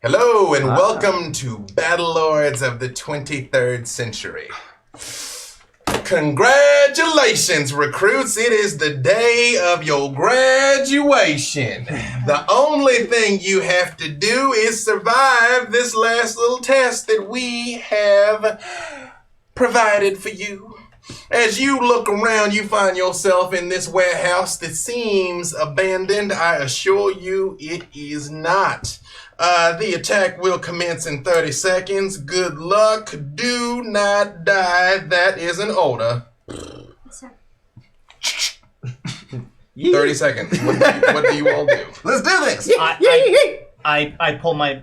Hello and welcome to Battlelords of the 23rd century. Congratulations, recruits. It is the day of your graduation. The only thing you have to do is survive this last little test that we have provided for you. As you look around, you find yourself in this warehouse that seems abandoned. I assure you it is not. The attack will commence in 30 seconds. Good luck. Do not die. That is an order. 30 seconds. What do you all do? Let's do this. I pull my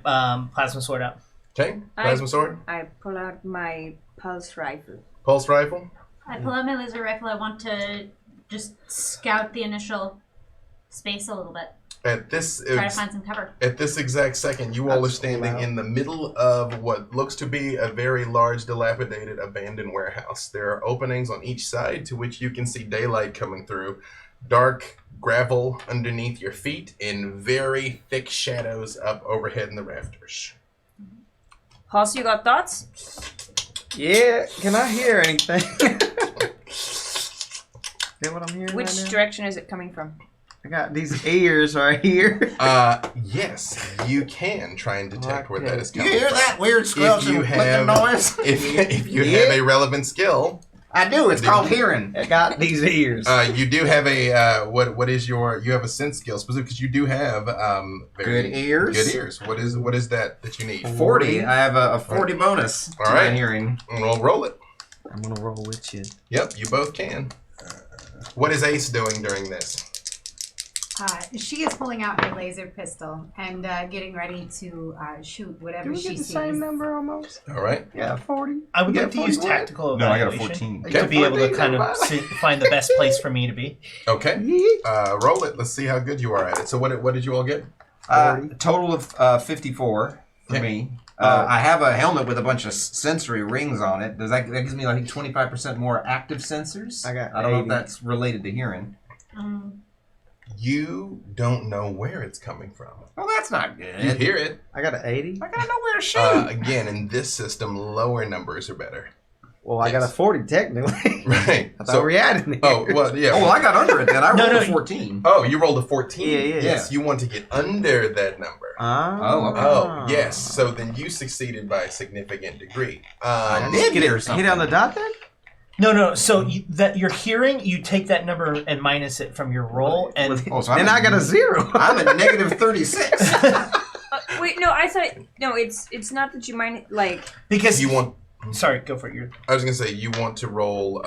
plasma sword out. Okay. Plasma sword. I pull out my pulse rifle. Pulse rifle. I pull out my laser rifle. I want to just scout the initial space a little bit. At this Try to find some cover. At this exact second, you all are standing in the middle of what looks to be a very large, dilapidated, abandoned warehouse. There are openings on each side to which you can see daylight coming through. Dark gravel underneath your feet and very thick shadows up overhead in the rafters. Hoss, you got thoughts? Yeah, can I hear anything? Is that what I'm hearing? Which right now? direction is it coming from? I got these ears right here. Yes, you can try and detect where that is You coming hear from. that weird squelching looking noise? If you have a relevant skill, I do. It's called hearing. I got these ears. you do have a what is your you have a sense skill specific because you do have very Good ears. Good ears. What is that you need? 40. I have a 40 bonus to All right. my hearing. Roll it. I'm gonna roll with you. Yep, you both can. What is Ace doing during this? She is pulling out her laser pistol and getting ready to shoot whatever Do we she get the sees. same number almost? All right. Yeah, 40. I would You like got to use 41? tactical No, I got a evaluation 14. to be able to 14, kind of everybody. find the best place for me to be. Okay. Roll it. Let's see how good you are at it. So what did you all get? Total of 54 for Okay. me. I have a helmet with a bunch of sensory rings on it. Does that gives me like 25% more active sensors? I got I don't know 80. if that's related to hearing. You don't know where it's coming from. Well, that's not good. You hear it. I got an 80. I gotta know where to shoot. Again, in this system, lower numbers are better. Well, I got a Yes. 40 technically. Right. I thought we had it. Oh, well, yeah. Oh, well, I got under it then. I rolled No, a 14. Oh, you rolled a 14? Yeah. Yes, you want to get under that number. Oh, okay. Oh, yes. So then you succeeded by a significant degree. I did hear something. Hit on the dot then? No. So that you're hearing, you take that number and minus it from your roll, and Oh, so I'm Then at- I got a 0. I'm at negative 36. Wait, no, I thought it's not that you mind like because You want... sorry, go for it. I was going to say, you want to roll...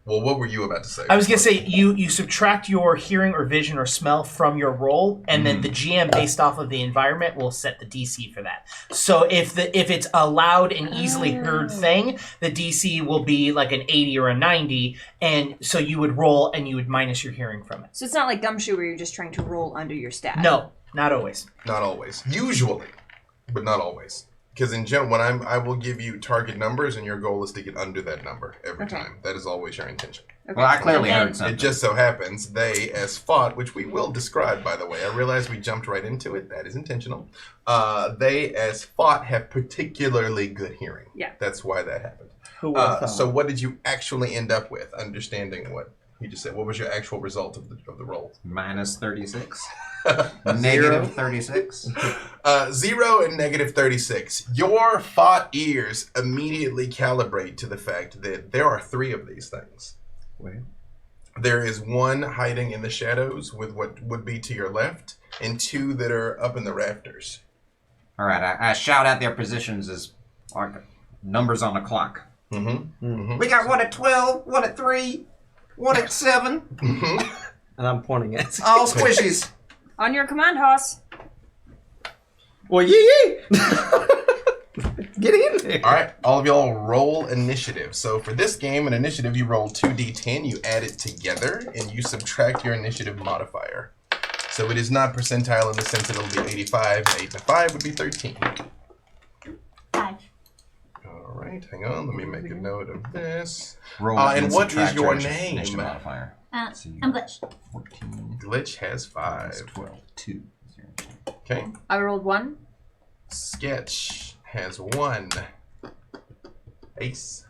well, what were you about to say? I was gonna say you subtract your hearing or vision or smell from your roll, and then the GM, based off of the environment, will set the DC for that. So if it's a loud and easily heard thing, the DC will be like an 80 or a 90, and so you would roll and you would minus your hearing from it. so it's not like Gumshoe where you're just trying to roll under your stat. No, not always. Not always. Usually, but not always. Because in general, when I will give you target numbers, and your goal is to get under that number every Okay. time. That is always your intention. Okay. Well, I clearly And heard It something. just so happens they, as fought, which we will describe, by the way. I realize we jumped right into it. That is intentional. They, as fought, have particularly good hearing. Yeah. That's why that happened. Who would've thought? So what did you actually end up with, understanding what he just said? What was your actual result of the roll? Minus 36. Negative 36. 0 and negative 36. Your fought ears immediately calibrate to the fact that there are 3 of these things. Wait. There is 1 hiding in the shadows with what would be to your left, and 2 that are up in the rafters. All right, I shout out their positions as like numbers on a clock. Mm-hmm. We got 1 at 12, 1 at 3, 1 at 7. And I'm pointing at you. All squishies. On your command, Hoss. Well, yee. Get in there. All right, all of y'all roll initiative. So for this game, an initiative, you roll 2d10, you add it together, and you subtract your initiative modifier. So it is not percentile in the sense that it'll be 85. 8 and 5 would be 13. 5. All right, hang on. Let me make a note of this. Roll And what is subtract your initiative name? modifier. I'm Glitch. 14 Glitch has minus 5. 12. 2. 0. Okay. I rolled 1. Sketch has 1. Ace.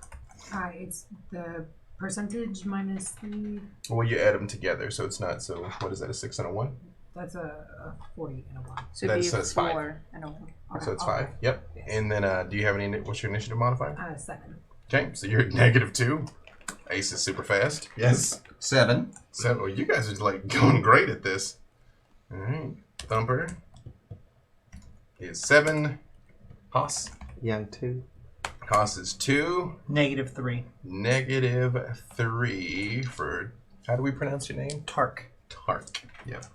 It's the percentage minus 3. Well, you add them together, so it's not. So what is that? A 6 and a 1. That's a 40 and a 1. So Then it'd be so it's 5. 4 and a 1. So it's 5. Yep. And then, do you have any? What's your initiative modifier? 7. Okay, so you're at -2. Ace is super fast. Yes. 7. 7. Well, you guys are like going great at this. All right. Thumper is 7. Haas. Young 2. Haas is 2. -3. -3 for. How do we pronounce your name? Tark. Tark. Yep.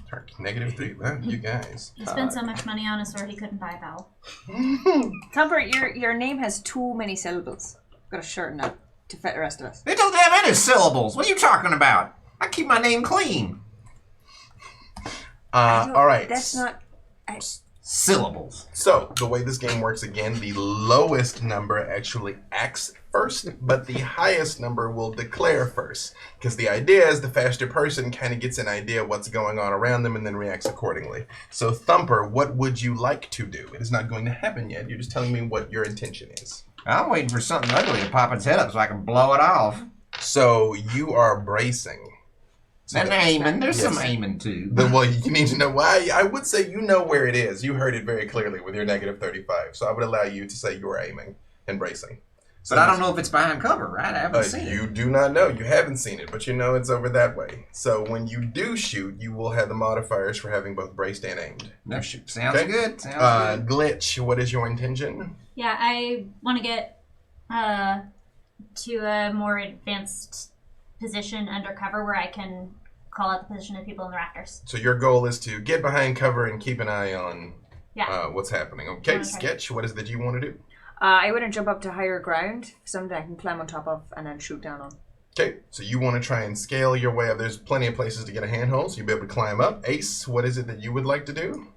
Tark. -3. Well, you guys. He spent so much money on a sword he couldn't buy a vowel. Thumper, your name has too many syllables. Gotta shorten that to fit the rest of us. It doesn't have any syllables. What are you talking about? I keep my name clean. All right. That's not. Syllables. So, the way this game works again, the lowest number actually acts first, but the highest number will declare first. Because the idea is the faster person kind of gets an idea of what's going on around them and then reacts accordingly. So, Thumper, what would you like to do? It is not going to happen yet. You're just telling me what your intention is. I'm waiting for something ugly to pop its head up so I can blow it off. So, you are bracing. And aiming. There's Yes. some aiming too. Well, you need to know why. I would say you know where it is. You heard it very clearly with your -35. So I would allow you to say you are aiming and bracing. So But I don't know if it's behind cover, right? I haven't seen You it. do not know. You haven't seen it, but you know it's over that way. So when you do shoot, you will have the modifiers for having both braced and aimed. That sounds Okay. good. Sounds good. Glitch, what is your intention? Yeah, I want to get to a more advanced position undercover where I can call out the position of people in the rafters. So your goal is to get behind cover and keep an eye on what's happening. Okay, Okay. Sketch, what is it that you want to do? I want to jump up to higher ground, something I can climb on top of and then shoot down on. Okay, so you want to try and scale your way up. There's plenty of places to get a handhold, so you'll be able to climb up. Ace, what is it that you would like to do?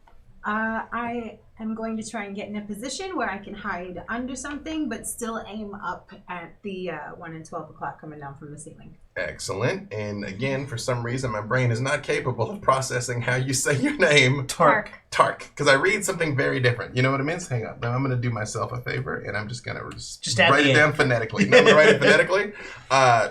I am going to try and get in a position where I can hide under something, but still aim up at the 1 and 12 o'clock coming down from the ceiling. Excellent. And again, for some reason, my brain is not capable of processing how you say your name. Tark. Tark. Because I read something very different. You know what it means? Hang on. Now I'm going to do myself a favor, and I'm just going to Just add write the it A. down phonetically. No, I'm going to write it phonetically.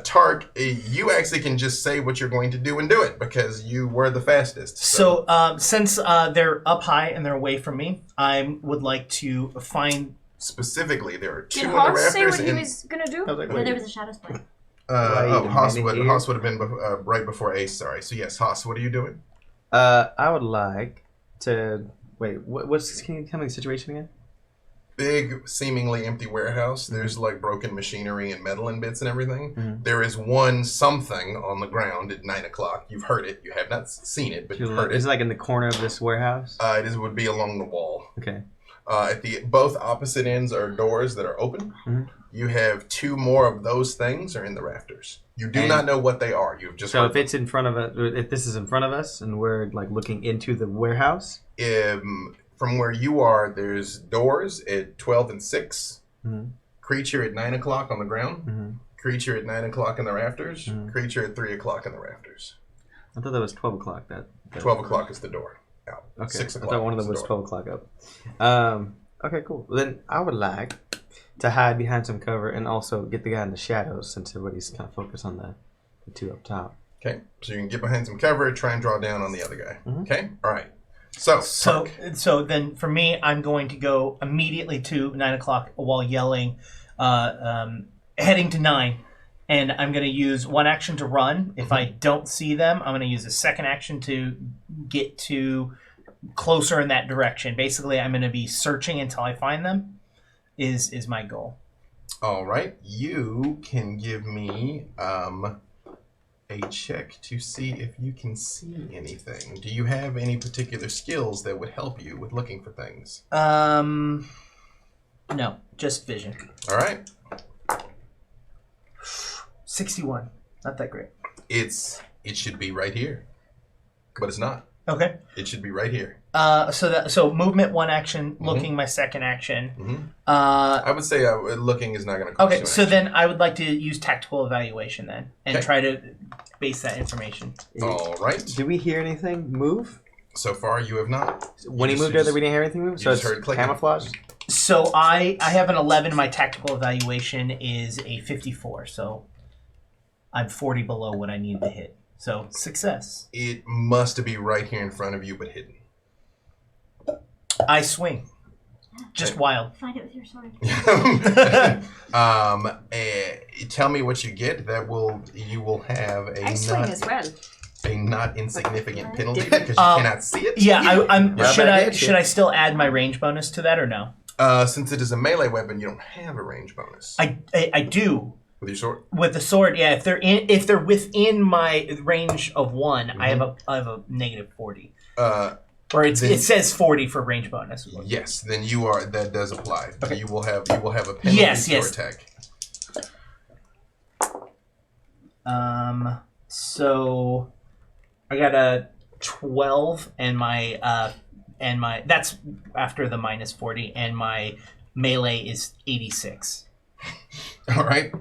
Tark, you actually can just say what you're going to do and do it, because you were the fastest. So since they're up high and they're away from me, I would like to find. Specifically, there are 2 Did in the Hoss say rafters. what he and- was going to do? I was like, Where wait. there was a shadow split. Haas would here. have been right before Ace, sorry. So yes, Haas, what are you doing? I would like to wait. Can you tell me the situation again? Big, seemingly empty warehouse. There's like broken machinery and metal and bits and everything. Mhm. There is one something on the ground at 9 o'clock. You've heard it. You have not seen it, but you've heard Is it. it like in the corner of this warehouse? Would be along the wall. Okay. At the both opposite ends are doors that are open. Mhm. You have 2 more of those things are in the rafters. You do And- not know what they are. You've just So heard if it's in front of us, if this is in front of us, and we're like looking into the warehouse. From where you are, there's doors at 12 and 6. Mhm. Creature at 9 o'clock on the ground. Mhm. Creature at 9 o'clock in the rafters. Mhm. Creature at 3 o'clock in the rafters. I thought that was 12 o'clock. That 12 o'clock is the door out. Okay. 6 I o'clock. thought one of is them the was door. 12 o'clock up. Okay, cool. Well, then I would like to hide behind some cover and also get the guy in the shadows, since everybody's kind of focused on the 2 up top. Okay, so you can get behind some cover, try and draw down on the other guy. Mhm. Okay, all right. So, So then for me, I'm going to go immediately to 9 o'clock while yelling, heading to 9. And I'm going to use one action to run. If I don't see them, I'm going to use a second action to get to closer in that direction. Basically, I'm going to be searching until I find them is my goal. all right, you can give me a check to see if you can see anything. Do you have any particular skills that would help you with looking for things? No, just vision. All right. 61. Not that great. It should be right here, but it's not. Okay. It should be right here. So movement, one action, looking, my second action. Mhm. Uh, I would say looking is not going to cost you okay, an so action. then I would like to use tactical evaluation then and Okay. try to base that information. All right. Do we hear anything move? So far, you have not. When he You moved just- there, we didn't hear anything move. you So just it's heard clicking. camouflage. So I have an 11. My tactical evaluation is a 54. So I'm 40 below what I need to hit. So success. It must be right here in front of you, but hidden. I swing. Just wild. Find it with your sword. Tell me what you get. You will have I swing as well. a not insignificant penalty Different. because you cannot see it. Yeah, I'm. Yeah, Should but I I did, should I still add my range bonus to that or no? Since it is a melee weapon, you don't have a range bonus I do with your sword. with the sword. Yeah, if they're within my range of 1, I have a negative 40. Or it says 40 for range bonus. Yes, then you are. That does apply. Okay. You will have a penalty Yes, to your yes. attack. So I got a 12 and my that's after the minus 40 and my melee is 86. All right.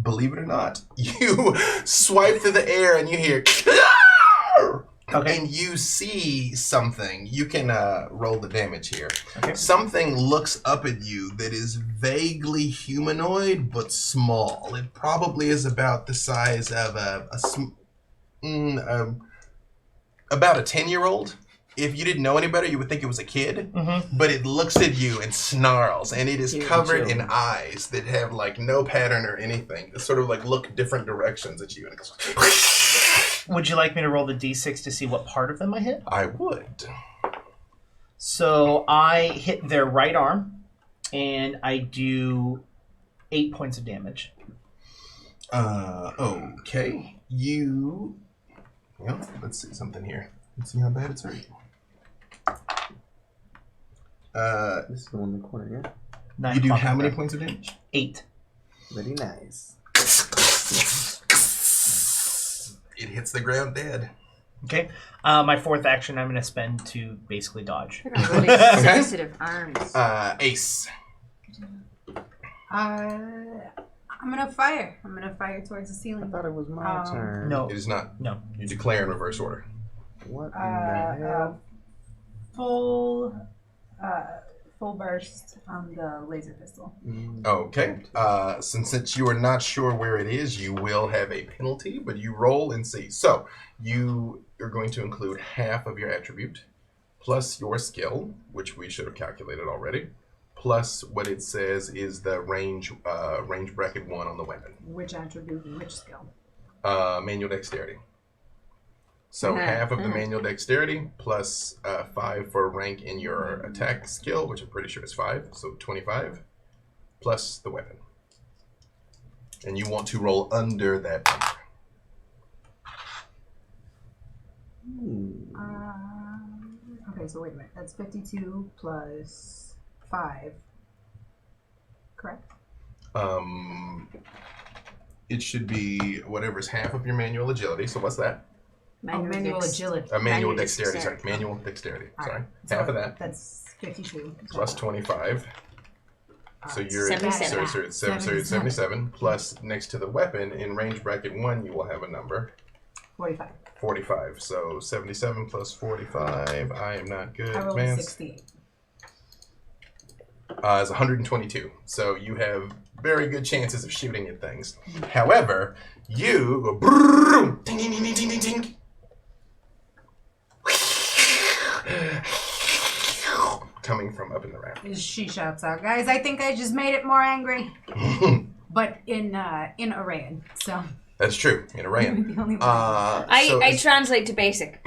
Believe it or not, you swipe through the air and you hear. Okay. And you see something. You can roll the damage here. Okay. Something looks up at you that is vaguely humanoid but small. It probably is about the size of about a 10-year-old. If you didn't know any better, you would think it was a kid. Mm-hmm. But it looks at you and snarls, and it is Cute covered in children. eyes that have like no pattern or anything. It sort of like look different directions at you, and it goes. Would you like me to roll the d6 to see what part of them I hit? I would. So I hit their right arm, and I do 8 points of damage. Okay. Well, let's see something here. Let's see how bad it's hurt. This is the one in the corner, yeah. 9 You do points how of many damage. points of damage? 8. Very nice. It hits the ground dead. Okay. My fourth action I'm going to spend to basically dodge. Look at our really sensitive arms. Ace. I'm gonna fire. I'm gonna fire towards the I ceiling. thought it was my turn. No. It is not. No. You declare in reverse order. What in the hell? Full burst on the laser pistol. Okay. Since you are not sure where it is, you will have a penalty, but you roll and see. So you are going to include half of your attribute, plus your skill, which we should have calculated already, plus what it says is the range bracket 1 on the weapon. Which attribute and which skill? Manual dexterity. So half of the manual dexterity plus 5 for rank in your attack skill, which I'm pretty sure is 5, so 25, plus the weapon. And you want to roll under that number. Okay, so wait a minute. That's 52 plus 5. Correct? It should be whatever's half of your manual agility. So what's that? Manual agility. Manual Manual dexterity. dexterity. Sorry, manual dexterity. All Sorry, right. half So of that That's 52. plus 25. So you're at 77. so you're at 77. Plus next to the weapon in range bracket 1, you will have a number 45. 45. So 77 plus 45. I am not good I at rolled math. 68. Is 122. So you have very good chances of shooting at things. However, you go brrrr, ding ding ding ding ding ding ding. Coming from up in the rafters. She shouts out, guys, I think I just made it more angry. But in Arayan, so That's true. In Arayan. the only one. I translate to basic.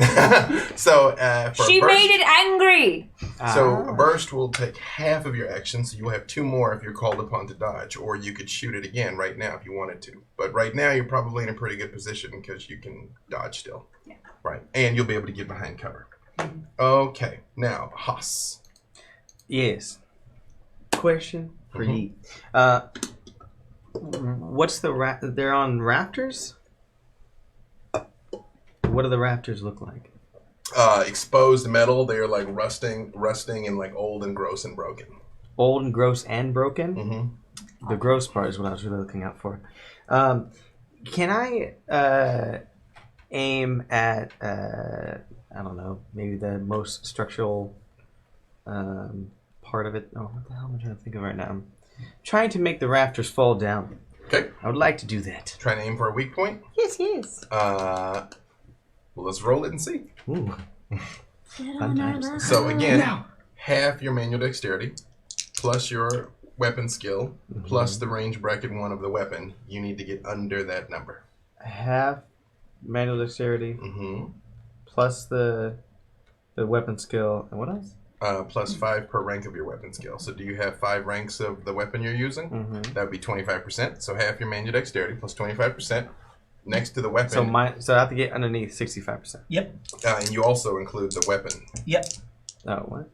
So for She burst, made it angry. So a burst will take half of your action, so you will have 2 more if you're called upon to dodge, or you could shoot it again right now if you wanted to. But right now you're probably in a pretty good position because you can dodge still. Yeah. Right, and you'll be able to get behind cover. Okay, now Haas. Yes. Question for you. What's the they're on rafters? What do the rafters look like? Exposed metal. They're like rusting, and like old and gross and broken. Old and gross and broken? Mm-hmm. The gross part is what I was really looking out for. Can I aim at I don't know, maybe the most structural part of it. Oh, what the hell am I trying to think of right now? I'm trying to make the rafters fall down. Okay. I would like to do that. Trying to aim for a weak point. Yes. Well, let's roll it and see. Ooh. Fun times. So again, half your manual dexterity, plus your weapon skill, plus the range bracket 1 of the weapon. You need to get under that number. Half manual dexterity plus the weapon skill and what else? Plus 5 per rank of your weapon skill. So do you have 5 ranks of the weapon you're using? That would be 25%. So half your manual dexterity plus 25% next to the weapon. So I have to get underneath 65%. Yep. And you also include the weapon. Yep. Oh, what?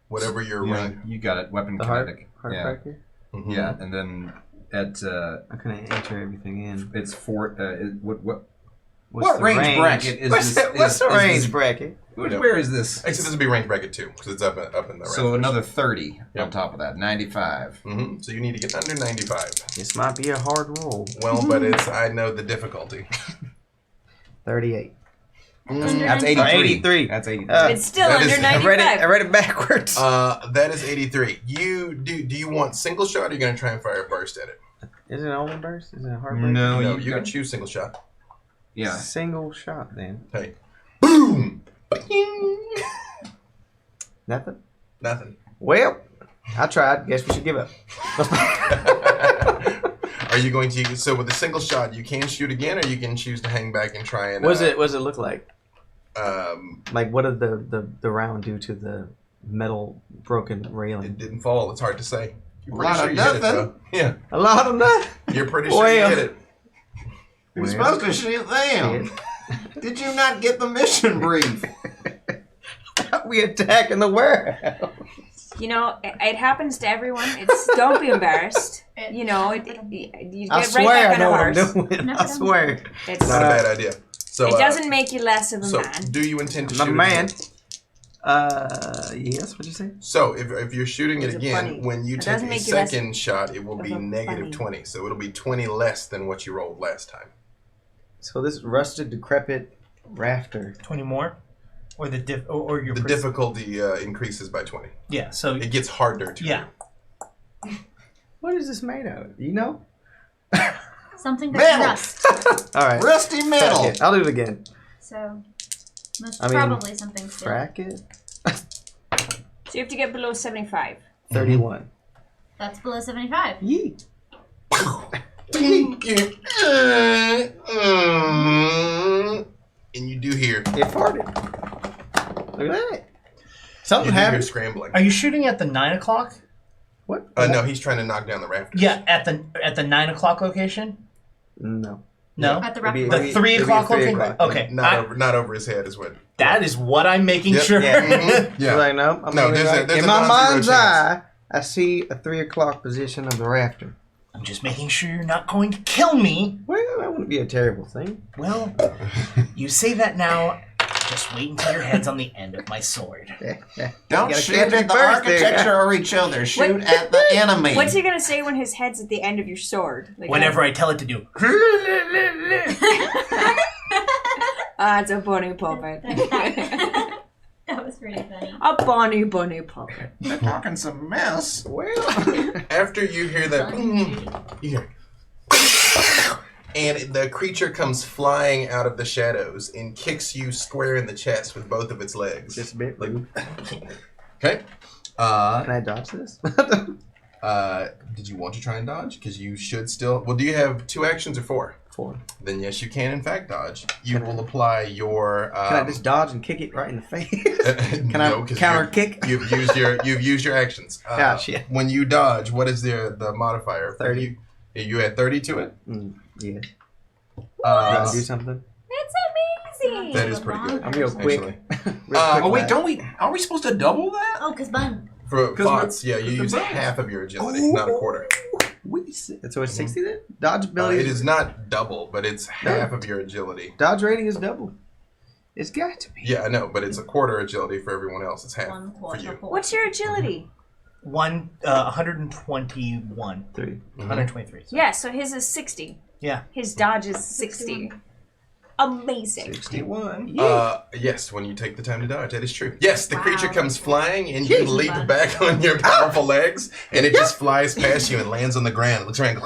Whatever your rank. You got it. Weapon The kinetic. hard yeah. factor? Yeah, and then at I couldn't enter everything in. it's 4. What What's the range bracket is what's this? What's the is range this- bracket? Where is this? Actually, this would be range bracket 2 because it's up in the So another 30 Yep. on top of that. 95. So you need to get under 95. This might be a hard roll. Well, but I know the difficulty. 38. That's 83. 83. That's 83. It's still That under is- 95. I read it backwards. That is 83. Do you want single shot or are you going to try and fire a burst at it? Is it an only burst? Is it a hard burst? No, No, you you can got, choose single shot. yeah. Single shot then. Hey. Boom! Bing! Nothing? Nothing. Well, I tried. Guess we should give up. Are you going to... So with a single shot, you can shoot again or you can choose to hang back and try and... What does it look like? Um, Like, what did the round do to the metal broken railing? it didn't fall. It's hard to say. You're A pretty lot sure of you hit it, nothing. though. Yeah. A lot of that. You're pretty sure you Well. hit it. You're supposed to shoot them. Did you not get the mission brief? We attacking the warehouse. You know, it happens to everyone. Don't be embarrassed. You know, you I get swear right I back know on what a I'm horse. doing. No, I swear. It's, Not a bad idea. So it doesn't make you less of a So man. do you intend to My shoot man. again? Yes. What'd you say? So if you're shooting it It's a again, bunny. when you It take doesn't a make you less second shot, it will of be a negative bunny. 20. So it'll be 20 less than what you rolled last time. So this rusted, decrepit rafter. 20 more? Or or your The difficulty increases by 20. Yeah, so It gets harder to yeah. do. What is this made of? You know? Something that's Metal. rust. All right. Rusty Fuck metal. it. I'll do it again. So, most I mean, probably something steel. Bracket So you have to get below 75. 31. That's below 75. Yee. And you do hear. It farted. Look at that. Something You do hear happened. scrambling. Are you shooting at the 9 o'clock? What? No, he's trying to knock down the rafters. Yeah, at the 9 o'clock location? No. No? At the It'd be- rough. The it'd be- 3 it'd be o'clock 3 location? o'clock. Okay. Not over his head is what. That is what I'm making Yep. sure. Yeah. Mhm. Yeah. Like, no, I'm No, moving there's a- right. there's In a my non-zero mind's chance. eye, I see a 3 o'clock position of the rafter. I'm just making sure you're not going to kill me. Well, that wouldn't be a terrible thing. Well, you say that now. Just wait until your head's on the end of my sword. Don't gotta shoot catch at it the first there. architecture or each other. Shoot What- at the enemy. What's he gonna say when his head's at the end of your sword? Like, Whenever I tell it to do. it's a bunny puppet. That was pretty funny. A bunny puppet. They're talking some mess. Well, After you hear that, you hear. And the creature comes flying out of the shadows and kicks you square in the chest with both of its legs. just a bit. Like- Rude. Okay. Can I dodge this? Did you want to try and dodge? Because you should still. Well, do you have 2 actions or 4? 4. Then yes, you can in fact dodge. You will apply your. Can I just dodge and kick it right in the face? Can No, I 'cause counter kick? You've used your actions. Ah, shit. When you dodge, what is the modifier? 30. You add 30 to it. Yeah. Do Uh, I do something? It's amazing. that is pretty good. I'm real quick. Actually. Real Oh, quick Oh wait, lad. don't we? Are we supposed to double that? Oh, because bun. For 'Cause bots, yeah, you with the use bots. half of your agility, not a quarter. So it's 60 then? Dodge ability. It is not double, but it's half of your agility. Dodge rating is double. It's got to be. Yeah, I know, but it's a quarter agility for everyone else. It's half One for quarter. you. What's your agility? 121. 3. 123. Yeah, so his is 60. Yeah. His dodge is 60. Amazing. 61. Yes, when you take the time to dodge, that is true. Yes, the creature Wow. comes flying, and you leap back on your powerful legs, and it just flies past you and lands on the ground. It looks around.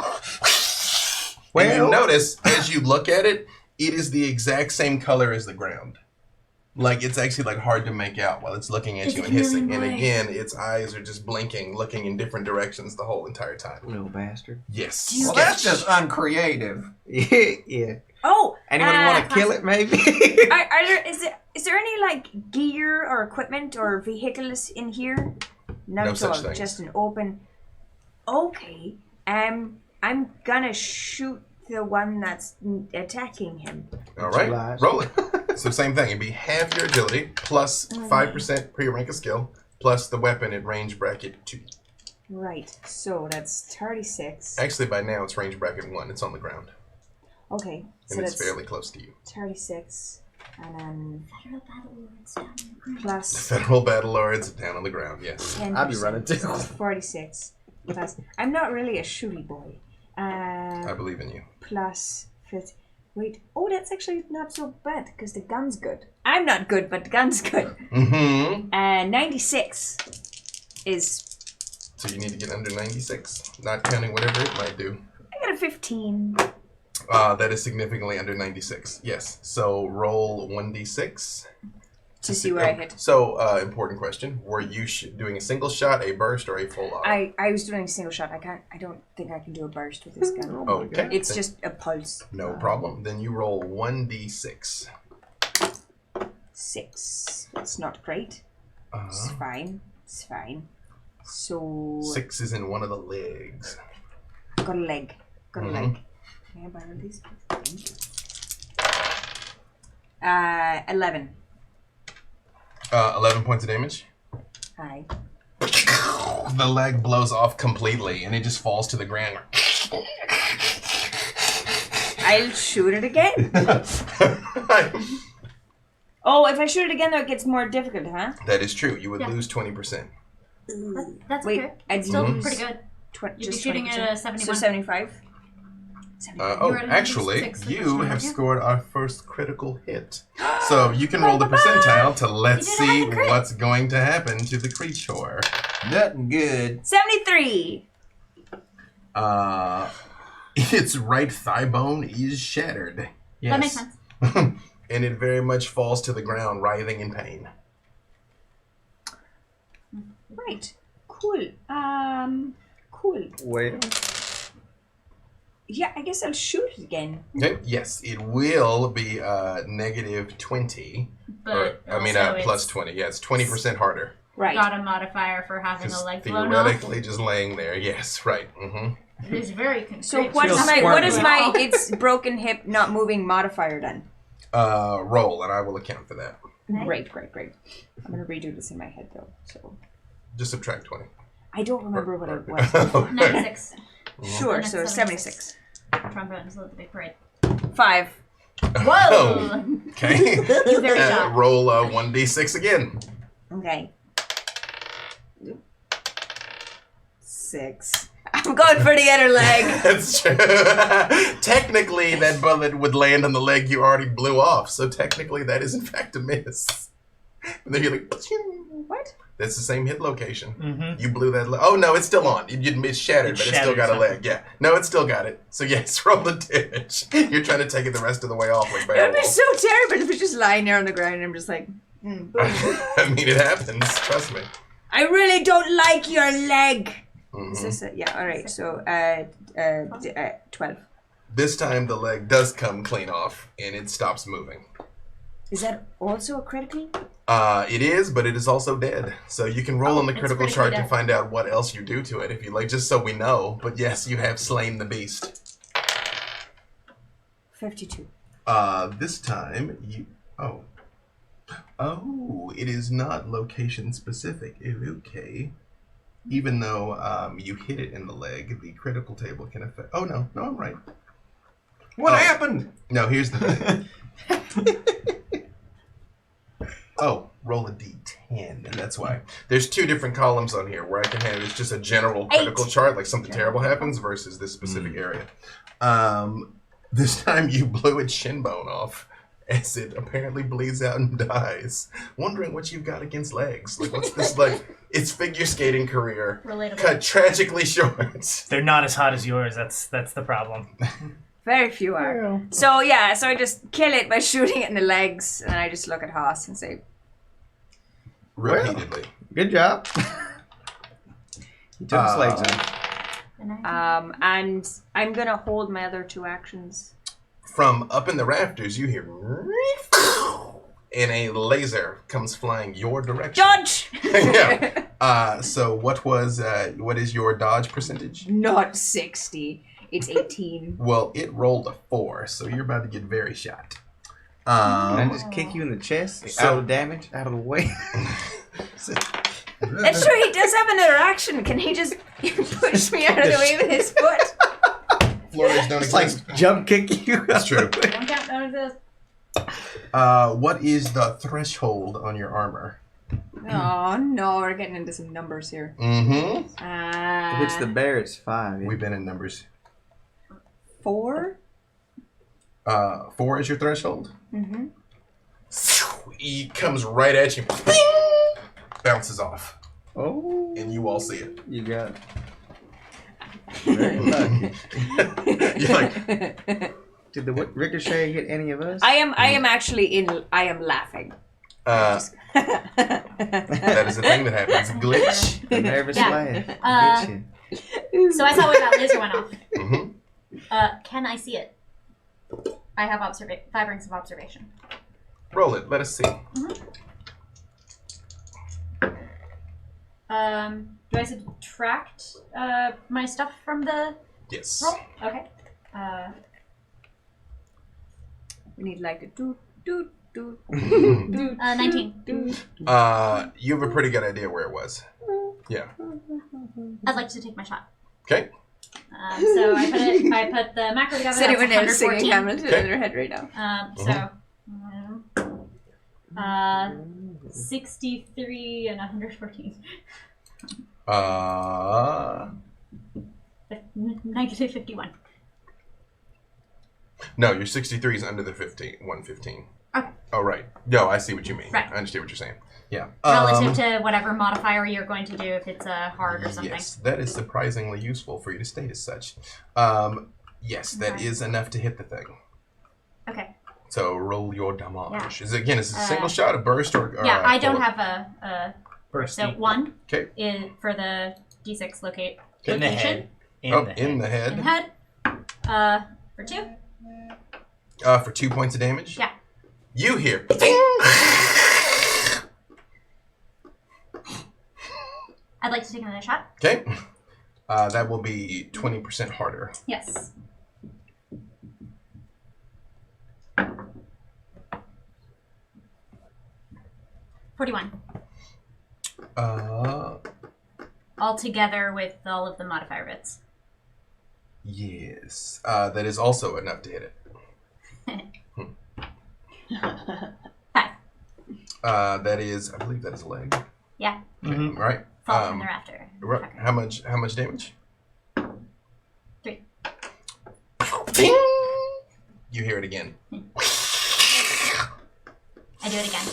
And you notice, as you look at it, it is the exact same color as the ground. Like, it's actually like hard to make out while it's looking at you and hissing. And again, its eyes are just blinking, looking in different directions the whole entire time. Little bastard. Yes. Well, that's just uncreative. Yeah. Oh, Anyone want to kill it, maybe? is there any like gear or equipment or vehicles in here? No at such all. things. Just an open. Okay. I'm gonna shoot the one that's attacking him. All right. Lies. Roll it. So same thing. It'd be half your agility plus 5% per your rank of skill plus the weapon at range bracket 2. Right. So that's 36. Actually, by now it's range bracket 1. It's on the ground. Okay. So And it's that's fairly close to you. 36, and then Federal Battlelords down in the ground. plus Federal Battlelords down on the ground, yes. 10%. I'd be running too. 46 plus. I'm not really a shooty boy. I believe in you. Plus 50. Wait. Oh, that's actually not so bad because the gun's good. I'm not good, but the gun's good. Mm-hmm. 96 is. So you need to get under 96, not counting whatever it might do. I got a 15. That is significantly under 96, yes. So roll 1d6. To see where I hit. So, important question. Were you doing a single shot, a burst, or a full auto? I was doing a single shot. I don't think I can do a burst with this gun. Okay. It's then just a pulse. no problem. Then you roll 1d6. 6. It's not great. It's fine. It's fine. So 6 is in one of the legs. got a leg. Got a Mhm. leg. Can I borrow these? Thank you. 11. 11 points of damage. Hi. The leg blows off completely, and it just falls to the ground. I'll shoot it again. Oh, if I shoot it again, though, it gets more difficult, huh? That is true. You would Yeah. lose 20%. That's Wait, okay. I'd Still Mhm. pretty good. You'd be just shooting 20%. at a 71. So 75. You're at Actually, 106 the you first one, have aren't you? scored our first critical hit. So you can roll the percentile to let's You did see have the crit. what's going to happen to the creature. Nothing good. 73. Its right thigh bone is shattered. Yes. That makes sense. And it very much falls to the ground, writhing in pain. Right. Cool. Cool. Wait. Yeah, I guess I'll shoot it again. Okay. Yes, it will be negative 20. But Plus 20. Yeah, it's 20% harder. Right. got a modifier for having a Because leg blown off. theoretically, just laying there. Yes, right. Mm-hmm. It is very So constricted. what is Feels what is squirmy. my its broken hip not moving modifier then? Roll, and I will account for that. Great. I'm gonna redo this in my head though. So Just subtract 20. I don't remember what it was. 96. Sure, Next so 76. 76. Trombones led the big parade. 5. Whoa! Okay. You very shocked. Roll 1d6 again. Okay. 6. I'm going for the other leg. That's true. Technically, that bullet would land on the leg you already blew off. So technically, that is in fact a miss. And then you're like, What? that's the same hit location. Mm-hmm. You blew that leg. Oh no, it's still on. It's shattered, It but it's still shattered got a something. leg. Yeah. No, it's still got it. So yes, roll the damage. You're trying to take it the rest of the way off like It would be Battlelords. so terrible if it's just lying there on the ground and I'm just like, boom. I mean, it happens. Trust me. I really don't like your leg. Is Mhm. this it? Yeah, alright. So 12. This time the leg does come clean off and it stops moving. Is that also a critical? It is, but it is also dead. So you can roll on the it's critical critically chart to dead. find out what else you do to it if you like, just so we know. But yes, you have slain the beast. 52. This time you. Oh, it is not location specific. Okay. Even though you hit it in the leg, the critical table can affect. Oh no, I'm right. What Oh. happened? No, here's the thing. Oh, roll a d10, and that's why. There's 2 different columns on here where I can have it's just a general critical chart, like something terrible happens, versus this specific area. This time you blew its shin bone off, as it apparently bleeds out and dies, wondering what you've got against legs. Like, what's this, like, its figure skating career Relatable. cut tragically short. They're not as hot as yours. That's the problem. Very few are. So yeah, so I just kill it by shooting it in the legs, and I just look at Haas and say, Repeatedly. Good job. You took his legs off. and I'm gonna hold my other 2 actions. From up in the rafters, you hear, and a laser comes flying your direction. Dodge! Yeah. So what is your dodge percentage? Not 60. It's 18. Well, it rolled a 4, so you're about to get very shot. Can I just kick you in the chest? Out of damage? Out of the way? That's true, he does have another action. Can he just push me out of the way with his foot? Floridas don't It's like exist. jump kick you. That's true. Don't count, don't exist. What is the threshold on your armor? Oh no, we're getting into some numbers here. Mm-hmm. If it's the bear, it's 5. We've been in numbers. 4? 4 is your threshold? Mm-hmm. He comes right at you. Bounces off. Oh. And you all see it. You got it. Very lucky. You're like, Did the ricochet hit any of us? I am actually I am laughing. that is the thing that happens. Glitch. The nervous Yeah. laugh. Get you. So I saw where that laser went off. Mm-hmm. Can I see it? I have 5 rings of observation. Roll it. Let us see. Do I subtract my stuff from the Yes. roll? Okay. We need like a do. 19. You have a pretty good idea where it was. Yeah. I'd like to take my shot. Okay. So I put the macro together. Said it That's when they were singing 114. Hamilton in their head right now. 63 and 114. Negative 51. No, your 63 is under the 115. Okay. Oh, right. No, I see what you mean. Right. I understand what you're saying. Yeah. Relative to whatever modifier you're going to do if it's a hard or something. Yes, that is surprisingly useful for you to state as such. Yes, that is enough to hit the thing. Okay. So roll your damage. Yeah. Is it a single shot, a burst, or Yeah, I don't full? have a Burst so 1 Okay. is for the D6 locate in the location. head. In the In head. the head. For 2. For 2 points of damage. Yeah. You hear. I'd like to take another shot. Okay. That will be 20% harder. Yes. $41. All together with all of the modifier bits. Yes. That is also enough to hit it. 5. That is, I believe that is a leg. Yeah. Mm-hmm. Right. Fall from the rafter. Right. Okay. How much damage? 3. You hear it again. I do it again.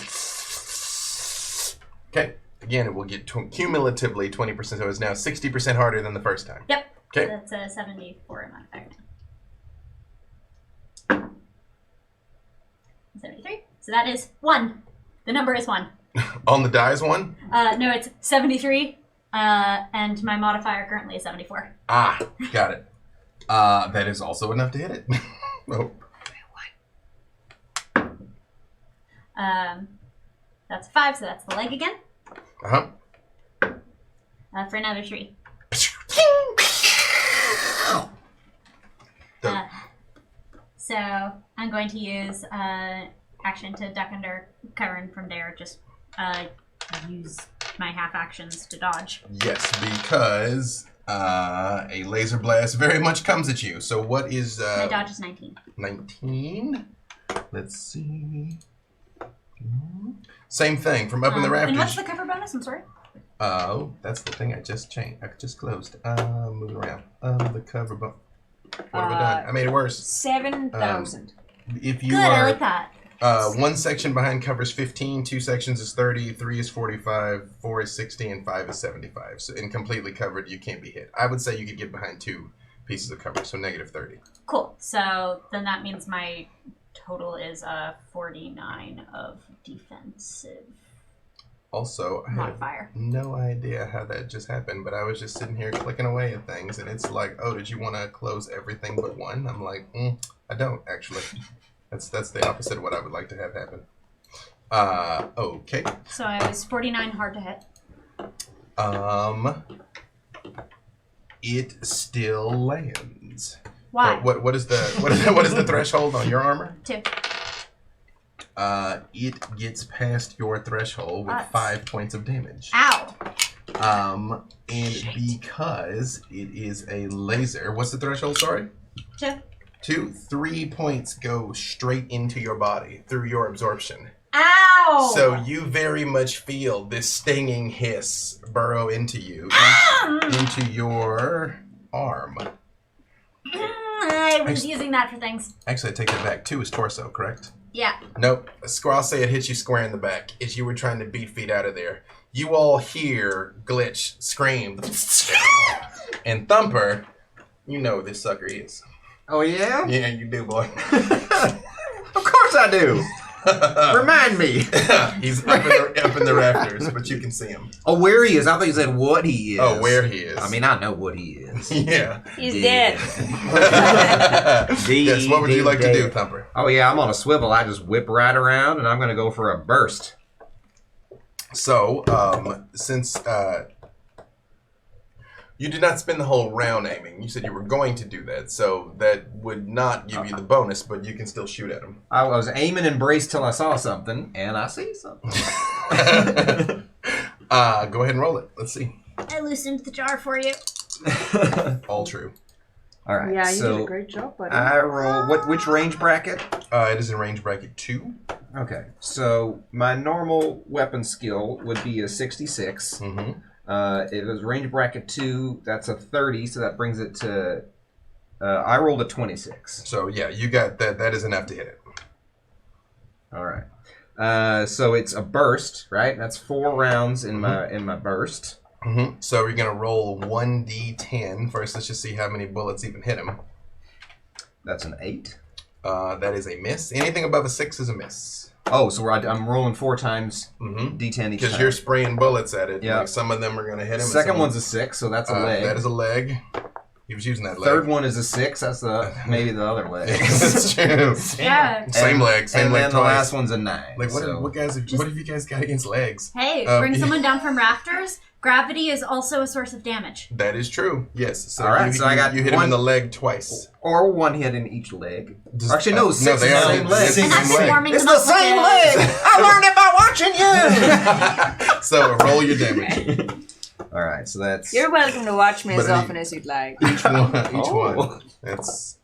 Okay. Again, it will get cumulatively 20%, so it's now 60% harder than the first time. Yep. Okay. That's a 74 modifier. 73. So that is 1. The number is 1. On the dice one? No, it's 73. And my modifier currently is 74. Ah, got it. That is also enough to hit it. Oh. That's 5, so that's the leg again. Uh-huh. For another 3. So I'm going to use action to duck under cover, and from there just use my half actions to dodge. Yes, because a laser blast very much comes at you. So what is... My dodge is 19. 19? Let's see... Same thing, from up in the rafters. And what's the cover bonus? I'm sorry. Oh, that's the thing I just changed. I just closed. Moving around. The cover bump. What have I done? I made it worse. 7,000. If you Good, are, I like that. One section behind cover is 15, 2 sections is 30, 3 is 45, 4 is 60, and 5 is 75. So in completely covered, you can't be hit. I would say you could get behind 2 pieces of cover, so negative 30. Cool. So then that means my total is 49 of defensive Also, I have modifier. no idea how that just happened, but I was just sitting here clicking away at things, and it's like, oh, did you want to close everything but one? I'm like, I don't, actually. That's the opposite of what I would like to have happen. Okay. So I was 49 hard to hit. It still lands. Why? What is the threshold on your armor? 2. It gets past your threshold with 5 points of damage. Ow. And because it is a laser, what's the threshold? Sorry. 2. 3 points go straight into your body through your absorption. Ow! So you very much feel this stinging hiss burrow into you, into your arm. I was using that for things. Actually, I take that back. 2 is torso, correct? Yeah. Nope. I'll say it hits you square in the back as you were trying to beat feet out of there. You all hear Glitch scream. And Thumper, you know who this sucker is. Oh, yeah? Yeah, you do, boy. Of course I do. Remind me. He's up in the rafters, but you can see him. Oh, where he is? I thought you said what he is. Oh, where he is. I mean, I know what he is. Yeah. He's dead. Yes, what would you like to do, Thumper? Oh, yeah, I'm on a swivel. I just whip right around, and I'm going to go for a burst. So, since you did not spend the whole round aiming, you said you were going to do that, so that would not give you the bonus, but you can still shoot at him. I was aiming and braced till I saw something, and I see something. Go ahead and roll it. Let's see. I loosened the jar for you. All true. All right, Yeah, you so did a great job, buddy. I roll, which range bracket? It is in range bracket 2. Okay, so my normal weapon skill would be a 66. Mm-hmm. If it was range bracket 2, that's a 30, so that brings it to... I rolled a 26. So, yeah, you got that. That is enough to hit it. All right. So it's a burst, right? That's 4 rounds in my burst. Mm-hmm. So we're going to roll 1d10. First, let's just see how many bullets even hit him. That's an 8. That is a miss. Anything above a 6 is a miss. Oh, so I'm rolling 4 times Mm-hmm. D10 each time. Because you're spraying bullets at it. Yeah. Like some of them are going to hit him. Second one's a 6, so that's a leg. That is a leg. He was using that leg. Third one is a 6. That's maybe the other leg. That's true. Yeah. Same leg. Same and leg then twice. the last one's a 9. Like what? So. What have you guys got against legs? Hey, bring yeah. someone down from rafters. Gravity is also a source of damage. That is true. Yes. So All right, so I got you hit him one- in the leg twice. Or 1 hit in each leg. Does- Actually, no, 6 no, is they the are same the leg. same I'm leg. forming It's the the same muscle. leg! I learned it by watching you! So roll your damage. All right, so that's... You're welcome to watch me But as often as you'd like. Each one. Oh. That's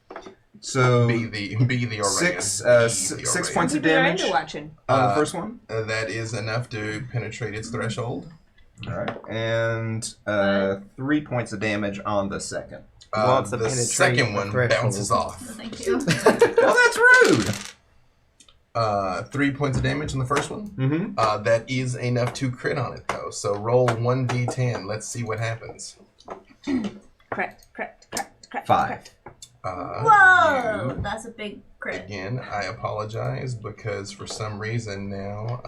So... be the Orion. 6 Be the 6 Orion. points of People are damage into watching. on the first one. That is enough to penetrate its threshold. All right, and 3 points of damage on the second. Wants to The penetrate second the one threshold. bounces off. Thank you. Well, that's rude. 3 points of damage on the first one. Mm-hmm. That is enough to crit on it, though. So roll 1d10. Let's see what happens. Correct. 5. Whoa! That's a big crit. Again, I apologize because for some reason now,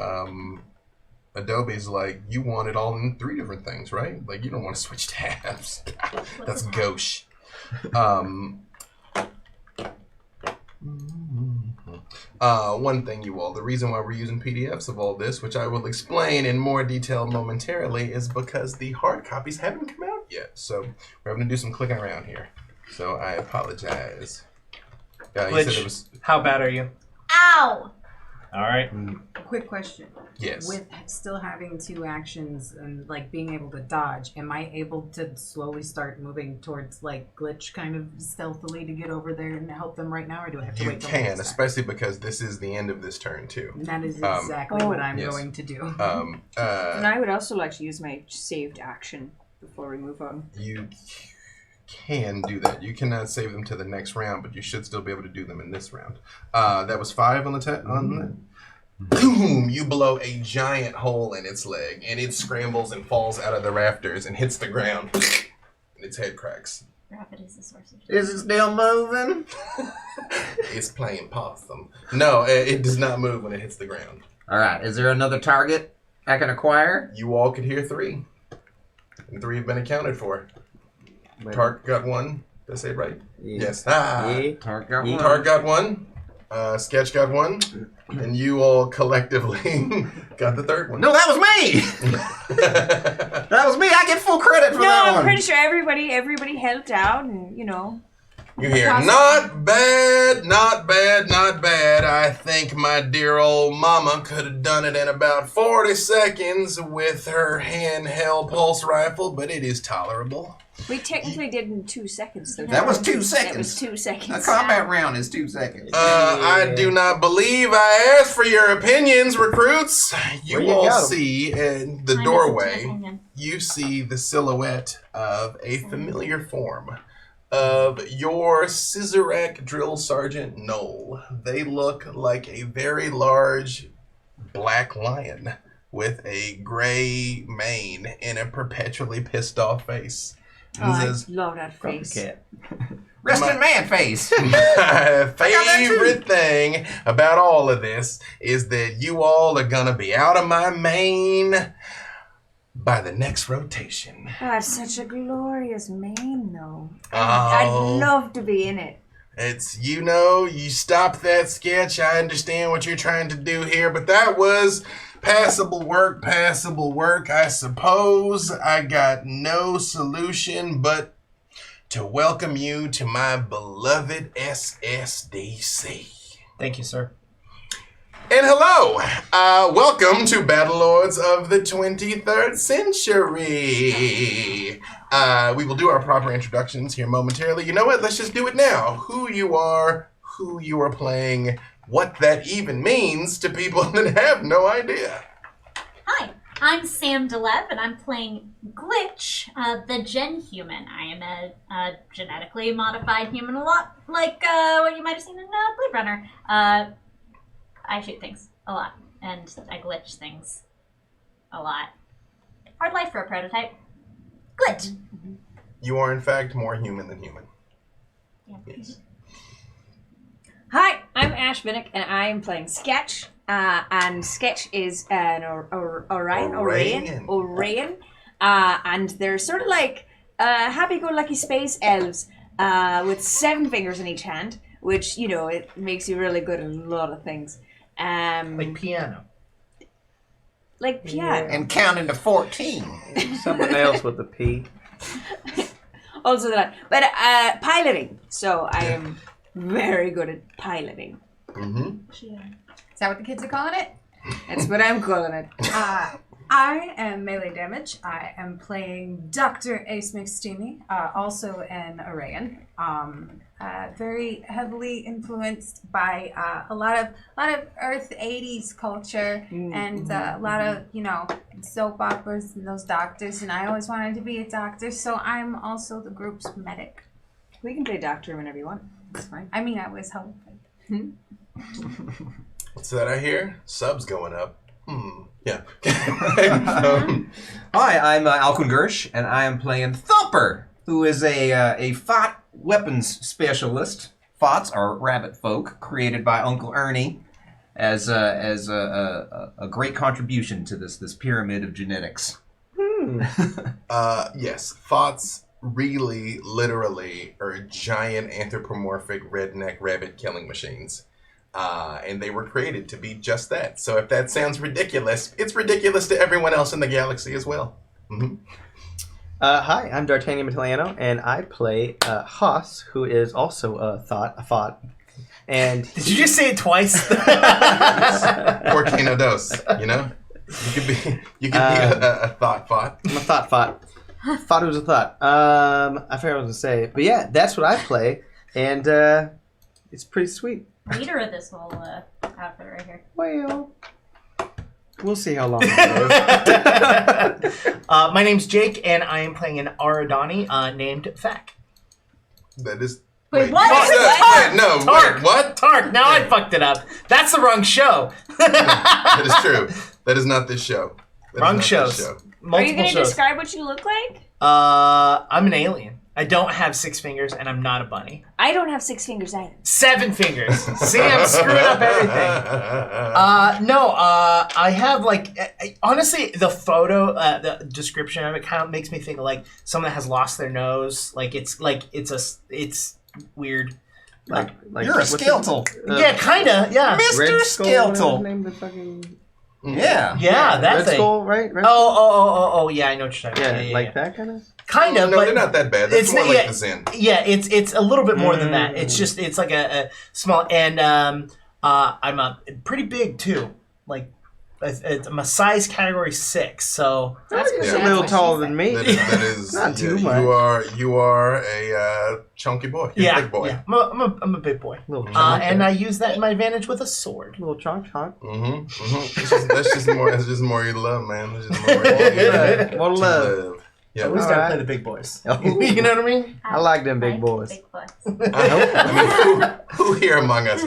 Adobe's like, you want it all in 3 different things, right? Like, you don't want to switch tabs. That's gauche. One thing, you all, the reason why we're using PDFs of all this, which I will explain in more detail momentarily, is because the hard copies haven't come out yet. So we're having to do some clicking around here. So I apologize. You said it Glitch, was... how bad are you? Ow! All right. Quick question. Yes. With still having 2 actions and like being able to dodge, am I able to slowly start moving towards like Glitch kind of stealthily to get over there and help them right now, or do I have to You wait till can, next time? especially because this is the end of this turn, too. That is exactly what I'm yes. going to do. And I would also like to use my saved action before we move on. You can do that. You cannot save them to the next round, but you should still be able to do them in this round. That was 5 on the on that. Boom! You blow a giant hole in its leg, and it scrambles and falls out of the rafters and hits the ground. And its head cracks. Rapid is the source of Is it still moving? It's playing possum. No, it does not move when it hits the ground. All right. Is there another target I can acquire? You all could hear 3. And 3 have been accounted for. Tark got 1. Did I say it right? Yes. Tark got one. Tark got 1. Sketch got 1. And you all collectively got the 3rd one. No, that was me. That was me. I get full credit for that I'm one. pretty sure everybody helped out, and you know. You hear, not bad, not bad, not bad. I think my dear old mama could have done it in about 40 seconds with her handheld pulse rifle, but it is tolerable. We technically did in 2 seconds. Though. That was 2 seconds. That was 2 seconds. A combat round is 2 seconds. I do not believe I asked for your opinions, recruits. You all see in the doorway, you see the silhouette of a familiar form of your Scissorak Drill Sergeant Knoll. They look like a very large black lion with a gray mane and a perpetually pissed off face. Oh, I love that face. Rest in man face. My favorite thing about all of this is that you all are gonna be out of my main by the next rotation. Oh, it's such a glorious mane, though. Oh. I'd love to be in it. It's, you stop that sketch. I understand what you're trying to do here, but that was passable work, I suppose. I got no solution but to welcome you to my beloved SSDC. Thank you, sir. And hello, welcome to Battlelords of the 23rd Century. We will do our proper introductions here momentarily. You know what? Let's just do it now. Who you are playing, what that even means to people that have no idea. Hi, I'm Sam DeLev, and I'm playing Glitch, the Gen Human. I am a genetically modified human, a lot like what you might have seen in Blade Runner. I shoot things a lot, and I glitch things a lot. Hard life for a prototype. Glitch! You are, in fact, more human than human. Yeah. Yes. Hi, I'm Ash Vinnick, and I am playing Sketch. And Sketch is an Orion. And they're sort of like happy-go-lucky space elves with 7 fingers in each hand, which, you know, it makes you really good at a lot of things. Like piano. Like piano. And counting to 14. Someone else with a P. Also that. But piloting. So I am very good at piloting. Mm-hmm. Is that what the kids are calling it? That's what I'm calling it. I am Melee Damage. I am playing Dr. Ace McSteamy, also an Arayan. Very heavily influenced by a lot of Earth 80s culture and a lot of, you know, soap operas and those doctors. And I always wanted to be a doctor, so I'm also the group's medic. We can play doctor whenever you want. That's fine. I mean, I was hoping. What's that I hear? Subs going up. Yeah. Hi, I'm Alkun Gersh, and I am playing Thumper, who is a FOT weapons specialist. FOTs are rabbit folk created by Uncle Ernie as a great contribution to this pyramid of genetics. Yes, FOTs really, literally, are giant anthropomorphic redneck rabbit killing machines. And they were created to be just that. So if that sounds ridiculous, it's ridiculous to everyone else in the galaxy as well. Mm-hmm. Hi, I'm D'Artagnan Mataliano, and I play Haas, who is also a FOT. And Did you just say it twice? Porcino dos, you know? You could be a thought FOT. I'm a FOT. FOT was a thought. I forgot what I was going to say. But yeah, that's what I play, and it's pretty sweet. Leader of this whole outfit right here. Well, we'll see how long it goes. My name's Jake, and I am playing an Aradani named Fack. That is. Wait, what? What? Tark. Now I fucked it up. That's the wrong show. That is true. That is not this show. Wrong shows. Multiple Are you going to shows. describe what you look like? I'm an alien. I don't have 6 fingers, and I'm not a bunny. I don't have 6 fingers either. 7 fingers. See, I'm screwing up everything. I have honestly, the photo, the description of it kind of makes me think of like someone that has lost their nose. It's weird. Like you're a skeletal. Yeah, kinda. Yeah, Mr. Skeletal. Name the fucking. Yeah. Yeah, that Red thing. Skull, right? Red Oh, yeah, I know what you're talking about. Yeah, like that kind of. Kind of, No, but they're not that bad. That's more like the Zen. Yeah, it's a little bit more than that. It's like a small, and I'm a pretty big too. Like I'm a size category 6, so That's You're a little taller than me. That is Not too much. You are a chunky boy. You're a big boy. Yeah, I'm a big boy. Little chunk. And I use that in my advantage with a sword. Little chunk. That's just more. That's just more you love, man. That's just more. More love. Yeah. At least All I right. play the big boys. Oh. You know what I mean? I like them big boys. Big boys. I mean, who here among us?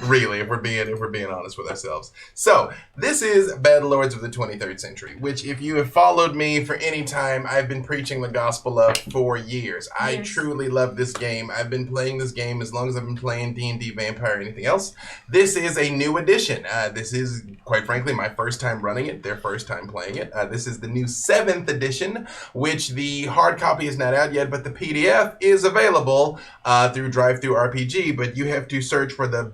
Really, if we're being honest with ourselves. So this is Battlelords of the 23rd Century, which, if you have followed me for any time, I've been preaching the gospel of for years. I truly love this game. I've been playing this game as long as I've been playing D&D, Vampire, or anything else. This is a new edition. This is, quite frankly, my first time running it. Their first time playing it. This is the new 7th edition, which the hard copy is not out yet, but the PDF is available through DriveThruRPG. But you have to search for the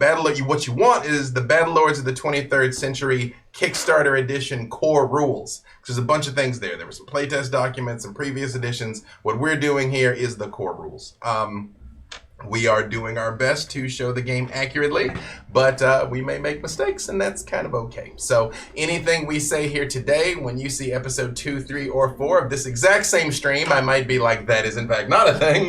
what you want is the Battlelords of the 23rd Century Kickstarter Edition core rules. There's a bunch of things there. There were some playtest documents and previous editions. What we're doing here is the core rules. We are doing our best to show the game accurately, but we may make mistakes, and that's kind of okay. So anything we say here today, when you see episode 2, 3, or 4 of this exact same stream, I might be like, that is in fact not a thing.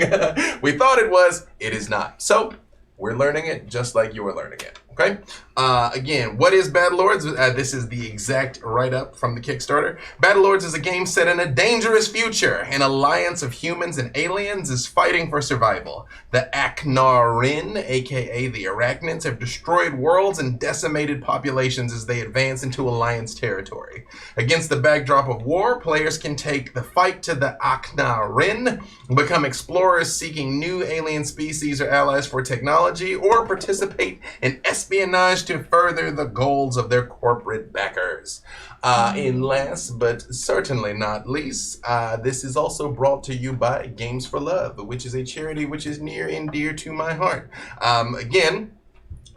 We thought it was, it is not. So we're learning it just like you are learning it. Okay. Again, what is Battlelords? This is the exact write-up from the Kickstarter. Battlelords is a game set in a dangerous future. An alliance of humans and aliens is fighting for survival. The Aknarin, aka the Arachnids, have destroyed worlds and decimated populations as they advance into Alliance territory. Against the backdrop of war, players can take the fight to the Aknarin, become explorers seeking new alien species or allies for technology, or participate in espionage to further the goals of their corporate backers. And last but certainly not least, this is also brought to you by Games for Love, which is a charity which is near and dear to my heart. Again,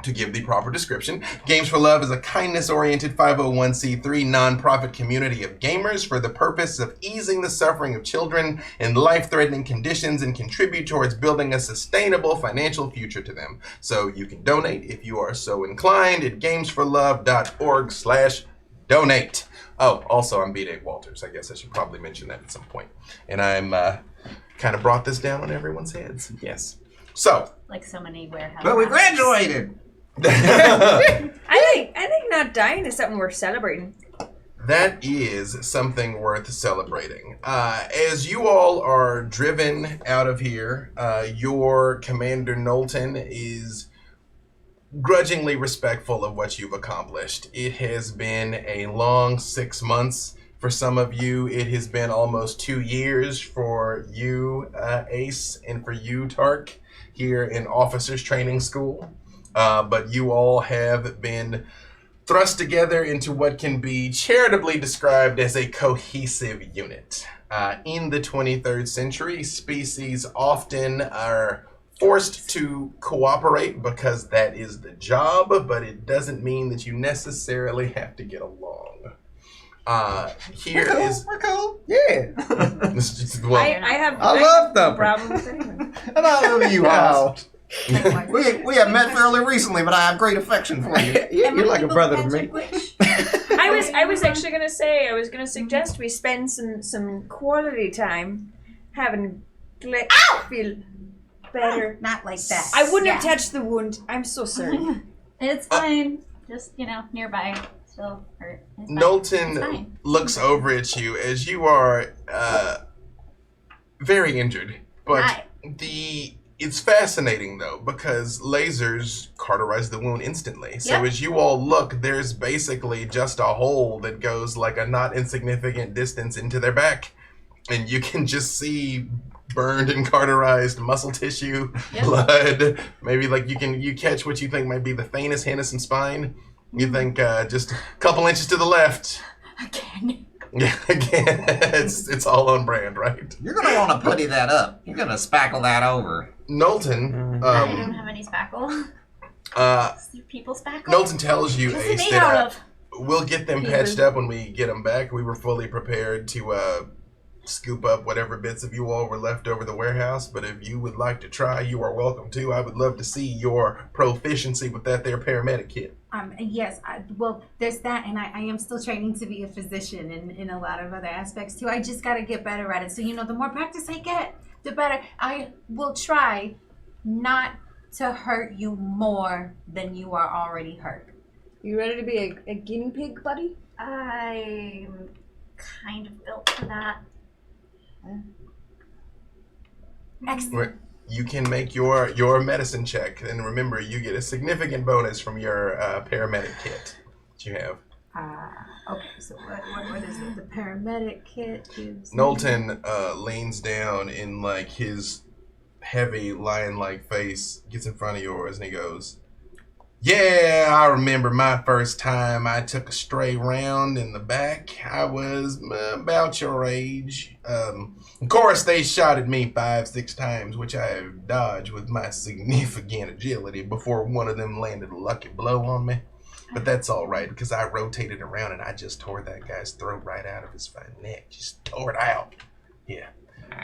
to give the proper description, Games for Love is a kindness-oriented 501c3 nonprofit community of gamers for the purpose of easing the suffering of children in life-threatening conditions and contribute towards building a sustainable financial future to them. So you can donate if you are so inclined at gamesforlove.org/donate. Oh, also I'm B. Dave Walters. I guess I should probably mention that at some point. And I'm kind of brought this down on everyone's heads. Yes. So. Like so many warehouses. But we graduated. I think not dying is something worth celebrating. That is something worth celebrating. As you all are driven out of here, your Commander Knowlton is grudgingly respectful of what you've accomplished. It has been a long 6 months. For some of you, it has been almost 2 years for you, Ace, and for you, Tark, here in Officers Training School. But you all have been thrust together into what can be charitably described as a cohesive unit. In the 23rd century, species often are forced to cooperate because that is the job, but it doesn't mean that you necessarily have to get along. We're cool. Yeah. Well, I love Thumper. Problem with anyone. And I love you all. we have met fairly recently, but I have great affection for you. Yeah, you're like a brother to me. I was actually gonna say, I was gonna suggest we spend some quality time having Glitch feel better. Not like that. I wouldn't have touched the wound. I'm so sorry. It's fine. Just, nearby. Still hurt. It's fine. Knowlton looks over at you as you are very injured, but Hi. It's fascinating though because lasers cauterize the wound instantly. So Yep. as you all look, there's basically just a hole that goes like a not insignificant distance into their back, and you can just see burned and cauterized muscle tissue, blood. Maybe like you catch what you think might be the faintest hint of some spine. You think just a couple inches to the left. Again. Yeah, again, it's all on brand, right? You're gonna want to putty that up. You're gonna spackle that over. Knowlton, I don't have any spackle. Is there people spackle? Knowlton tells you, What's it Ace, made that out of? we'll get them patched up when we get them back. We were fully prepared to scoop up whatever bits of you all were left over the warehouse, but if you would like to try, you are welcome to. I would love to see your proficiency with that there paramedic kit. Yes, well, there's that, and I am still training to be a physician in a lot of other aspects too. I just got to get better at it. So, the more practice I get, the better. I will try not to hurt you more than you are already hurt. You ready to be a guinea pig, buddy? I'm kind of built for that. Excellent. You can make your medicine check, and remember, you get a significant bonus from your paramedic kit that you have. Okay, so what is it? The paramedic kit gives... Knowlton leans down in like his heavy lion-like face, gets in front of yours, and he goes, "Yeah, I remember my first time I took a stray round in the back. I was about your age. Of course, they shot at me 5-6 times, which I have dodged with my significant agility before one of them landed a lucky blow on me. But that's all right, because I rotated around and I just tore that guy's throat right out of his fine neck. Just tore it out. Yeah.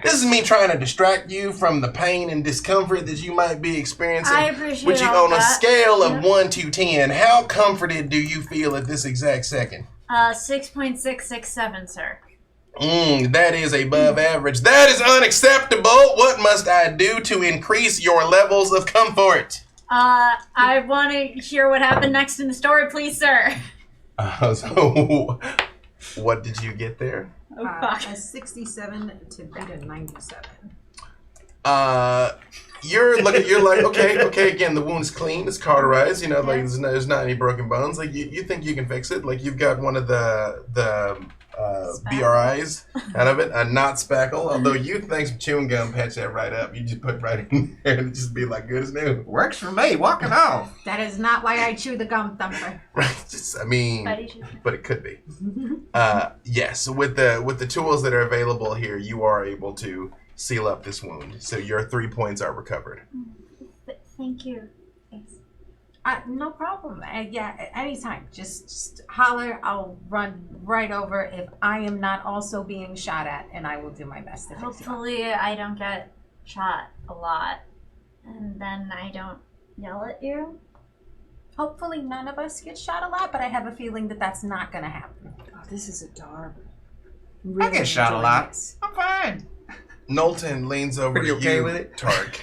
This is me trying to distract you from the pain and discomfort that you might be experiencing. I appreciate Which all on a that. scale of 1 to 10, how comforted do you feel at this exact second? 6.667, sir. That is above average. That is unacceptable. What must I do to increase your levels of comfort? I want to hear what happened next in the story, please, sir. So, what did you get there? Oh, fuck. A 67 to beat a 97. You're like, okay, again, the wound's clean, it's cauterized, like there's not any broken bones. Like, you think you can fix it? Like, you've got one of the BRIs out of it, not spackle, although you think some chewing gum patch that right up. You just put it right in there and just be like, good as new. Works for me. Walk it off. That is not why I chew the gum thumper. Right, but it could be. Yes, with the tools that are available here, you are able to seal up this wound. So your 3 points are recovered. Thank you. No problem. Yeah, anytime. Just holler. I'll run right over if I am not also being shot at, and I will do my best to fix you. Hopefully I don't get shot a lot, and then I don't yell at you. Hopefully none of us get shot a lot, but I have a feeling that that's not going to happen. Oh, this is adorable. I get shot a enjoying lot. this. I'm fine. Knowlton leans over Pretty to okay you, with it? Tark.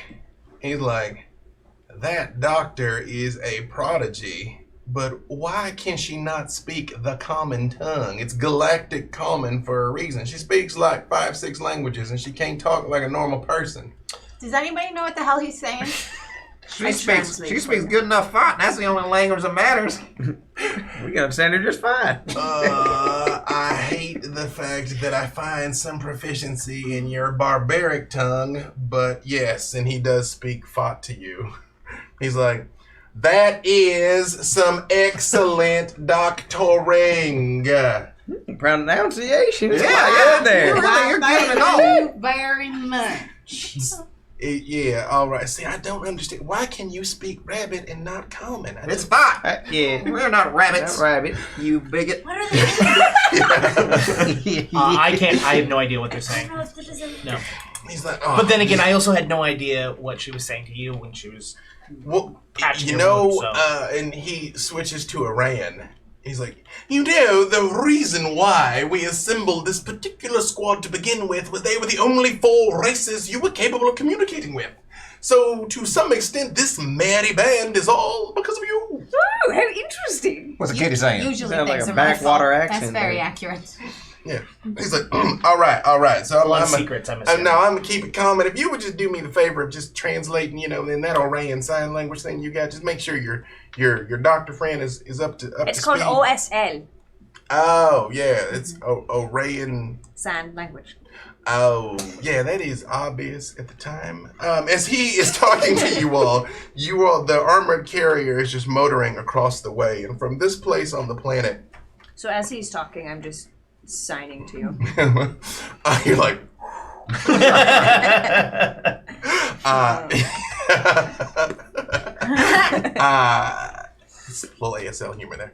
He's like, that doctor is a prodigy, but why can she not speak the common tongue? It's galactic common for a reason. She speaks like 5-6 languages, and she can't talk like a normal person. Does anybody know what the hell he's saying? She speaks good enough fight. That's the only language that matters. We can understand her just fine. I hate the fact that I find some proficiency in your barbaric tongue, but yes, and he does speak Fot to you. He's like, that is some excellent doctoring. Pronunciation. Yeah, there. You're giving it Thank all. you very much. Yeah, all right. See, I don't understand. Why can you speak rabbit and not common? It's fine. Yeah. We're not rabbits. Not rabbit. You bigot. What are they doing? I have no idea what they're saying. No, that doesn't- No. He's like, oh. But then again, I also had no idea what she was saying to you when she was Well, patching you your know, wound, so. and he switches to Iran. He's like, you know, the reason why we assembled this particular squad to begin with was they were the only 4 races you were capable of communicating with. So, to some extent, this merry band is all because of you. Oh, how interesting. What's the kitty saying? Usually Sounds like things a are my backwater fault. accent That's very there. accurate. Yeah. He's like, all right. So Blood secrets, I'm assuming. now I'm gonna keep it calm. And if you would just do me the favor of just translating, in that Orayan sign language thing you got, just make sure your doctor friend is up to It's to called speed. OSL, Oh yeah, it's Orayan. sign language. Oh yeah, that is obvious at the time. As he is talking to you all, the armored carrier is just motoring across the way, and from this place on the planet. So as he's talking, I'm just signing to you. You're like, it's a little ASL humor there.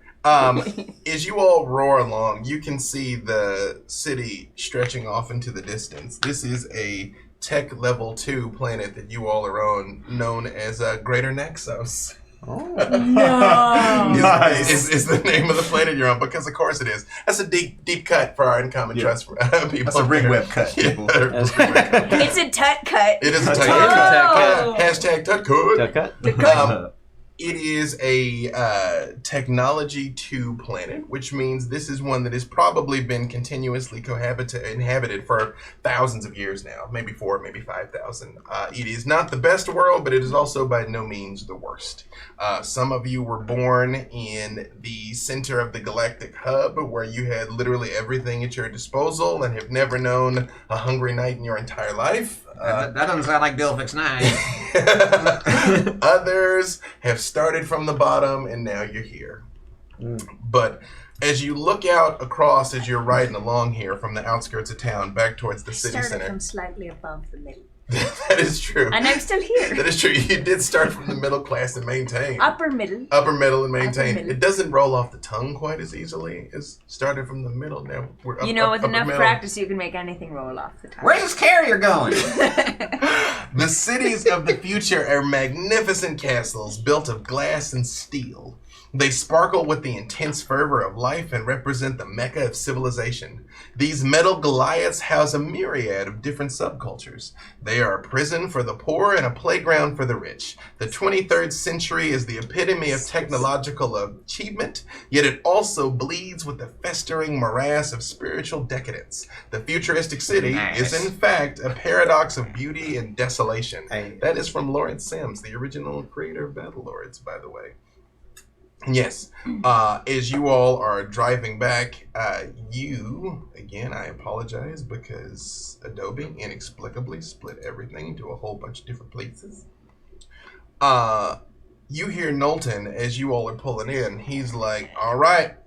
As you all roar along, you can see the city stretching off into the distance. This is a tech level 2 planet that you all are on, known as Greater Naxos. Oh. No. Is the name of the planet you're on, because of course it is. That's a deep cut for our uncommon trust people. That's a ring whip cut, people. It's a tut cut. It is a tut Oh. cut. Hashtag tut cut. Cut. It is a technology 2 planet, which means this is one that has probably been continuously inhabited for thousands of years now, maybe 4, maybe 5,000. It is not the best world, but it is also by no means the worst. Some of you were born in the center of the galactic hub, where you had literally everything at your disposal and have never known a hungry night in your entire life. That doesn't sound like Delphix 9. Others have started from the bottom and now you're here. But as you look out across, as you're riding along here from the outskirts of town back towards the city Started center. from slightly above the middle. That is true. And I'm still here. That is true. You did start from the middle class and maintain. Upper middle. Upper middle and maintain. Upper middle. It doesn't roll off the tongue quite as easily as started from the middle. Now we're up, With upper enough middle. practice, you can make anything roll off the tongue. Where's this carrier going? The cities of the future are magnificent castles built of glass and steel. They sparkle with the intense fervor of life and represent the mecca of civilization. These metal Goliaths house a myriad of different subcultures. They are a prison for the poor and a playground for the rich. The 23rd century is the epitome of technological achievement, yet it also bleeds with the festering morass of spiritual decadence. The futuristic city is in fact a paradox of beauty and desolation. That is from Lawrence Sims, the original creator of Battlelords, by the way. Yes, as you all are driving back, again, I apologize because Adobe inexplicably split everything into a whole bunch of different places. You hear Knowlton as you all are pulling in. He's like, all right,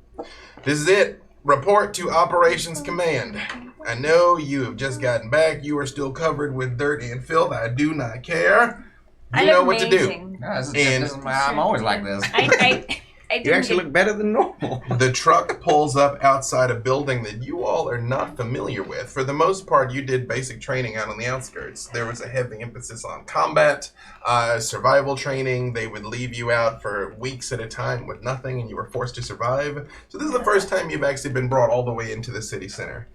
this is it. Report to Operations Command. I know you have just gotten back. You are still covered with dirt and filth. I do not care. You know what to do. I'm always like this. I You actually look better than normal. The truck pulls up outside a building that you all are not familiar with. For the most part, you did basic training out on the outskirts. There was a heavy emphasis on combat, survival training. They would leave you out for weeks at a time with nothing, and you were forced to survive. So this is the first time you've actually been brought all the way into the city center.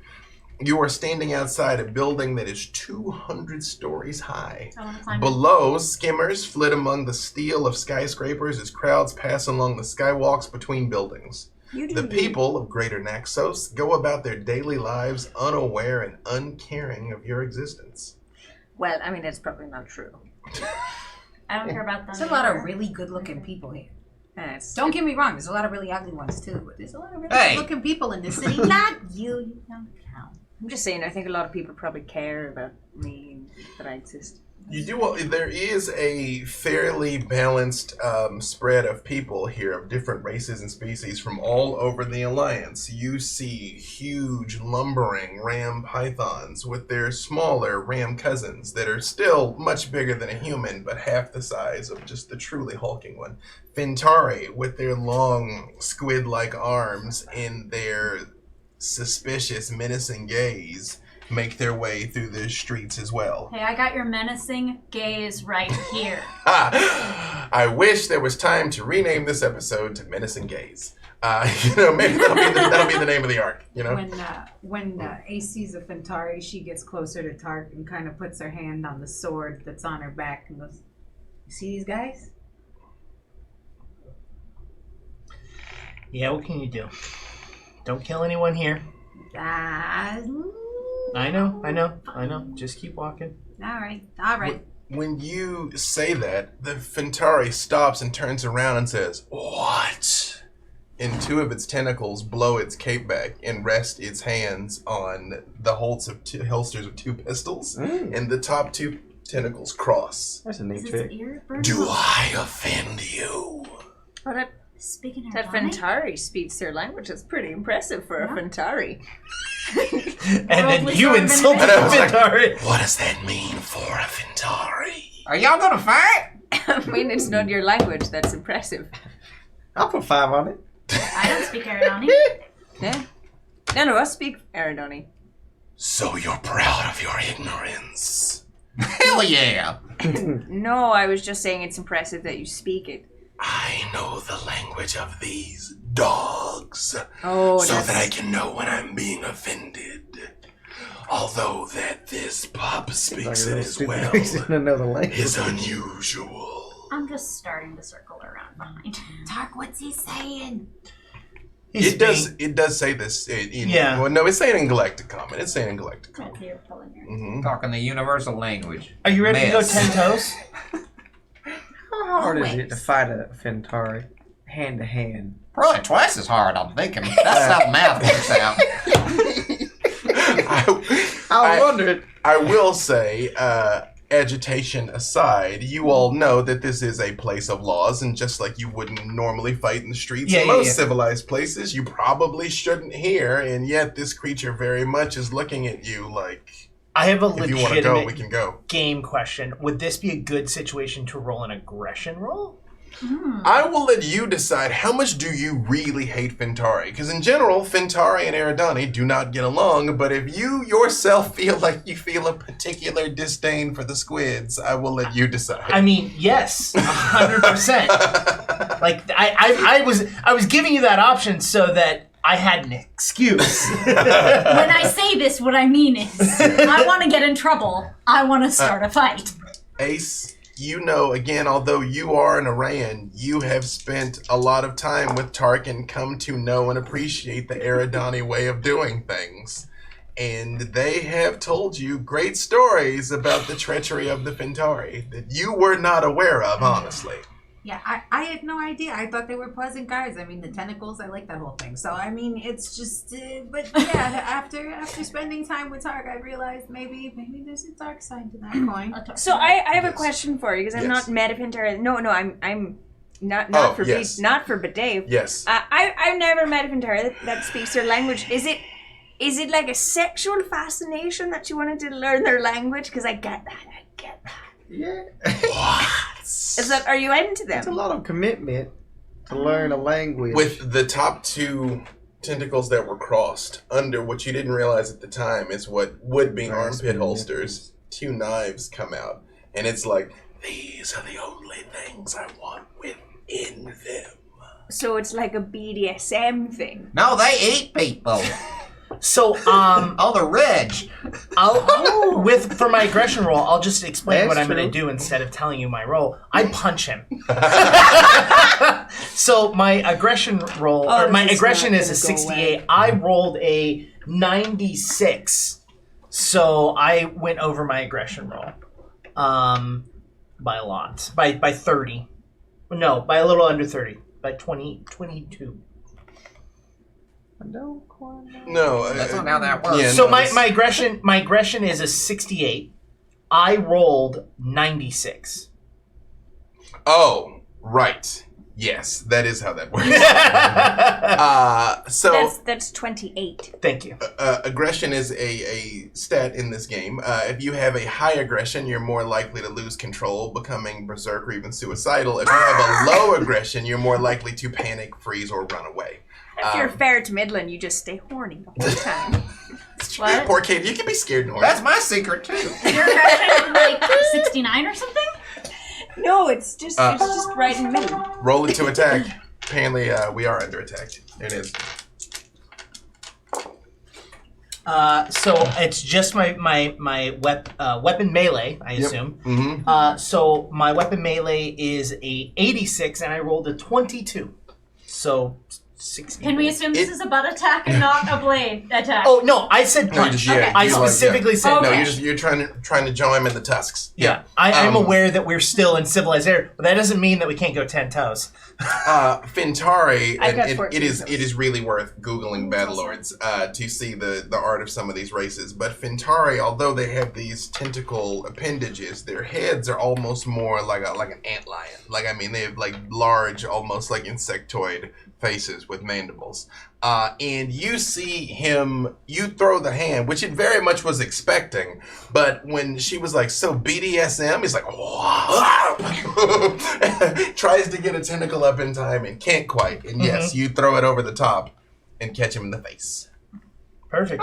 You are standing outside a building that is 200 stories high. Below, skimmers flit among the steel of skyscrapers as crowds pass along the skywalks between buildings. The people of Greater Naxos go about their daily lives unaware and uncaring of your existence. Well, I mean, that's probably not true. I don't care about them. There's a lot of really good-looking people here. Don't get me wrong, there's a lot of really ugly ones too, but there's a lot of really good-looking people in this city. Not you, you don't count. I'm just saying, I think a lot of people probably care about me and that I exist. You do. There is a fairly balanced spread of people here of different races and species from all over the Alliance. You see huge lumbering ram pythons with their smaller ram cousins that are still much bigger than a human, but half the size of just the truly hulking one. Fintari with their long squid-like arms and their suspicious, menacing gaze make their way through the streets as well. Hey, I got your menacing gaze right here. I wish there was time to rename this episode to Menacing Gaze. Maybe that'll be the name of the arc. When A sees a Fintari, she gets closer to Tark and kind of puts her hand on the sword that's on her back and goes, "You see these guys? Yeah, what can you do? Don't kill anyone here. I know. Just keep walking. All right. When you say that, the Fintari stops and turns around and says, "What?" And two of its tentacles blow its cape back and rest its hands on the holsters of two pistols, and the top two tentacles cross. That's a neat Is trick. his ear burning? Do I offend you? But Speaking that Fintari speaks their language. It's pretty impressive for a Fintari. And then Worldly you sort of insulted And I was like, Fintari. what does that mean for a Fintari? Are y'all gonna fight? I mean, it's not your language that's impressive. I'll put 5 on it. I don't speak Aridani. Yeah. None of us speak Aridoni. So you're proud of your ignorance. Hell yeah! No, I was just saying it's impressive that you speak it. I know the language of these dogs, Oh, so that I can know when I'm being offended. Although that this pup speaks it as well to know the language. is unusual. I'm just starting to circle around behind. Tark, what's he saying? It does say this. Yeah. Well, no, it's saying in Galactic Common. It's saying in Galactic Common. That's your pulling your. Mm-hmm. Talking the universal language. Are you ready to go Mess. 10 toes? How hard is it to fight a Fintari hand to hand? Probably twice as hard, I'm thinking. That's how math works out. I wondered. I will say, agitation aside, you all know that this is a place of laws, and just like you wouldn't normally fight in the streets in most civilized places, you probably shouldn't here, and yet this creature very much is looking at you like, I have a if you want to go, we legitimate can go. game question. Would this be a good situation to roll an aggression roll? I will let you decide how much do you really hate Fintari, because in general, Fintari and Eridani do not get along, but if you yourself feel like you feel a particular disdain for the squids, I will let you decide. I mean, yes, 100%. Like I was giving you that option so that I had an excuse. When I say this, what I mean is, I want to get in trouble. I want to start a fight. Ace, you know, again, although you are an Arayan, you have spent a lot of time with Tark and come to know and appreciate the Eridani way of doing things. And they have told you great stories about the treachery of the Fintari that you were not aware of, honestly. Yeah, I had no idea. I thought they were pleasant guys. I mean, the tentacles, I like that whole thing. So, I mean, it's just, but yeah, after spending time with Tark, I realized maybe there's a dark side to that coin. So I have a Yes. question for you because I'm Yes. not mad at Fintari. No, I'm not Oh, for yes. not for Dave. Yes. I've never met a Fintari that speaks their language. Is it like a sexual fascination that you wanted to learn their language? Because I get that. Yeah. Is that? Are you into them? It's a lot of commitment to learn a language. With the top two tentacles that were crossed under what you didn't realize at the time is what would be armpit holsters. Two knives come out, and it's like, these are the only things I want within them. So it's like a BDSM thing. No, they eat people. So, Oh, the reg. for my aggression roll, I'll just explain That's what I'm true. going to do instead of telling you my roll. I punch him. So my aggression roll, or this my is aggression not is a gonna go 68. I rolled a 96, so I went over my aggression roll, by a lot, by 30. No, by a little under 30, by 22. No, That's not how that works. Yeah, So no, my aggression is a 68. I rolled 96. Oh, right. Yes, that is how that works. So That's 28. Thank you. aggression is a stat in this game. If you have a high aggression, you're more likely to lose control, becoming berserk or even suicidal. If you have a low aggression, you're more likely to panic, freeze, or run away. If you're fair to Midland, you just stay horny the whole time. What? Poor kid, you can be scared and horny. That's my secret, too. Your aggression like 69 or something? No, it's just right in the middle. Roll it to attack. Apparently, we are under attack. There it is. So it's just my weapon melee, I assume. Mm-hmm. So my weapon melee is a 86, and I rolled a 22. So 60. Can we assume this is a butt attack and not a blade attack? Oh no, I said No, punch. just- yeah, I you like- specifically said No, punch. you're trying to jaw him in the tusks. Yeah, I'm Um, aware that we're still in civilized era, but that doesn't mean that we can't go 10 toes. Fintari, I've got and it 14 is really worth googling Battlelords to see the art of some of these races. But Fintari, although they have these tentacle appendages, their heads are almost more like an antlion. Like, I mean, they have like large, almost like insectoid faces with mandibles. And you see him, you throw the hand, which it very much was expecting, but when she was like, so BDSM, he's like, tries to get a tentacle up in time and can't quite. And yes, you throw it over the top and catch him in the face. Perfect.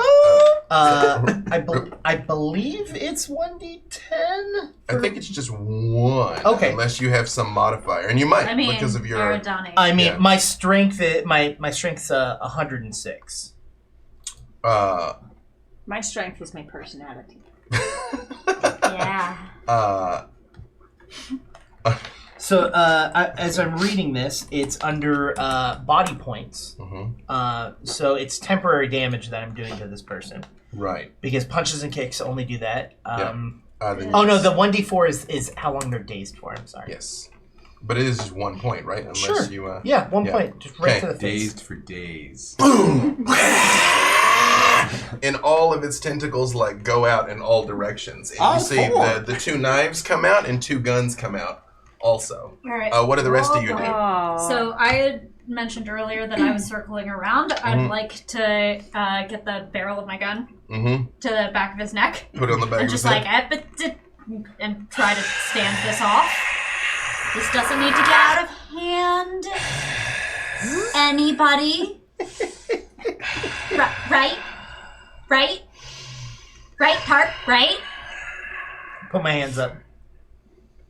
I believe it's 1d10. I think it's just one. Okay. Unless you have some modifier. And you might, I mean, because of your... Aerodonic. I mean, Yeah. my strength my strength's 106. My strength is my personality. Yeah. So as I'm reading this, it's under body points. So it's temporary damage that I'm doing to this person Right. because punches and kicks only do that. Then Oh no, yes. the 1d4 is how long they're dazed for. I'm sorry. Yes. But it is just 1 point, right? Unless Sure. you... Yeah, one Yeah. point, just right Okay. to the face. Dazed for days. Boom! And all of its tentacles like go out in all directions. And you see the 2 knives come out and 2 guns come out also. All right. What do the rest of you do? Oh. So I had mentioned earlier that I was circling around. I'd like to get the barrel of my gun Mm-hmm. to the back of his neck Put it on the back and of his just like head. and try to stand this off. This doesn't need to get out of hand. Anybody? Right, Tarp, right? Put my hands up.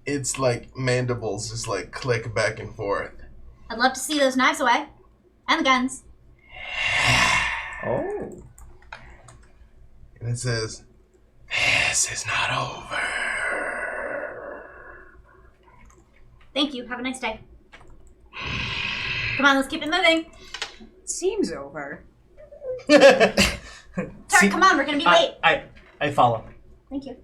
It's like mandibles just like click back and forth. I'd love to see those knives away. And the guns. Oh. And it says, "This is not over." Thank you. Have a nice day. Come on, let's keep it moving. Seems over. Tarp, come on, we're gonna be late. I follow. Thank you.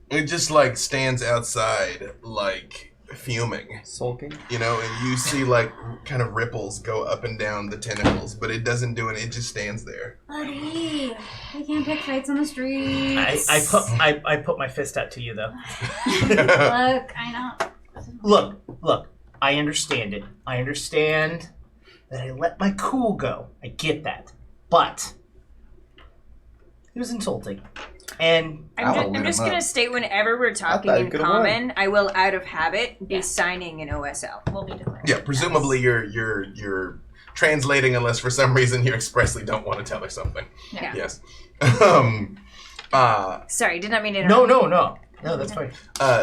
It just like stands outside like fuming, Sulking. you know, and you see like kind of ripples go up and down the tentacles, but it doesn't do it. It just stands there. Buddy, we can't pick fights on the streets. I put my fist out to you though. Look, I know. Look, I understand it. I understand that I let my cool go. I get that. But it was insulting. And I'm just gonna state whenever we're talking thought you in could've common, I will, out of habit, be Yeah. signing an OSL. We'll be declared. Yeah, presumably you're translating unless for some reason you expressly don't want to tell her something. Yeah. Yes. Sorry, did not mean to interrupt. no, that's fine.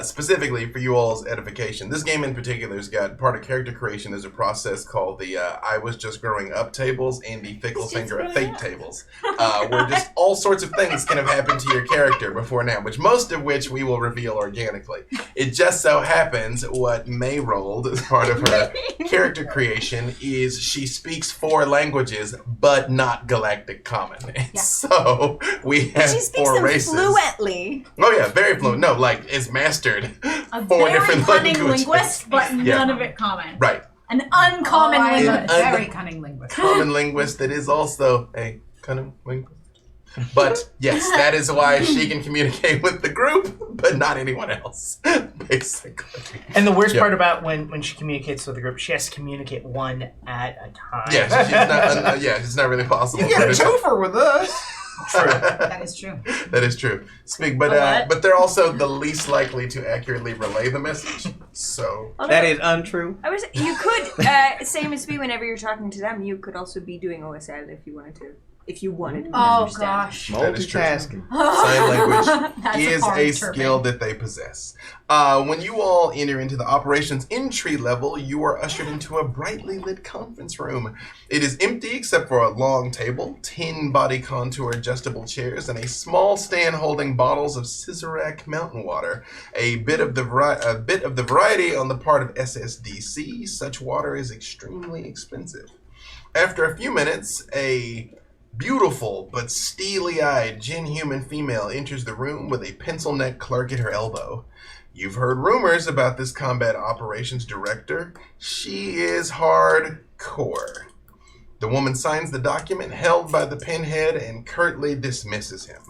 Specifically for you all's edification, this game in particular has got part of character creation. There's a process called the I was just growing up tables and the fickle finger of fate tables, where just all sorts of things can have happened to your character before now, most of which we will reveal organically. It just so happens what May rolled as part of her character creation is she speaks 4 languages, but not Galactic Common. And so we have She speaks 4 them races. fluently. Oh yeah, very fluent. No, like is mastered A 4 very different cunning languages. linguist, but Yeah. none of it common. Right. An uncommon I'm a linguist. very cunning linguist. Common linguist that is also a cunning linguist. But yes, that is why she can communicate with the group, but not anyone else, basically. And the worst Yeah. part about when she communicates with the group, she has to communicate one at a time. Yeah, she's not. It's not really possible. You for get her a to- twofer with us. That is true. That is true. A But what? they're also the least likely to accurately relay the message. So That is untrue. You could, same as me, whenever you're talking to them, you could also be doing OSL if you wanted to. If you wanted to. Oh understand. gosh. That is true. Multitasking. sign language That's is hard a chirping. skill that they possess. When you all enter into the operations entry level, you are ushered into a brightly lit conference room. It is empty except for a long table, 10 body contour adjustable chairs, and a small stand holding bottles of Scissorac mountain water. A bit of the variety on the part of SSDC. Such water is extremely expensive. After a few minutes, a beautiful but steely-eyed Jin-human female enters the room with a pencil-neck clerk at her elbow. You've heard rumors about this combat operations director. She is hardcore. The woman signs the document held by the pinhead and curtly dismisses him.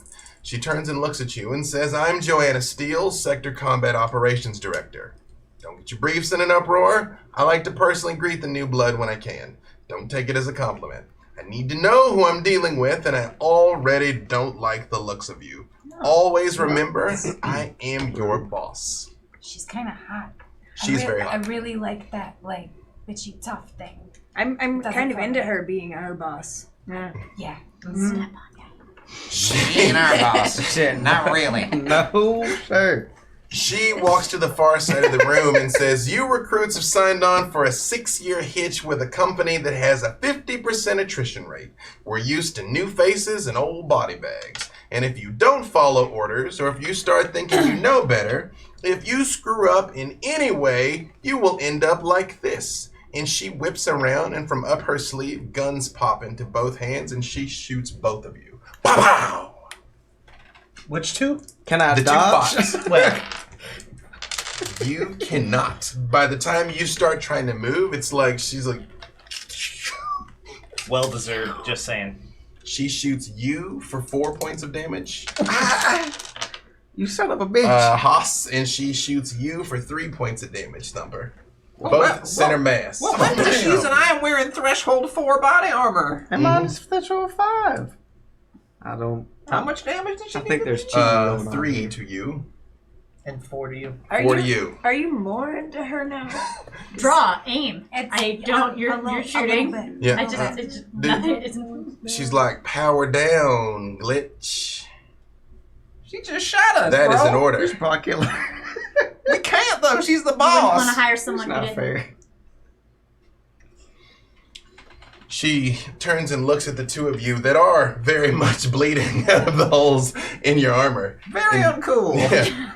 She turns and looks at you and says, I'm Joanna Steele, Sector Combat Operations Director. Don't get your briefs in an uproar. I like to personally greet the new blood when I can. Don't take it as a compliment. I need to know who I'm dealing with, and I already don't like the looks of you. Always remember, I am your boss. She's kind of hot. She's very hot. I really like that, like, bitchy tough thing. I'm Doesn't kind of feel into right. her being our boss. Yeah. Yeah. Step on that. She ain't our boss. Not really. No, sir. She walks to the far side of the room and says, you recruits have signed on for a 6-year hitch with a company that has a 50% attrition rate. We're used to new faces and old body bags. And if you don't follow orders, or if you start thinking you know better, if you screw up in any way, you will end up like this. And she whips around, and from up her sleeve, guns pop into both hands, and she shoots both of you. Pow pow! Which two? Can I The two dodge? bots. Wait. You cannot. By the time you start trying to move, it's like she's like, Well deserved, just saying. she shoots you for 4 points of damage. You son of a bitch. Haas, and she shoots you for 3 points of damage, Thumper. Well, Both well, center well, mass. Well, I'm just using. I am wearing threshold 4 body armor. and mine's threshold 5. I don't. How much damage did she I do think to there's me? cheating going on 3 here. to you. And 4 to you. 4 to you. Are you more into her now? Draw, aim. It's I don't. You're shooting. Yeah. I just. It's just Dude. nothing. It's. She's like, power down, glitch. She just shot us, That bro. is an You order. should probably kill her. We can't though. She's the You wouldn't want to boss. hire It's someone who not didn't. fair. She turns and looks at the two of you that are very much bleeding out of the holes in your armor. Very uncool. Yeah.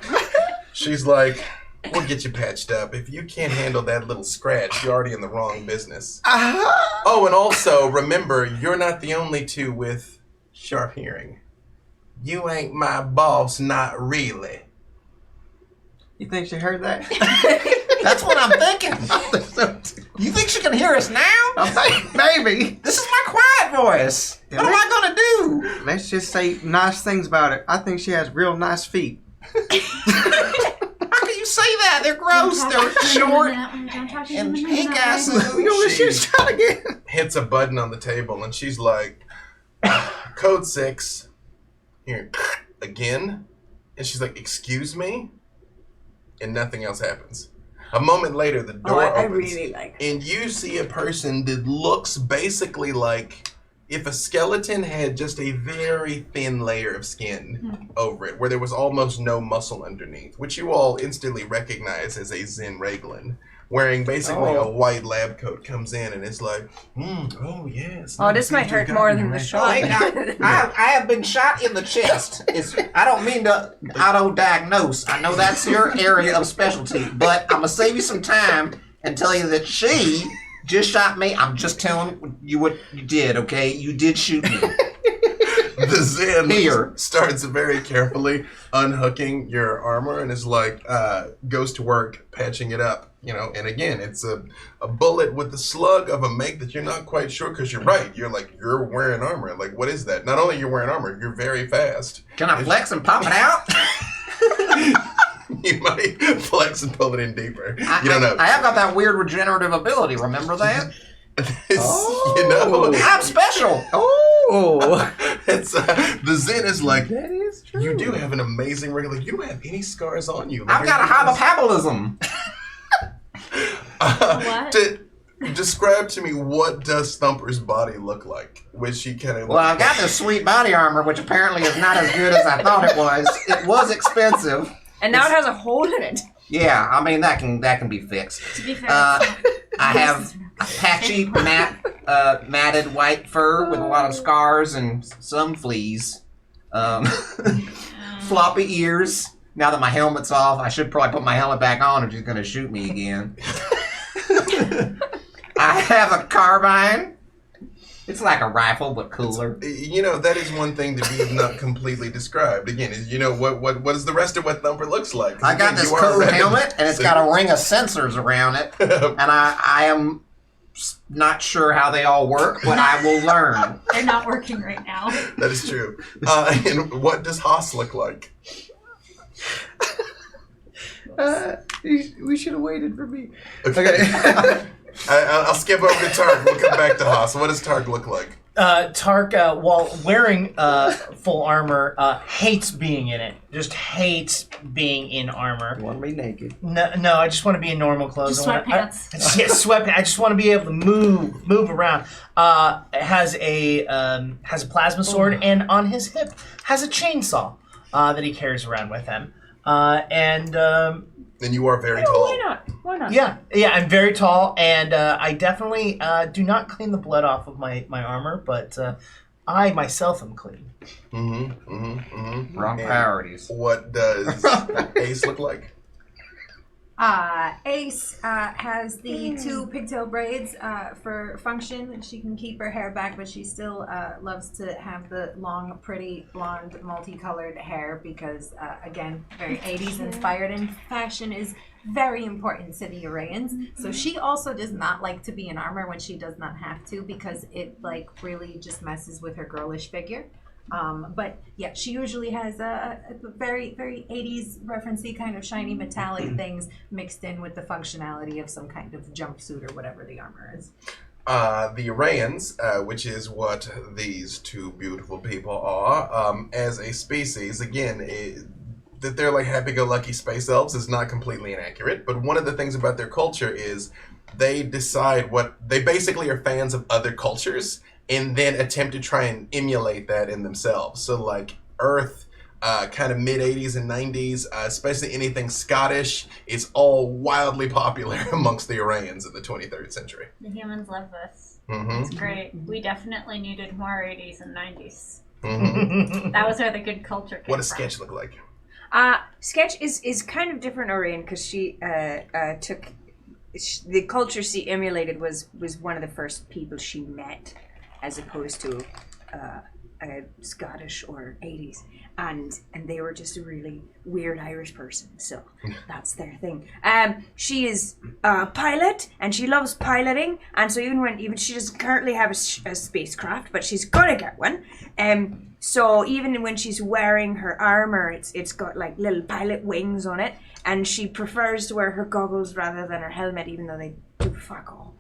She's like, we'll get you patched up. If you can't handle that little scratch, you're already in the wrong business. Oh, and also, remember, you're not the only two with sharp hearing. You ain't my boss, not really. You think she heard that? That's what I'm thinking. You think she can hear us now? I'm like, maybe. This is my quiet voice. What am I gonna do? Let's just say nice things about her. I think she has real nice feet. How can you say that? They're gross. They're short and pink asses. You know, she's trying to get. Hits a button on the table, and she's like, code 6. Here, again. And she's like, excuse me? And nothing else happens. A moment later, the door I opens, really like and you see a person that looks basically like if a skeleton had just a very thin layer of skin over it, where there was almost no muscle underneath, which you all instantly recognize as a Zen Raglan, wearing basically a white lab coat, comes in and is like, oh yes. Oh, this might hurt more than the Like, shoulder. I have been shot in the chest. I don't mean to auto-diagnose. I know that's your area of specialty, but I'm going to save you some time and tell you that she just shot me. I'm just telling you what you did, okay? You did shoot me. The Zen Here. starts very carefully unhooking your armor and is like, goes to work patching it up. You know, and again, it's a bullet with the slug of a make that you're not quite sure, because you're right. You're like, you're wearing armor. Like, what is that? Not only you're wearing armor, you're very fast. Can I flex and pop it out? You might flex and pull it in deeper. You don't know. I have got that weird regenerative ability. Remember that? You know, I'm special. Oh, it's the Zen is like, that is true. you do have an amazing regular. You don't have any scars on you. I've got a hypopabolism. What? To describe to me, what does Thumper's body look like? Which she kind of Well, I've got this sweet body armor, which apparently is not as good as I thought it was. It was expensive. And now it has a hole in it. Yeah, I mean that can be fixed. To be fair, I have a patchy, matted white fur with a lot of scars and some fleas. Floppy ears. Now that my helmet's off, I should probably put my helmet back on if she's going to shoot me again. I have a carbine It's like a rifle, but cooler. You know, that is one thing that we have not completely described. Again, is what is the rest of what Thumper looks like? I got this cool helmet, and it's got a ring of sensors around it, and I am not sure how they all work, but I will learn. They're not working right now. That is true. And what does Haas look like? We should have waited for me. Okay. I'll skip over to Tark. We'll come back to Haas. What does Tark look like? Tark, while wearing full armor, hates being in it. Just hates being in armor. You want me naked? No, I just want to be in normal clothes. Just sweatpants. Sweatpants. I just want to be able to move around. It has a plasma sword, and on his hip has a chainsaw that he carries around with him. And you are very tall. Why not? Yeah, I'm very tall, and I definitely do not clean the blood off of my armor, but I myself am clean. Wrong priorities. What does Ace look like? Ace has the two pigtail braids for function. She can keep her hair back, but she still loves to have the long, pretty, blonde, multicolored hair because, again, very 80s inspired, and fashion is very important to the Arrayans. So she also does not like to be in armor when she does not have to because it, like, really just messes with her girlish figure. But yeah, she usually has a very, very 80s referencey kind of shiny metallic things mixed in with the functionality of some kind of jumpsuit or whatever the armor is. The Arrayans, which is what these two beautiful people are, as a species, again, that they're like happy-go-lucky space elves is not completely inaccurate, but one of the things about their culture is they decide they basically are fans of other cultures and then attempt to try and emulate that in themselves. So like Earth, kind of mid-80s and 90s, especially anything Scottish, is all wildly popular amongst the Arrayans in the 23rd century. The humans love this. Mm-hmm. It's great. We definitely needed more 80s and 90s. Mm-hmm. That was where the good culture came What does from. Sketch look like? Sketch is kind of different, Orion, because she took the culture she emulated was one of the first people she met, as opposed to Scottish or 80s, and they were just a really weird Irish person, so that's their thing. She is a pilot, and she loves piloting, and so even she doesn't currently have a spacecraft, but she's gonna get one. So even when she's wearing her armor, it's got like little pilot wings on it, and she prefers to wear her goggles rather than her helmet, even though they do fuck all.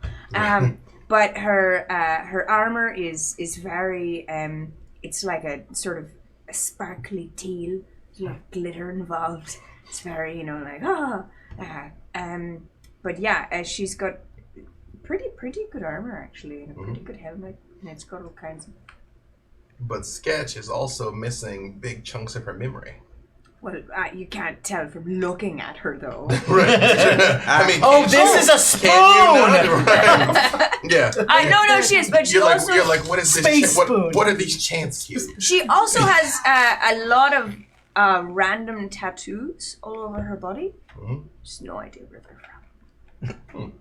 But her armor is very it's like a sort of a sparkly teal, like glitter involved. It's very but yeah, she's got pretty good armor actually, and a pretty good helmet, and it's got all kinds of. But Sketch is also missing big chunks of her memory. Well, you can't tell from looking at her, though. Right. I mean, this is a spoon! Right. Yeah. No, she is, but she also... You're like, what is this? Space spoon. What are these chance cubes? She also has a lot of random tattoos all over her body. Mm-hmm. Just no idea where they're from.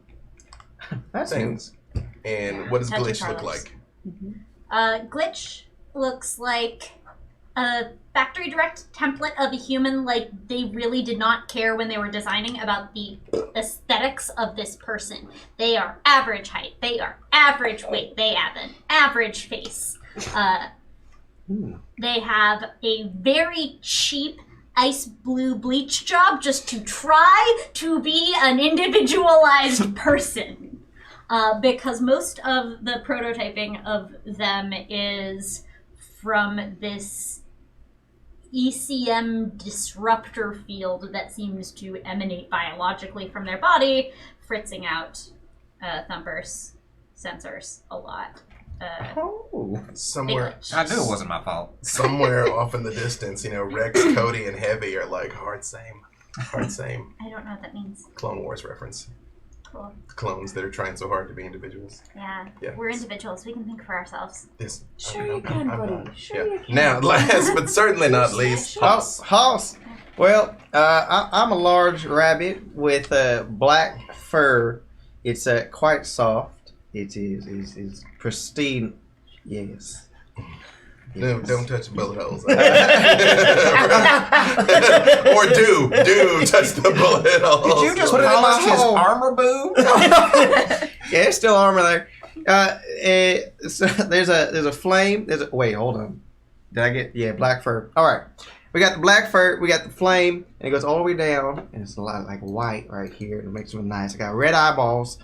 That's Things. And what does Tattoo Glitch look parlors. like? Glitch looks like a factory direct template of a human. Like, they really did not care when they were designing about the aesthetics of this person. They are average height, they are average weight, they have an average face. They have a very cheap ice blue bleach job just to try to be an individualized person. Because most of the prototyping of them is from this ECM disruptor field that seems to emanate biologically from their body, fritzing out Thumper's sensors a lot. Somewhere, I knew it wasn't my fault. somewhere off in the distance, Rex, Cody, and Heavy are like hard same. Hard same. I don't know what that means. Clone Wars reference. Cool. Clones that are trying so hard to be individuals. Yeah. Yeah. We're individuals. We can think for ourselves. Yes. Sure you can, buddy. Sure you can. Now, last but certainly not least, Hoss. Well, I'm a large rabbit with black fur. It's quite soft. It is pristine Yes. No, don't touch the bullet holes. Or do touch the bullet holes. Did you just Put it in my polish his hole. armor boom? Yeah, it's still armor there. So there's a flame. Wait, hold on. Did I get black fur? All right, we got the black fur. We got the flame, and it goes all the way down, and it's a lot like white right here. It makes it nice. I got red eyeballs.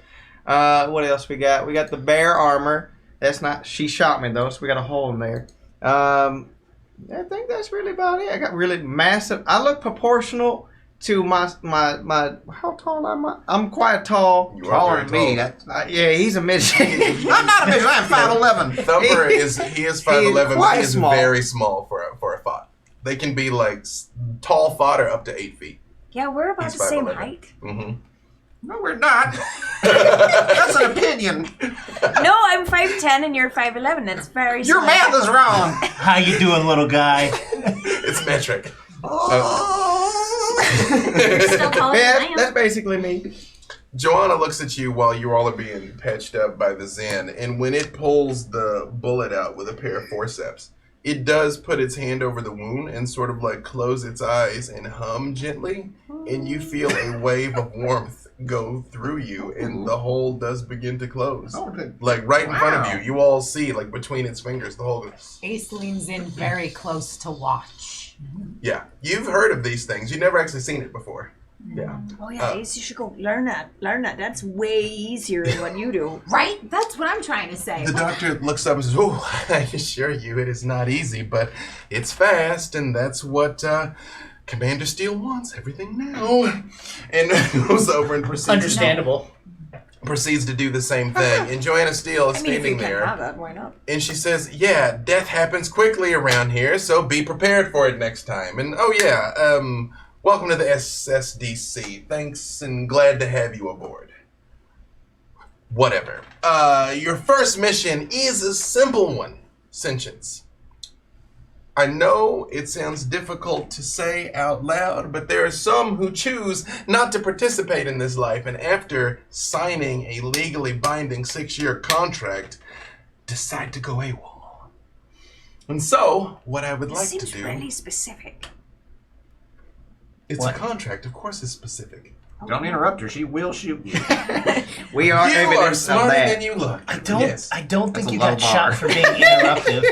What else we got? We got the bear armor. That's not. She shot me though, so we got a hole in there. I think that's really about it. I got really massive. I look proportional to my. How tall am I? I'm quite tall. You are Taller very than me. tall. Yeah, he's a midget. I'm not a midget. I'm 5'11". Thumper is 5'11", but quite he is small. very small for a fought. They can be like tall fodder up to 8 feet. Yeah, we're about He's the same 5'11". height. Mm-hmm. No, we're not. That's an opinion. No, I'm 5'10" and you're 5'11". That's very Your small. math is wrong. How you doing, little guy? It's metric. You're still taller than I Yeah, am. that's basically me. Joanna looks at you while you all are being patched up by the Zen, and when it pulls the bullet out with a pair of forceps, it does put its hand over the wound and sort of like close its eyes and hum gently, and you feel a wave of warmth go through you, and the hole does begin to close. Oh, good. Like right in front Wow. of you. You all see, like between its fingers, the hole goes. Ace leans in very close to watch. Yeah. You've heard of these things. You've never actually seen it before. Yeah. Oh yeah, Ace, you should go learn that. Learn that. That's way easier than what you do. Right? That's what I'm trying to say. The doctor looks up and says, "Oh, I assure you, it is not easy, but it's fast, and that's what Commander Steele wants. Everything now." And goes over and Understandable. proceeds to do the same thing. And Joanna Steele is I mean, if you standing can there, have that, why not? and she says, "Yeah, death happens quickly around here, so be prepared for it next time." And oh yeah, welcome to the SSDC. Thanks, and glad to have you aboard. Whatever. Your first mission is a simple one. Sentience. I know it sounds difficult to say out loud, but there are some who choose not to participate in this life, and after signing a legally binding 6-year contract, decide to go AWOL. And so, what I would It like to seems do... really specific. It's What? a contract, of course it's specific. Don't interrupt her. She will shoot you. We are You are evidence of smarter that. than you look. I don't. Yes. I don't think That's a you low got bar. shot for being interruptive.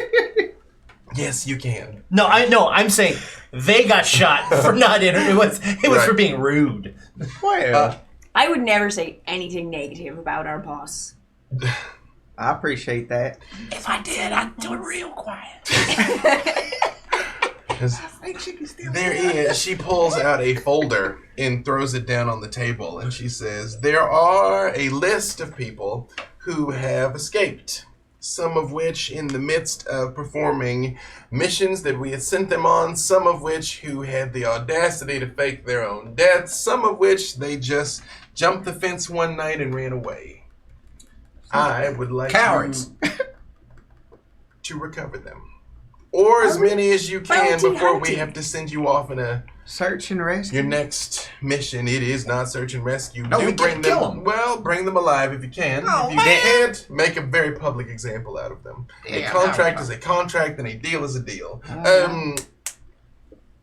Yes, you can. No, I'm saying they got shot for not It was Right. for being rude. Well, I would never say anything negative about our boss. I appreciate that. If I did, I'd do it real quiet. There is. She pulls out a folder and throws it down on the table, and she says, "There are a list of people who have escaped. Some of which in the midst of performing missions that we had sent them on, some of which who had the audacity to fake their own deaths, some of which they just jumped the fence one night and ran away. I would like Cowards. to recover them. Or as many as you can bounty before we hunting. have to send you off in Search and rescue. your next mission. It is not search and rescue. No, we bring can't them. kill 'em. Well, bring them alive if you can. Oh, if you man. can't, make a very public example out of them. Yeah, a contract no. is a contract, and a deal is a deal. She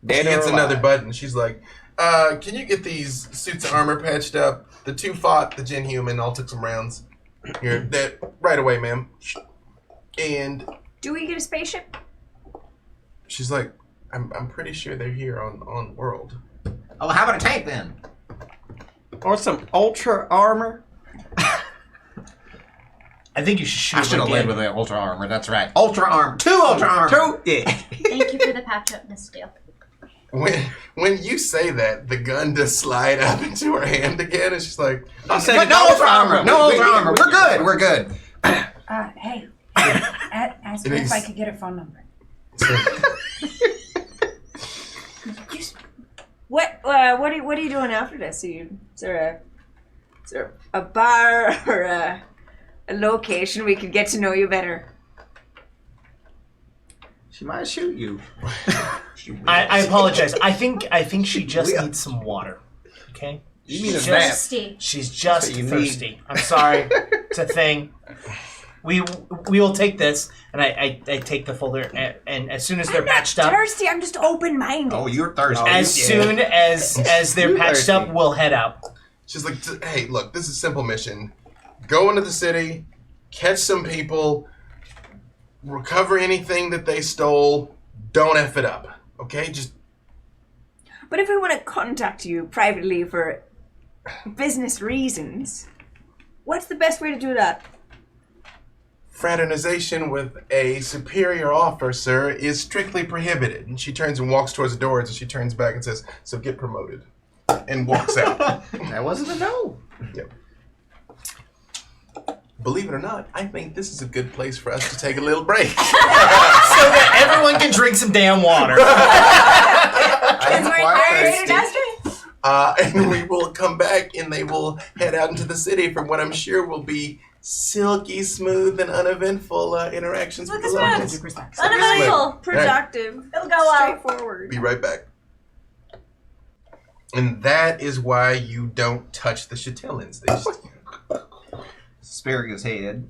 Dead or hits another alive. button. She's like, "Can you get these suits of armor patched up? The 2 fought the Gen Human. All took some rounds. You're dead right away, ma'am." And Do we get a spaceship? she's like, I'm pretty sure they're here on World. Oh, how about a tank then? Or some ultra armor. I think you should I shoot should have led again. with the ultra armor. That's right. Ultra armor. 2 ultra armor. True. Yeah. Thank you for the patch up, Miss Steele. When you say that, the gun does slide up into her hand again, and she's like, I said But no ultra armor. No ultra armor. We're good. We're good. Hey, ask It me is- if I could get a phone number. What are you doing after this? Is there a bar or a location we could get to know you better? She might shoot you. I apologize. I think she just needs some water. Okay. You mean She's a nap. just, Steve. she's just That's what you thirsty. I'm sorry. It's a thing. We will take this, and I take the folder, and as soon as they're patched up, thirsty. I'm just open-minded. Oh, you're thirsty. as soon as they're You patched thirsty. up, we'll head out. She's like, hey, look, this is a simple mission. Go into the city, catch some people, recover anything that they stole. Don't F it up, okay? Just... But if we want to contact you privately for business reasons, what's the best way to do that? Fraternization with a superior officer is strictly prohibited. And she turns and walks towards the doors, and she turns back and says, so get promoted. And walks out. That wasn't a no. Yep. Believe it or not, I think this is a good place for us to take a little break. So that everyone can drink some damn water. I'm quite thirsty. And we will come back and they will head out into the city for what I'm sure will be silky smooth and uneventful interactions with the locals. Uneventful. Productive. It'll go well. Straightforward. Be right back. And that is why you don't touch the chatillons. They just, Asparagus head.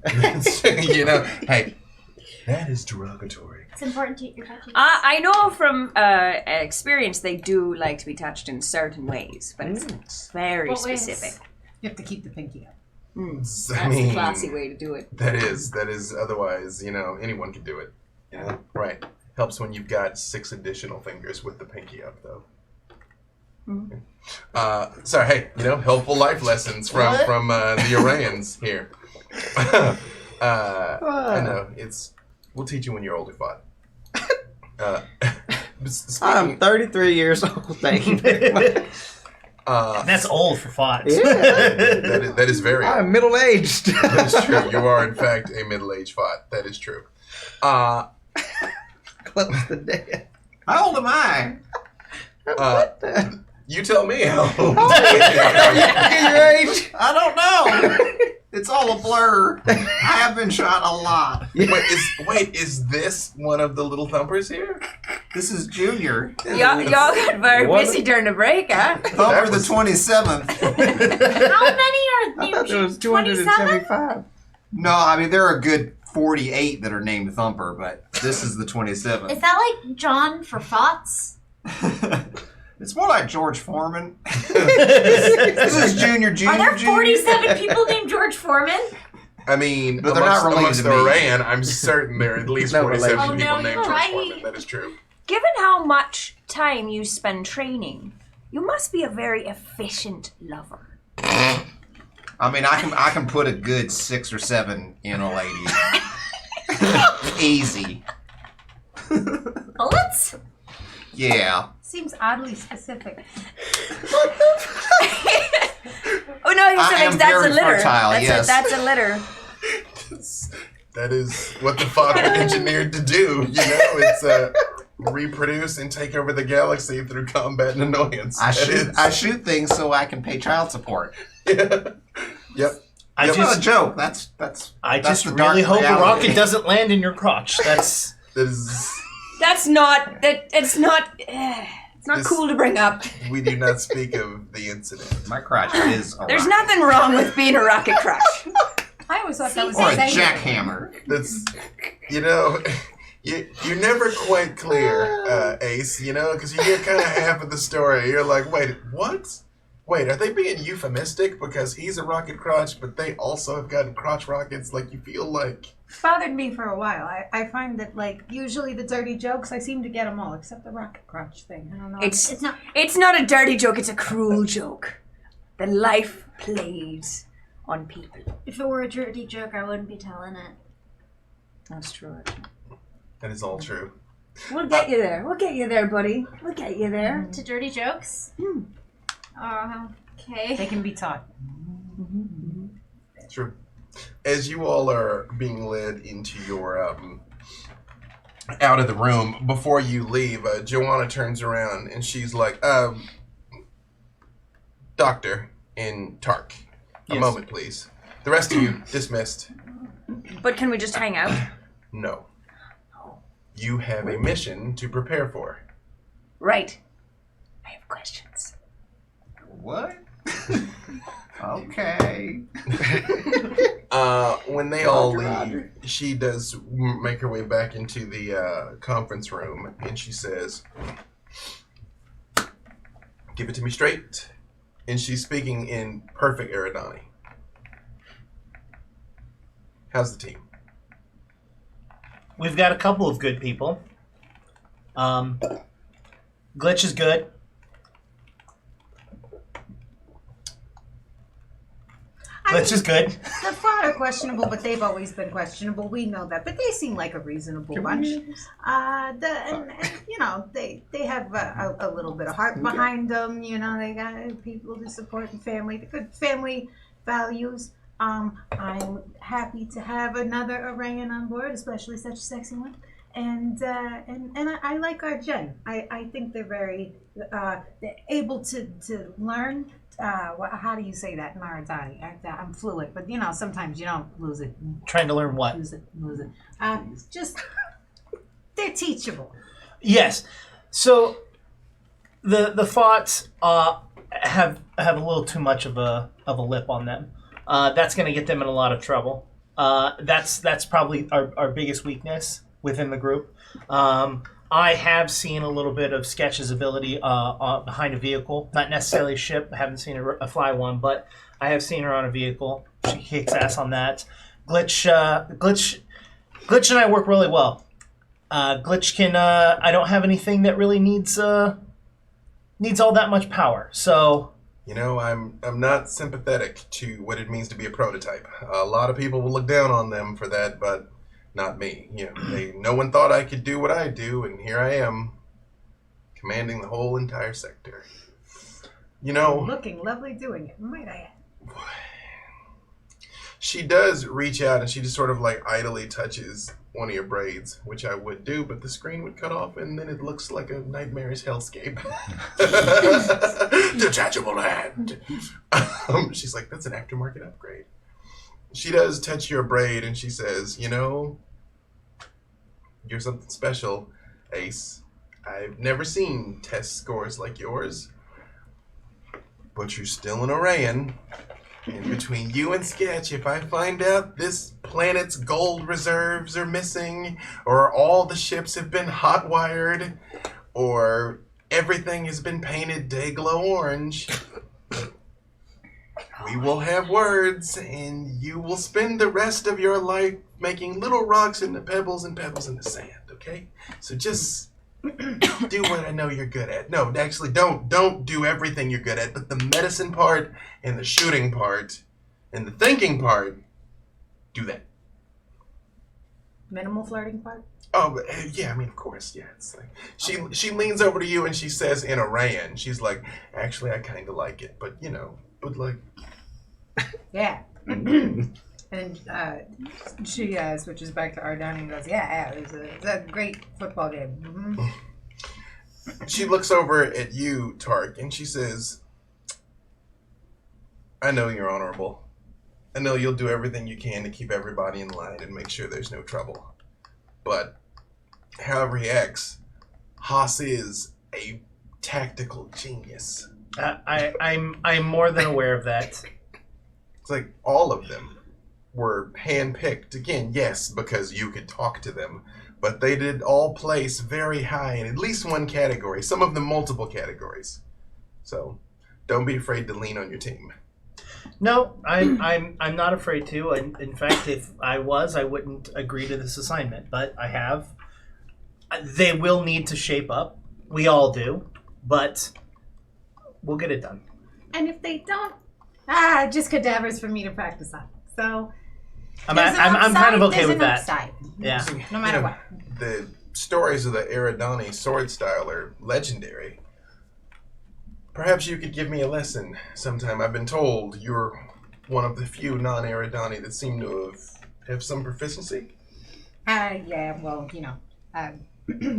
you know, hey, that is derogatory. It's important to eat your touches. I know from experience they do like to be touched in certain ways, but it's very What ways? specific. You have to keep the pinky up. That's I the mean, classy way to do it. That is. Otherwise, you know, anyone can do it. You know, right? Helps when you've got 6 additional fingers with the pinky up, though. Sorry, hey, you know, helpful life lessons from the Iranians here. I know it's. We'll teach you when you're older, Fod. I'm 33 years old. Thank you very much. That's old for Fox. Yeah. that is very. I'm middle aged. That is true. You are, in fact, a middle-aged Fod. That is true. Close the dead. How old am I? You tell me how old. Your age? I don't know. It's all a blur. I have been shot a lot. Wait, is this one of the little thumpers here? This is Junior. Y'all got very busy during the break, huh? Thumper the 27th. How many are I thought there was 27? 275. No, I mean, there are a good 48 that are named Thumper, but this is the 27th. Is that like John for Fots? It's more like George Foreman. This is Junior. Are there 47 people named George Foreman? I mean, But they're not related amongst to the me. Iran, I'm certain there are at least No 47 relation. people Oh, no, named you're George right. Foreman. That is true. Given how much time you spend training, you must be a very efficient lover. I mean, I can put a good 6 or 7 in a lady. Easy. Bullets? Yeah. Seems oddly specific. Oh no, he I said am that's very a litter. fertile, yes. That's a litter. That is what the Fod were engineered to do. You know, it's reproduce and take over the galaxy through combat and annoyance. I That shoot things so I can pay child support. is- Yep. I It's not a just, joke. That's I that's just the dark really hope a reality. rocket doesn't land in your crotch. That's. That is. That's not. That it's not. It's not This- cool to bring up. We do not speak of the incident. My crotch is a There's rock. nothing wrong with being a rocket crush. I always thought that was Or a saying- jackhammer. That's, you know, you're never quite clear, Ace. You know, because you hear kind of half of the story. You're like, wait, what? Wait, are they being euphemistic because he's a rocket crotch, but they also have gotten crotch rockets? Like, you feel like. bothered me for a while. I find that, like, usually the dirty jokes, I seem to get them all, except the rocket crotch thing. I don't know. It's not. It's not a dirty joke. It's a cruel joke. The life plays on people. If it were a dirty joke, I wouldn't be telling it. That's true. That is all true. We'll get you there. We'll get you there, buddy. We'll get you there. To dirty jokes? Oh, okay. They can be taught. True. As you all are being led into your out of the room, before you leave, Joanna turns around and she's like, Doctor in Tark, a Yes. moment, please. The rest of you dismissed. But can we just hang out? No. You have a mission to prepare for. Right. I have questions. What? Okay. When they all leave, she does make her way back into the conference room, and she says, "Give it to me straight." And she's speaking in perfect Eridani. How's the team? We've got a couple of good people. Glitch is good. Glitch is good. The fought are questionable, but they've always been questionable. We know that, but they seem like a reasonable bunch. And, you know, they have a little bit of heart behind them. You know, they got people to support the family, the good family values. I'm happy to have another Arayan on board, especially such a sexy one. And I like our Jen. I think they're very they're able to learn. How do you say that in Maritani? I'm fluent, but you know sometimes you don't lose it. Trying to learn what? Lose it. Just they're teachable. Yes. So the thoughts have a little too much of a lip on them. That's going to get them in a lot of trouble. That's probably our biggest weakness within the group. I have seen a little bit of Sketch's ability behind a vehicle. Not necessarily a ship. I haven't seen her fly one, but I have seen her on a vehicle. She kicks ass on that. Glitch and I work really well. Glitch can. I don't have anything that really needs all that much power. So. You know, I'm not sympathetic to what it means to be a prototype. A lot of people will look down on them for that, but not me. You know, no one thought I could do what I do, and here I am, commanding the whole entire sector. You know, Looking lovely doing it, might I add. She does reach out and she just sort of like idly touches one of your braids, which I would do, but the screen would cut off and then it looks like a nightmarish hellscape. Detachable hand. She's like, that's an aftermarket upgrade. She does touch your braid and she says, you know, you're something special, Ace. I've never seen test scores like yours, but you're still an Arayan. And between you and Sketch, if I find out this planet's gold reserves are missing, or all the ships have been hot-wired, or everything has been painted day-glow orange, we will have words, and you will spend the rest of your life making little rocks into pebbles and pebbles into sand, okay? So just do what I know you're good at. No, actually, don't do everything you're good at, but the medicine part and the shooting part and the thinking part, do that. Minimal flirting part? Oh, but, yeah, I mean, of course, yeah. It's like she leans over to you and she says in Arayan, she's like, actually, I kind of like it, but, you know, but like... Yeah. And she switches back to Ardani and goes, yeah, it was a great football game. Mm-hmm. She looks over at you, Tark, and she says, I know you're honorable. I know you'll do everything you can to keep everybody in line and make sure there's no trouble. But however he acts, Haas is a tactical genius. I'm more than aware of that. It's like all of them were handpicked. Again, yes, because you could talk to them. But they did all place very high in at least one category. Some of them multiple categories. So don't be afraid to lean on your team. No, I'm not afraid to. In fact, if I was, I wouldn't agree to this assignment. But I have. They will need to shape up. We all do. But we'll get it done. And if they don't, just cadavers for me to practice on. So I'm kind of okay with that. Upside. Yeah. No matter what. The stories of the Eridani sword style are legendary. Perhaps you could give me a lesson sometime. I've been told you're one of the few non-Eridani that seem to have some proficiency. Yeah, well, you know,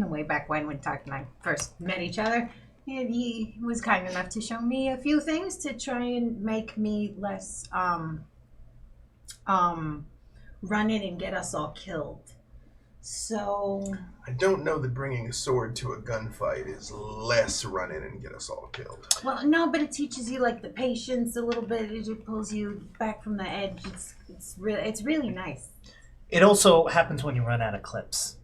way back when Tark and I first met each other, and he was kind enough to show me a few things to try and make me less run it and get us all killed. So. I don't know that bringing a sword to a gunfight is less run in and get us all killed. Well, no, but it teaches you like the patience a little bit. It just pulls you back from the edge. It's really nice. It also happens when you run out of clips.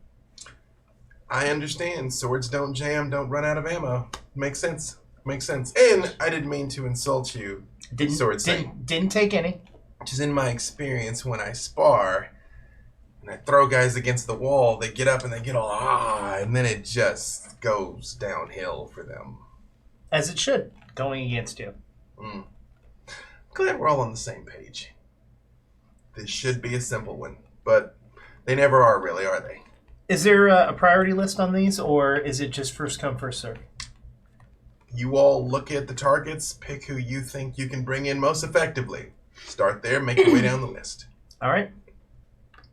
I understand. Swords don't jam, don't run out of ammo. Makes sense. Makes sense. And I didn't mean to insult you. Didn't take any. Just in my experience when I spar and I throw guys against the wall, they get up and they get all and then it just goes downhill for them. As it should, going against you. Glad we're all on the same page. This should be a simple one, but they never are really, are they? Is there a priority list on these, or is it just first come, first serve? You all look at the targets, pick who you think you can bring in most effectively. Start there, make your way down the list. All right.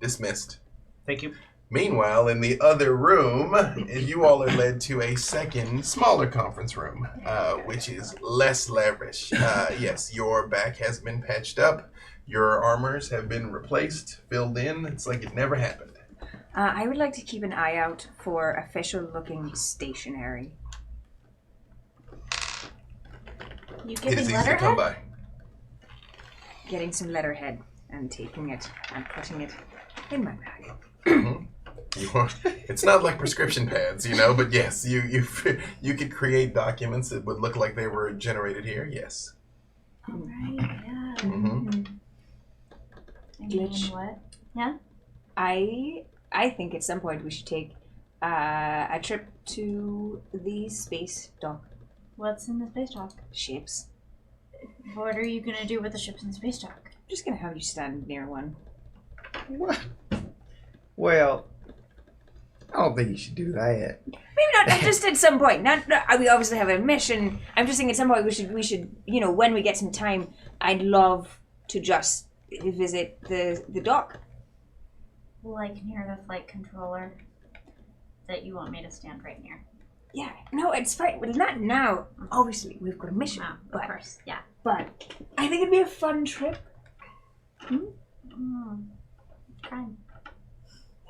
Dismissed. Thank you. Meanwhile, in the other room, you all are led to a second, smaller conference room, which is less lavish. Yes, your back has been patched up. Your armors have been replaced, filled in. It's like it never happened. I would like to keep an eye out for official-looking stationery. You It giving is easy to come letterhead? by. Getting some letterhead and taking it and putting it in my bag. It's not like prescription pads, but yes, you could create documents that would look like they were generated here, yes. All right, yeah. Mm-hmm. I mean, Glitch. what? Yeah? I think at some point we should take a trip to the space dock. What's in the space dock? Ships. What are you gonna do with the ships in the space dock? I'm just gonna have you stand near one. What? Well, I don't think you should do that. Maybe not just at some point. Not we obviously have a mission. I'm just thinking at some point we should when we get some time, I'd love to just visit the dock. Like near the flight controller that you want me to stand right near. Yeah, no, it's fine. Well, not now. Obviously, we've got a mission. Oh, but, of course, yeah. But I think it'd be a fun trip. Fine.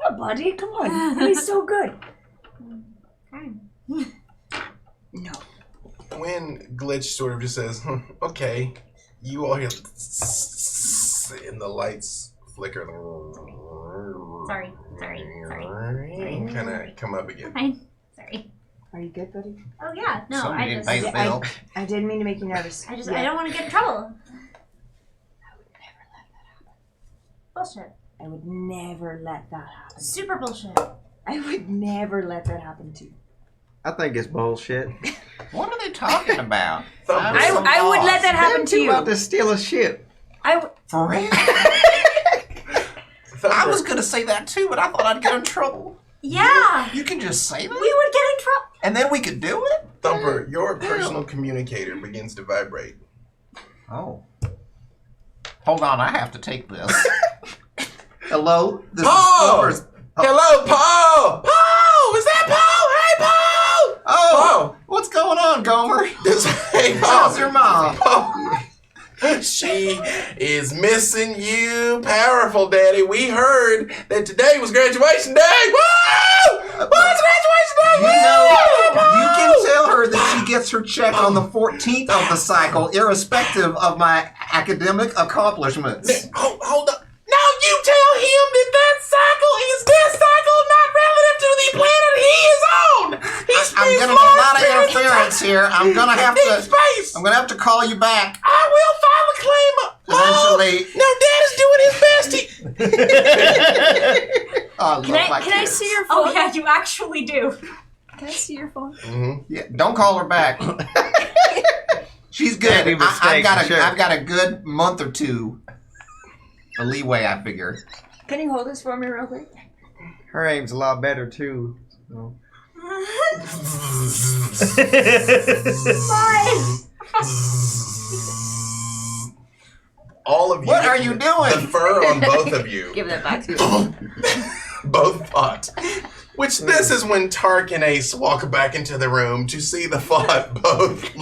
Oh, buddy, come on. It'd be so good. Fine. No. When Glitch sort of just says, okay, you all hear and the lights flicker. Sorry. And kind of come up again. Fine. Sorry. Are you good, buddy? Oh yeah, no, Somebody I didn't just, pay the bill. I didn't mean to make you nervous. I don't want to get in trouble. Bullshit. I would never let that happen. Super bullshit. I would never let that happen to you. I think it's bullshit. What are they talking about? I would let that happen to you. About to steal a ship. For real? I was gonna say that too, but I thought I'd get in trouble. Yeah. You can just say that? We would get in trouble. And then we could do it? Thumper, your personal communicator begins to vibrate. Oh. Hold on, I have to take this. Hello? This Paul! is Thumper's... Hello, Paul! Paul! Is that Paul? Hey, Paul! Oh! What's going on, Gomer? Hey, Paul. How's your mom? Paul. She is missing you, powerful daddy. We heard that today was graduation day. Woo! What's graduation day? You can tell her that she gets her check on the 14th of the cycle, irrespective of my academic accomplishments. Hold up. No, you tell him that cycle is this cycle, not relative to the planet he is on. I'm getting a lot of interference here. I'm gonna have to call you back. I will file a claim. Eventually. No, Dad is doing his best. Oh, Can I see your phone? Oh yeah, you actually do. Can I see your phone? Mm-hmm. Yeah, don't call her back. She's good. Can't be mistaken, I've got a good month or two. A leeway, I figure. Can you hold this for me real quick? Her aim's a lot better too. So. All of you. What are you doing? The fur on both of you. Give that back to you. Both fought. Which this is when Tark and Ace walk back into the room to see the fought both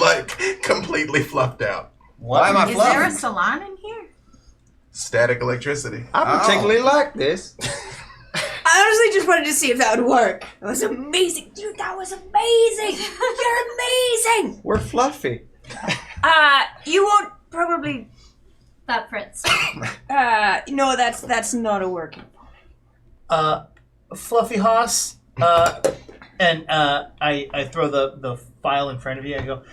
completely fluffed out. Why am I Is there a fluffing? salon in here? Static electricity. I particularly like this. I honestly just just wanted to see if that would work. That was amazing. Dude, that was amazing. You're amazing. We're fluffy. You won't probably... That Fritz. No, that's not a working. Fluffy Hoss, and I throw the file in front of you. I go,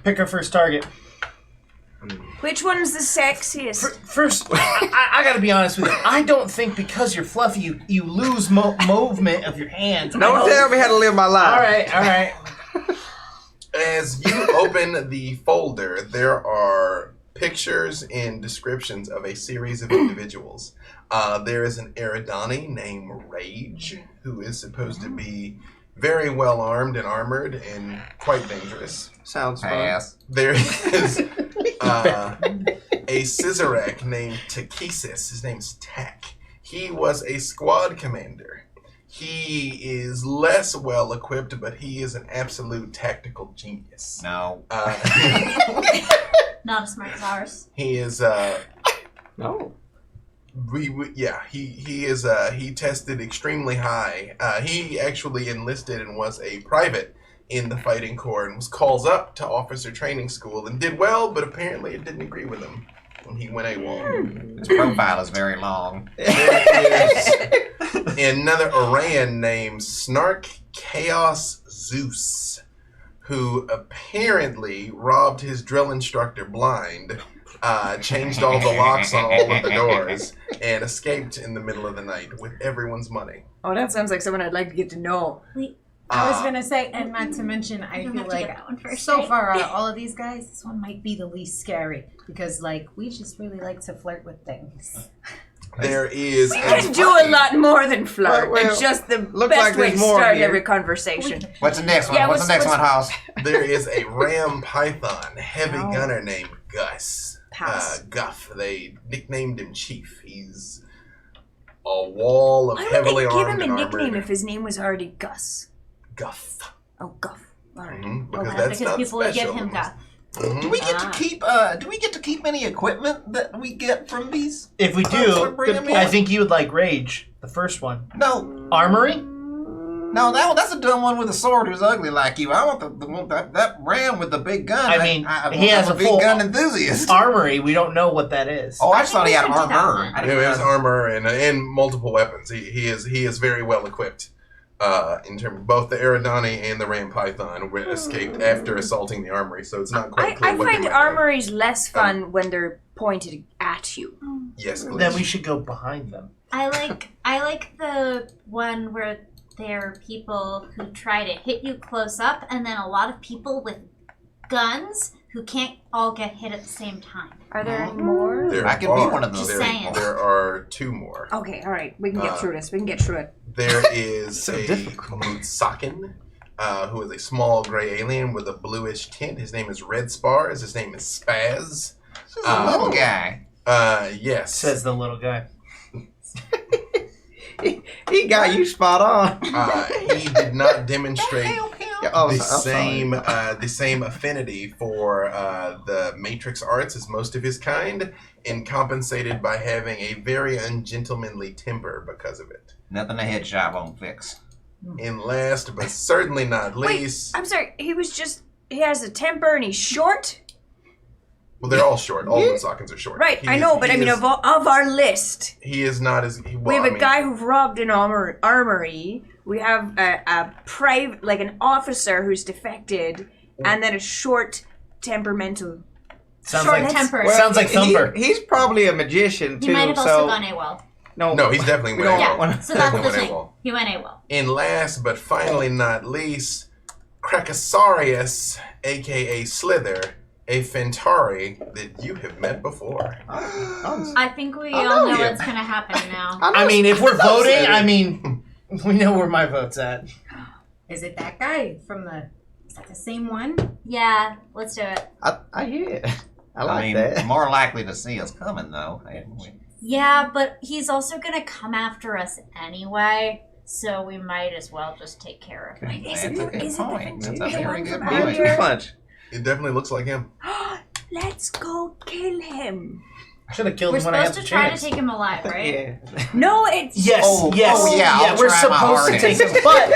pick our first target. Which one's the sexiest? First, I gotta be honest with you. I don't think because you're fluffy, you lose movement of your hands. Don't tell me how to live my life. All right. As you open the folder, there are pictures and descriptions of a series of individuals. There is an Eridani named Rage, who is supposed to be very well armed and armored and quite dangerous. Sounds fun. Pass. There is a Scissorek named Takesis. His name's Tak. He was a squad commander. He is less well equipped, but he is an absolute tactical genius. No. Not as smart as ours. He is No. he tested extremely high. He actually enlisted and was a private in the fighting corps and was called up to officer training school and did well, but apparently it didn't agree with him when he went AWOL. His profile is very long. There is another Orion named Snark Chaos Zeus, who apparently robbed his drill instructor blind, changed all the locks on all of the doors, and escaped in the middle of the night with everyone's money. Oh, that sounds like someone I'd like to get to know. I was gonna say, and not to mention, I don't feel have to get like that one first, so right? far out of all of these guys, this one might be the least scary because, like, we just really like to flirt with things. There is We can do a lot more than flirt. Well, it's just the look best like way there's to more start here. every conversation. What's the next one? Yeah, What's the next one, House? There is a Ram Python heavy Oh. gunner named Gus. Pass. Guff. They nicknamed him Chief. He's a wall of Why would heavily they give armed him and a nickname armored if his name was already Gus? Guff. Oh, Guff. All right. Because Okay, that's because not people would give special. him guff. Mhm. Do we get to keep any equipment that we get from these? If we Folks do, we're bringing I in? think you would like Rage, the first one. No, Armory? no, that's a dumb one with a sword who's ugly like you. I want the one that ram with the big gun. I mean, he I'm has a big full gun enthusiast. Armory, we don't know what that is. Oh, I I just thought think he had we should do that armor. one. I Yeah, didn't he has realize- armor and multiple weapons. He is very well equipped. In terms of both the Eridani and the Ram Python were escaped after assaulting the armory, so it's not quite clear I what they find might armories less fun when they're pointed at you. do. Yes, please. Then we should go behind them. I like the one where there are people who try to hit you close up, and then a lot of people with guns who can't all get hit at the same time. Are there any more? There I could be are- one of those Just saying. There are two more. Okay, all right. We can get through this. We can get through it. There is So a difficult. Mutsakin, who is a small gray alien with a bluish tint. His name is Red Spars. His name is Spaz. This is a little guy. Yes. Says the little guy. He got you spot on. He did not demonstrate Oh, the I'm sorry. same affinity for the Matrix arts as most of his kind, and compensated by having a very ungentlemanly temper because of it. Nothing a head shop won't fix. And last but certainly not Wait, least, I'm sorry. He has a temper and he's short? well, they're all short. All Mutsakins are short. Right, He I is- know, but he I mean, is- of our list, he is not as. we have a guy who robbed an armory. We have a private, like an officer who's defected, and then a short, temperamental. Sounds Short like temper. Sounds like Thumper. He's probably a magician He too. might have so also gone AWOL. No, he's definitely we went don't AWOL. wanna- Yeah, so that's the Definitely thing. AWOL. He went AWOL. And last but finally not least, Krakasarius, aka Slither, a Fentari that you have met before. I think we I all know know you. what's gonna happen now. I mean, if we're voting, I mean, we know where my vote's at. Is it that guy from the? Is that the same one? Yeah, let's do it. I hear it. I I like mean, that. more likely to see us coming though. Hadn't we? Yeah, but he's also gonna come after us anyway, so we might as well just take care of it. That's a good point. That's a very good from Beat point. him to the punch. It definitely looks like him. Let's go kill him. I should have killed We're him when I had supposed the to try to chance. take him alive, right? Yeah. No, it's Yes, yes, I'll we're try my supposed to hardest. take him, but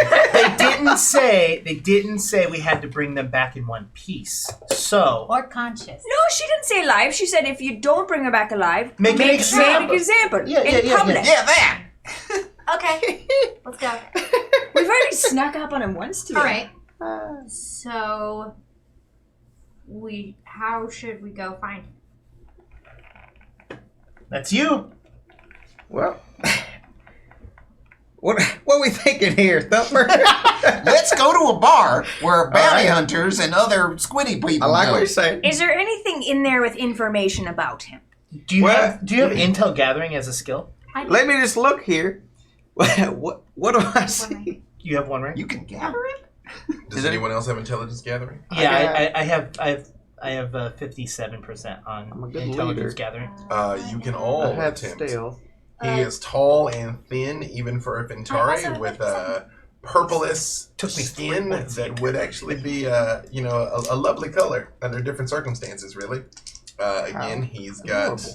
they didn't say we had to bring them back in one piece. So Or conscious. No, she didn't say alive. She said if you don't bring her back alive, Make an example. example Yeah, in yeah, public. Yeah, that. Okay, let's go. We've already snuck up on him once today. All right. So, how should we go find him? that's you. Well, what are we thinking here, Thumper? Let's go to a bar where bounty hunters and other squiddy people I like go. what you're saying. Is there anything in there with information about him? Do you What? have intel gathering as a skill? Let me just look here. What do I see? You have one, right? You can gather it? Does anyone else have intelligence gathering? Yeah, I have 57% I'm a on good intelligence leader. gathering. You can all I have attempt. stealth. He is tall and thin, even for a Ventari, with a purplish Took me 3 skin points. that would actually be, a lovely color under different circumstances, really. Again, he's got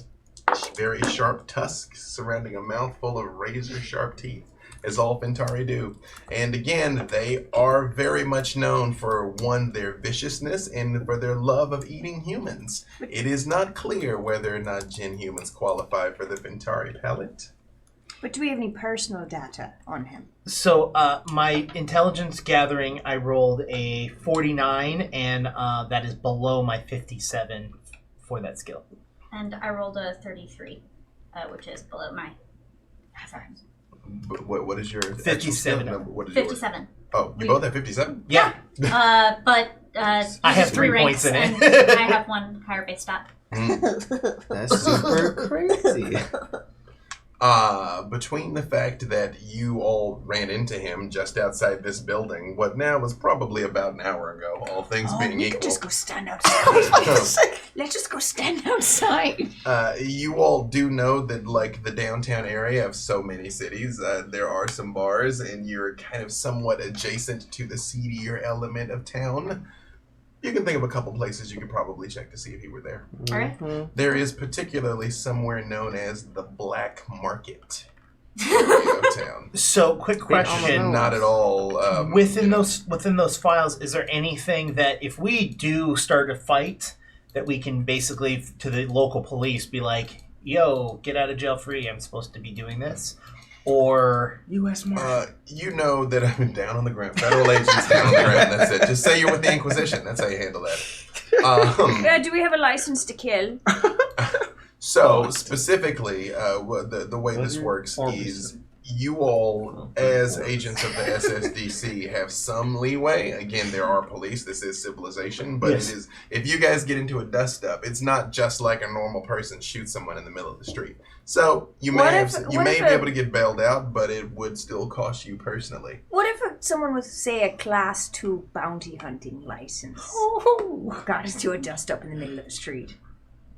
very sharp tusks surrounding a mouth full of razor-sharp teeth, as all Ventari do. And again, they are very much known for, one, their viciousness and for their love of eating humans. It is not clear whether or not Jinn humans qualify for the Ventari palette. But do we have any personal data on him? So my intelligence gathering, I rolled a 49, and that is below my 57 for that skill. And I rolled a 33, which is below my. But what is your actual 57. skill number? What is yours? 57. Oh, you both have 57? Yeah. But I have 3 ranks, points in it. and I have one higher base stat. That's super crazy. Between the fact that you all ran into him just outside this building, what now was probably about an hour ago, all things being we equal. could just go stand outside. Let's just go stand outside. You all do know that, like, the downtown area of so many cities, there are some bars, and you're kind of somewhat adjacent to the seedier element of town. You can think of a couple places you could probably check to see if he were there. All right. There is particularly somewhere known as the Black Market of town. So, quick question: Not at all. within those files, is there anything that if we do start a fight, that we can basically to the local police be like, "Yo, get out of jail free. I'm supposed to be doing this," or U.S. Marshal. You know that I'm down on the ground. Federal agents down on the ground. That's it. Just say you're with the Inquisition. That's how you handle that. Do we have a license to kill? So specifically, the way this works is you all, as agents of the SSDC, have some leeway. Again, there are police. This is civilization, but Yes. it is. If you guys get into a dust-up, it's not just like a normal person shoots someone in the middle of the street. So you may be able to get bailed out, but it would still cost you personally. What if someone with, say, a Class 2 bounty hunting license got into a dust-up in the middle of the street?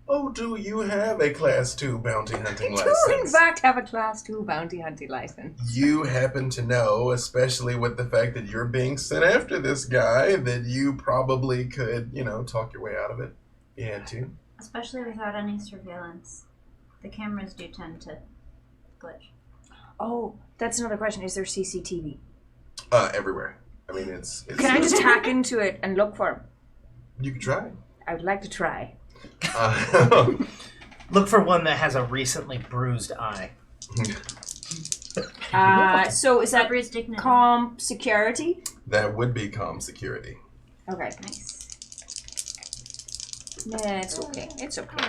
Oh, do you have a Class 2 bounty hunting You license? do, in fact, have a Class 2 bounty hunting license. You happen to know, especially with the fact that you're being sent after this guy, that you probably could, talk your way out of it if you had to. Especially without any surveillance. The cameras do tend to glitch. Oh, that's another question. Is there CCTV? Everywhere. I mean, it's Can I just hack into it and look for him? You could try. I would like to try. look for one that has a recently bruised eye. So is that Bruce Dignity. calm security? That would be comm security. Okay. Nice. Yeah, it's okay. It's okay.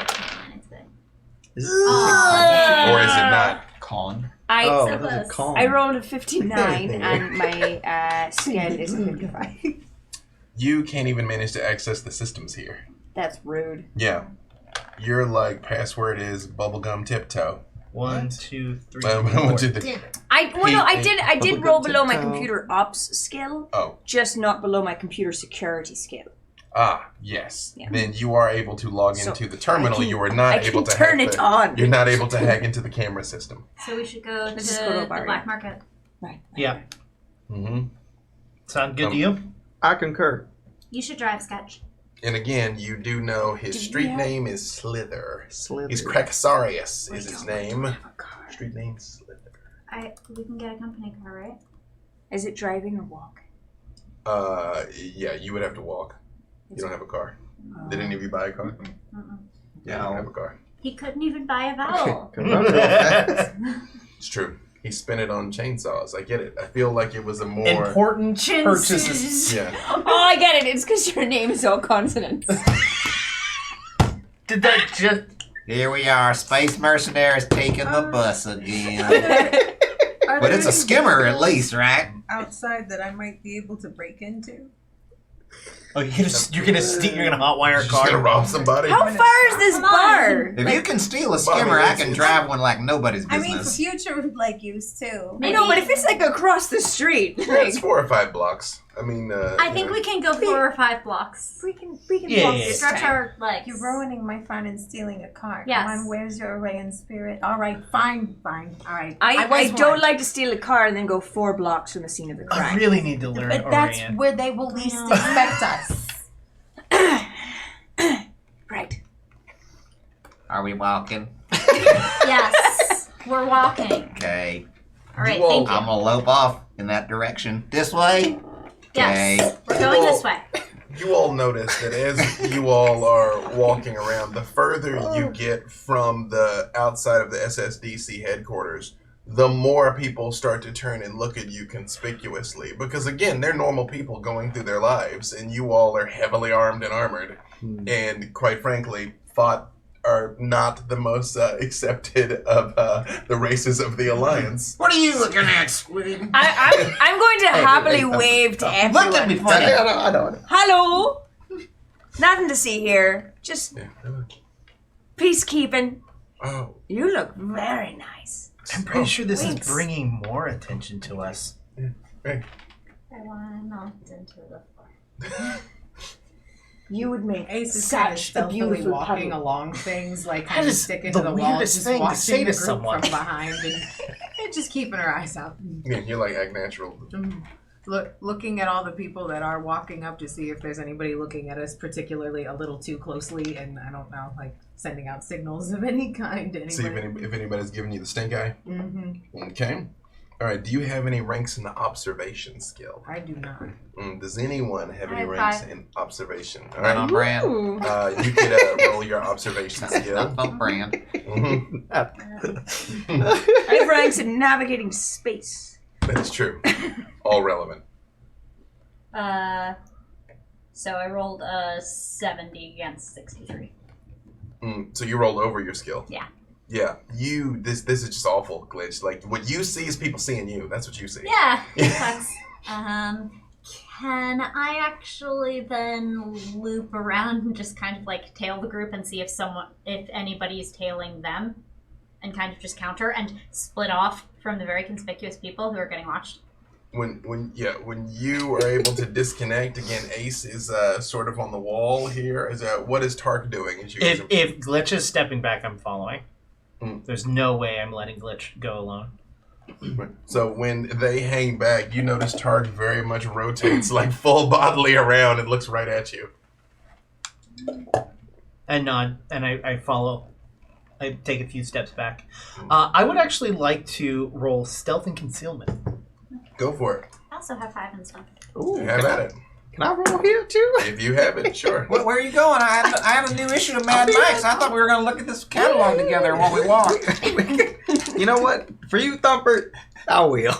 Or is it not? Con. I That was a calm. I rolled a 59 and my skill is a 55. You can't even manage to access the systems here. That's rude. Yeah. Your, password is bubblegum tiptoe. 1, 2, 3, What 4. did the- I did roll below my tiptoe. computer ops skill, Oh. just not below my computer security skill. Ah, yes. Yeah. Then you are able to log So, into the terminal. I can- You are not I able can to turn hack it the- on. You're not able to hack into the camera system. So we should go to Let's just go to a the bar, black yeah. market. Right. Yeah. Mm-hmm. Sound good to you? I concur. You should drive, Sketch. And again, you do know his Do you street have- name is Slither. Slither. He's Crackasarius is his name. Street name Slither. We can get a company car, right? Is it driving or walk? Yeah, you would have to walk. You don't have a car. Did any of you buy a car? Yeah, I don't have a car. He couldn't even buy a vowel. It's true. He spent it on chainsaws. I get it. I feel like it was a more Important purchases. Yeah. Oh, I get it. It's because your name is all consonants. Did that just... Here we are, space mercenaries taking the bus again. Are But there it's a any skimmer at vehicles least, right? outside that I might be able to break into? Oh, you're gonna hotwire a Just gonna car? rob somebody. How far is this Come on. bar? If you can steal a skimmer, I can drive one like nobody's I mean, for business. future use too. I know, but if it's like across the street, like It's 4 or 5 blocks. I mean, I think we can go 4 or 5 blocks. we can Yeah, walk yeah, this Stretch time. our legs. You're ruining my fun in stealing a car. Yes. Come on, where's your Arayan spirit? All right, fine. All right. I was don't one. like to steal a car and then go 4 blocks from the scene of the I crime. really need to learn But that's Orion. where they will least know. expect us. Right. Are we walking? Yes, we're walking. Okay. All right, You all- thank you. I'm gonna lope off in that direction. This way? Yes, we're going this way. You all notice that as you all are walking around, the further you get from the outside of the SSDC headquarters, the more people start to turn and look at you conspicuously. Because again, they're normal people going through their lives, and you all are heavily armed and armored. And quite frankly, are not the most accepted of the races of the Alliance. What are you looking at, Squid? I'm going to happily wave to everyone. Look at me funny. I don't. Hello. Nothing to see here. Just Yeah. peacekeeping. Oh, You look very nice. I'm pretty sure this Thanks. is bringing more attention to us. hey. I want to melt into the floor. You would make Ace is kind of such a stealthily beautiful walking puddle. along things, like That kind of is sticking the to the wall, weirdest just thing to watching say the to group someone. from behind and just keeping her eyes out. Yeah, you like act natural. Looking at all the people that are walking up to see if there's anybody looking at us particularly a little too closely, and I don't know, like sending out signals of any kind to See anybody. if anybody's giving you the stink eye. Mm-hmm. Okay. All right. Do you have any ranks in the observation skill? I do not. Does anyone have any I have ranks 5. in observation? All Not on right. brand. Ooh. You could roll your observation skill. Not on brand. Mhm. I have ranks in navigating space. That's true. All relevant. So I rolled a 70 against 63. So you rolled over your skill. Yeah. Yeah. This is just awful, Glitch. Like what you see is people seeing you. That's what you see. Yeah, sucks. Can I actually then loop around and just kind of like tail the group and see if anybody's tailing them, and kind of just counter and split off from the very conspicuous people who are getting watched? When you are able to disconnect again, Ace is sort of on the wall here. What is Tark doing? As you guys If Glitch is stepping back, I'm following. Mm. There's no way I'm letting Glitch go alone. So when they hang back, you notice Tark very much rotates like full bodily around and looks right at you. And nod, and I follow. I take a few steps back. I would actually like to roll stealth and concealment. Go for it. I also have 5 and stuff. Ooh, Have at it. Can I roll here too? If you have it, sure. Where are you going? I have a new issue of Mad Max. I thought we were going to look at this catalog together while we walk. You know what? For you, Thumper, I will.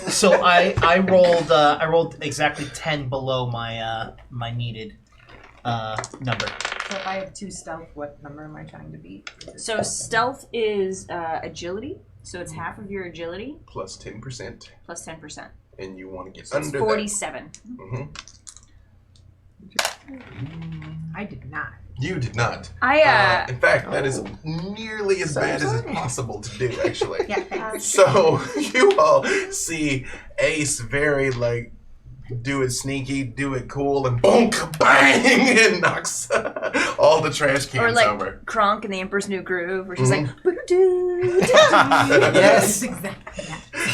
So I rolled exactly 10 below my my needed number. So if I have 2 stealth, what number am I trying to beat? So stealth is agility. So it's half of your agility Plus 10%. plus 10%. And you want to get So it's under 47. that. I did not. You did not. I In fact, that is nearly as bad as it's possible to do, actually. Yeah. So you all see Ace very like do it sneaky, do it cool, and boom, bang, and knocks all the trash cans or like over. Kronk in the Emperor's New Groove, where she's Mhm. like, "Boo-doo." Yes. Exactly.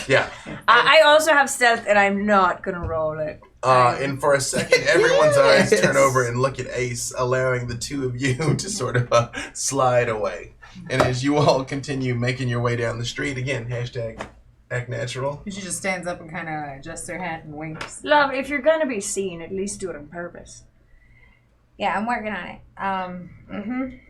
Yeah. I also have stealth, and I'm not gonna roll it. And for a second, everyone's eyes turn over and look at Ace, allowing the two of you to sort of slide away. And as you all continue making your way down the street, again, hashtag act natural. She just stands up and kind of adjusts her hat and winks. Love, if you're gonna be seen, at least do it on purpose. Yeah, I'm working on it.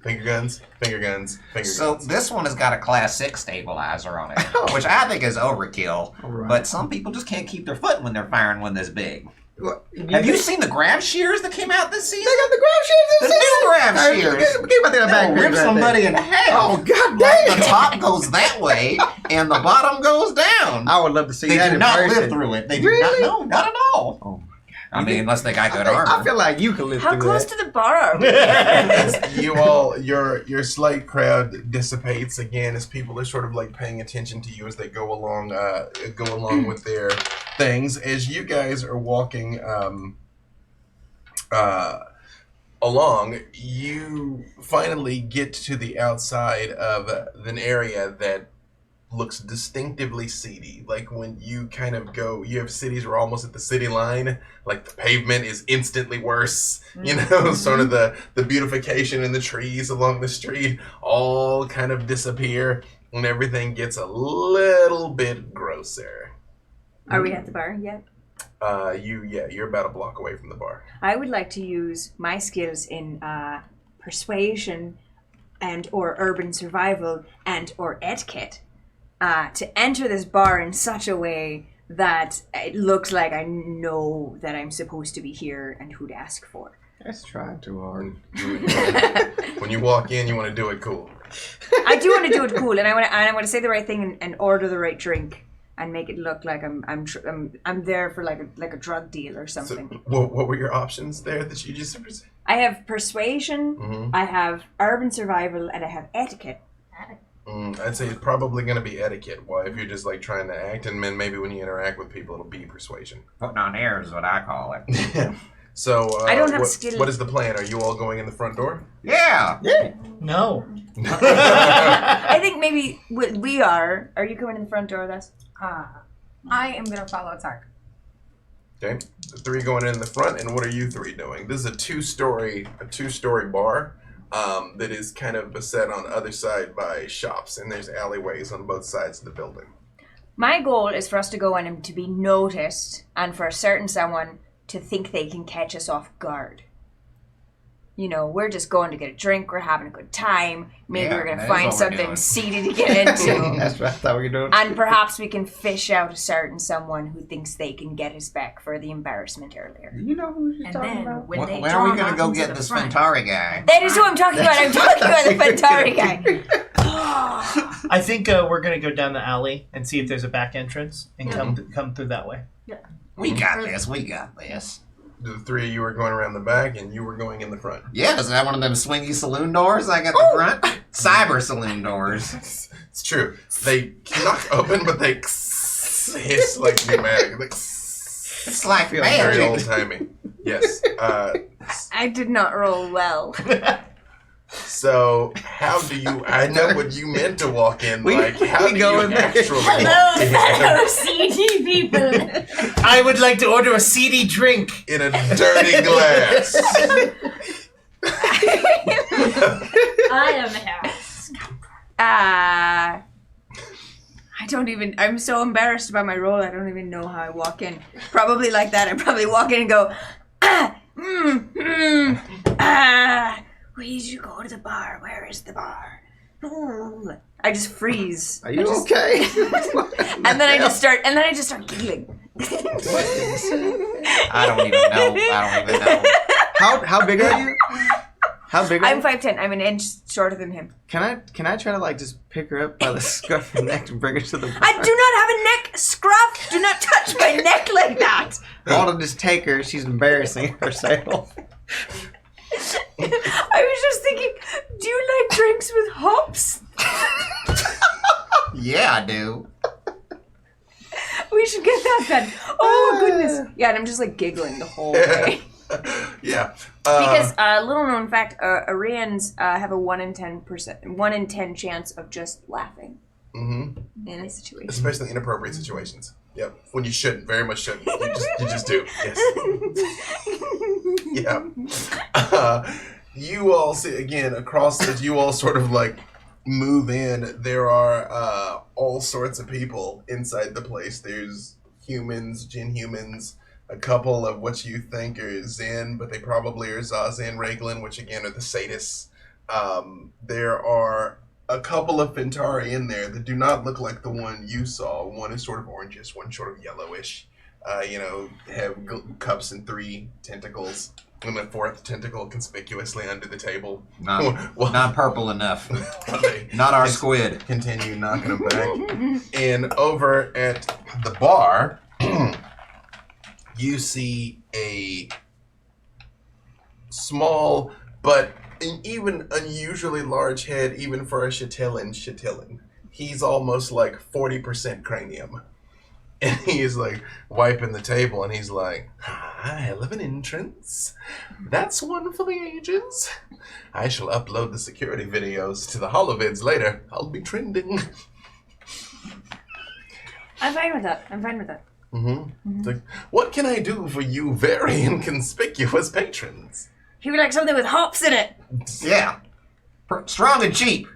Finger guns, finger guns, finger So guns. this one has got a class 6 stabilizer on it, which I think is overkill. Right. But some people just can't keep their foot when they're firing one this big. What, Have you seen the grab shears that came out this They season? got the grab shears. The new grab shears. Give my damn back. Rip somebody in half. Oh god Like damn! the top goes that way and the bottom goes down. I would love to see They that do in not person. live through it. They do Really? not. No, not at all. Oh, I mean, unless they got good I armor. feel like you can live How through close that. to the bar are we? You all, your slight crowd dissipates again as people are sort of like paying attention to you as they go along with their things. As you guys are walking along, you finally get to the outside of an area that looks distinctively seedy. Like when you kind of go, you have cities where almost at the city line, like the pavement is instantly worse. You know, sort of the beautification and the trees along the street all kind of disappear and everything gets a little bit grosser. Are we at the bar yet? You're about a block away from the bar. I would like to use my skills in persuasion and or urban survival and or etiquette to enter this bar in such a way that it looks like I know that I'm supposed to be here and who to ask for. That's trying too hard. When you walk in, you want to do it cool. I do want to do it cool, and I want to say the right thing and order the right drink and make it look like I'm there for like a drug deal or So, something. what were your options there that you just presented? I have persuasion, Mhm. I have urban survival, and I have etiquette. I'd say it's probably going to be etiquette. Well, if you're just like trying to act, and then maybe when you interact with people, it'll be persuasion. Putting on airs is what I call it. So I don't have what, skill. What is the plan? Are you all going in the front door? Yeah. No. I think maybe we are. Are you coming in the front door with us? I am gonna follow Tark. Okay, the three going in the front, and what are you three doing? This is a two-story bar that is kind of beset on the other side by shops, and there's alleyways on both sides of the building. My goal is for us to go in and to be noticed, and for a certain someone to think they can catch us off guard. You know, we're just going to get a drink, we're having a good time, maybe Yeah, we're going to that is find what we're something doing. seedy to get into, That's what I thought we were doing. and perhaps we can fish out a certain someone who thinks they can get us back for the embarrassment earlier. You know who you're And talking then about? when they When are we draw going to us go into get the this front, Ventari guy? That is who I'm talking about. I'm talking about the Ventari guy. I think we're gonna go down the alley and see if there's a back entrance and come through that way. We got this. We got this. The three of you were going around the back, and you were going in the front. Yeah, is that one of them swingy saloon doors I got the front? Cyber saloon doors. It's true. They knock open, but they hiss like pneumatic. Like, It's like very magic. old timey. Yes. I did not roll well. So how do you? I know what you meant to walk in. We- Like how we do go you in there. actually? Hello, walk fellow CD people. I would like to order a seedy drink. in a dirty glass? I am Harris. I'm so embarrassed about my role, I don't even know how I walk in. Probably like that. I probably walk in and go, we should go to the bar. Where is the bar? I just freeze. Are you okay? And then I just start giggling. I don't even know. How big are you? How big are I'm you? 5'10". I'm an inch shorter than him. Can I try to like just pick her up by the scruff of the neck and bring her to the bar? I do not have a neck scruff. Do not touch my neck like that. I'll just take her. She's embarrassing herself. I was just thinking, do you like drinks with hops? Yeah, I do. We should get that then. Oh, goodness. Yeah, and I'm just like giggling the whole way. Yeah. Because, little known fact, Arians have a 1 in 10 chance of just laughing. Mm-hmm. In a situation. Especially in inappropriate situations. Yep. When you shouldn't, very much shouldn't. You just do. Yes. Yeah. You all see again across as you all sort of like move in. There are all sorts of people inside the place. There's humans, Jin humans, a couple of what you think are Zen, but they probably are Zaza and Raglan, which again are the sadists. There are a couple of Fintari in there that do not look like the one you saw. One is sort of orangish, one sort of yellowish. Have cups and 3 tentacles, and a 4th tentacle conspicuously under the table. Not purple enough. They Not our squid. continue knocking them back. And over at the bar, you see a small but an even unusually large head, even for a Chitilin. He's almost like 40% cranium. And he's like wiping the table and he's like, hell of an entrance. That's one for the ages. I shall upload the security videos to the holovids later. I'll be trending. I'm fine with that. It's like, what can I do for you very inconspicuous patrons? He would like something with hops in it. Yeah. Strong and cheap.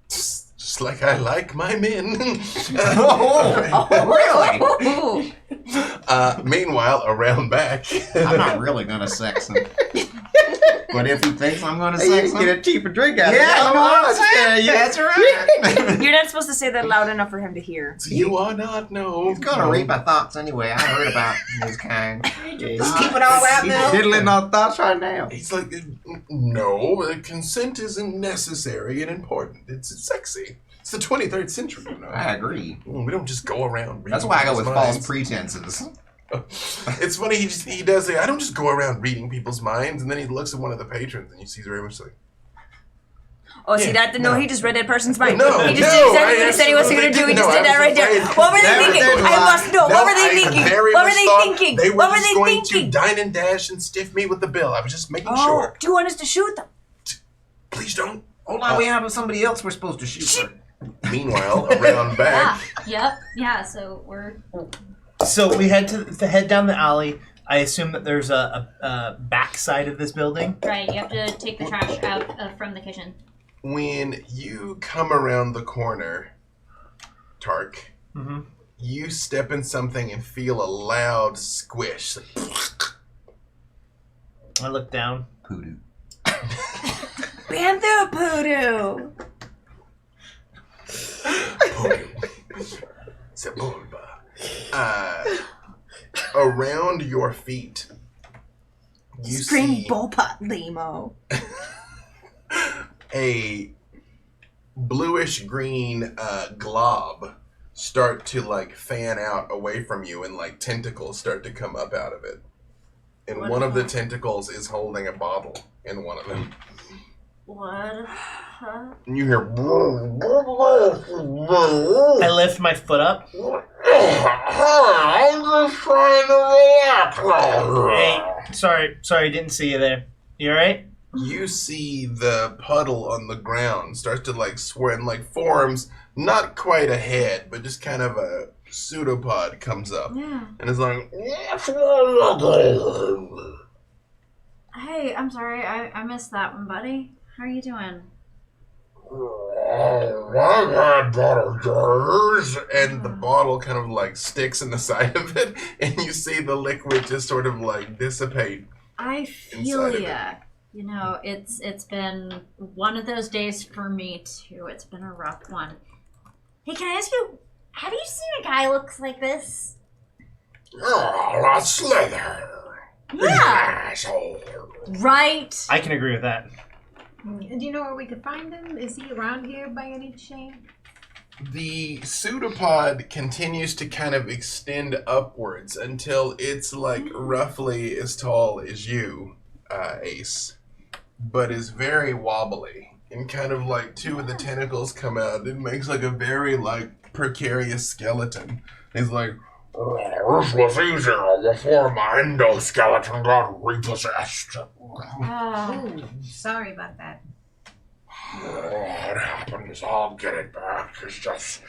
Just like I like my men. Really? Meanwhile, around back. I'm not really gonna sex him. But if he thinks I'm gonna sex him, Get a cheaper drink out of it. yeah, you know what I'm saying? Yeah, That's right. You're not supposed to say that loud enough for him to hear. You are not, no. He's gonna read my thoughts anyway. I heard about his kind. Yeah, Just keep it all out now. diddling our thoughts right now. He's like, no, consent isn't necessary and important. It's sexy. It's the 23rd century, you know. I agree. We don't just go around reading That's why I go with people's false minds. pretenses. It's funny, he does it. I don't just go around reading people's minds, and then he looks at one of the patrons, and you see very much like, Oh, see Yeah, that? No, no. he just read that person's mind. No, he just no, did exactly I what he said he wasn't going to do. He just absolutely did that right there. didn't. What were they That was thinking? their I must know. What were they I thinking? very What were much they thought thinking? They were What were just they going thinking? to dine and dash and stiff me with the bill. I was just making Oh, sure. do you want us to shoot them? Please don't. Hold on, we have somebody else we're supposed to shoot. Meanwhile, around back, Yep. Yeah. So we're. So we head head down the alley. I assume that there's a back side of this building. Right. You have to take the trash out from the kitchen. when you come around the corner, Tark, you step in something and feel a loud squish. I look down. Poodoo. Panther Poodoo! Sebulba. Around your feet, you Scream see Bullpot Limo. a bluish green glob start to like fan out away from you, and like tentacles start to come up out of it. And What one the of the fuck? tentacles is holding a bottle in one of them. What? Huh? And you hear. I lift my foot up. I'm just trying to relax. Hey, sorry, didn't see you there. You alright? You see the puddle on the ground start to like swirl and like forms not quite a head, but just kind of a pseudopod comes up. Yeah. And it's like, Hey, I'm sorry. I missed that one, buddy. How are you doing? and the bottle kind of like sticks in the side of it, and you see the liquid just sort of like dissipate. I feel Inside of ya. You know, it's been one of those days for me too. It's been a rough one. Hey, can I ask you, have you seen a guy looks like this? Oh, a Slither. Yeah. Asshole. Right? I can agree with that. Do you know where we could find him? Is he around here by any chance? The pseudopod continues to kind of extend upwards until it's like roughly as tall as you, Ace, but is very wobbly. And kind of like two of the tentacles come out. It makes like a very like precarious skeleton. He's like, this was easier before my endoskeleton got repossessed. Ooh, sorry about that. What happens? I'll get it back. It's just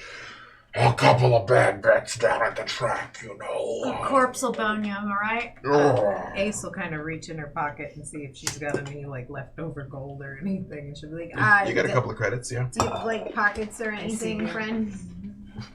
a couple of bad bets down at the track, you know. A corpse will bone you, am I right? Ace will kind of reach in her pocket and see if she's got any like leftover gold or anything. And she'll be like, You got a couple of credits, yeah. Do you have like pockets or anything, friend?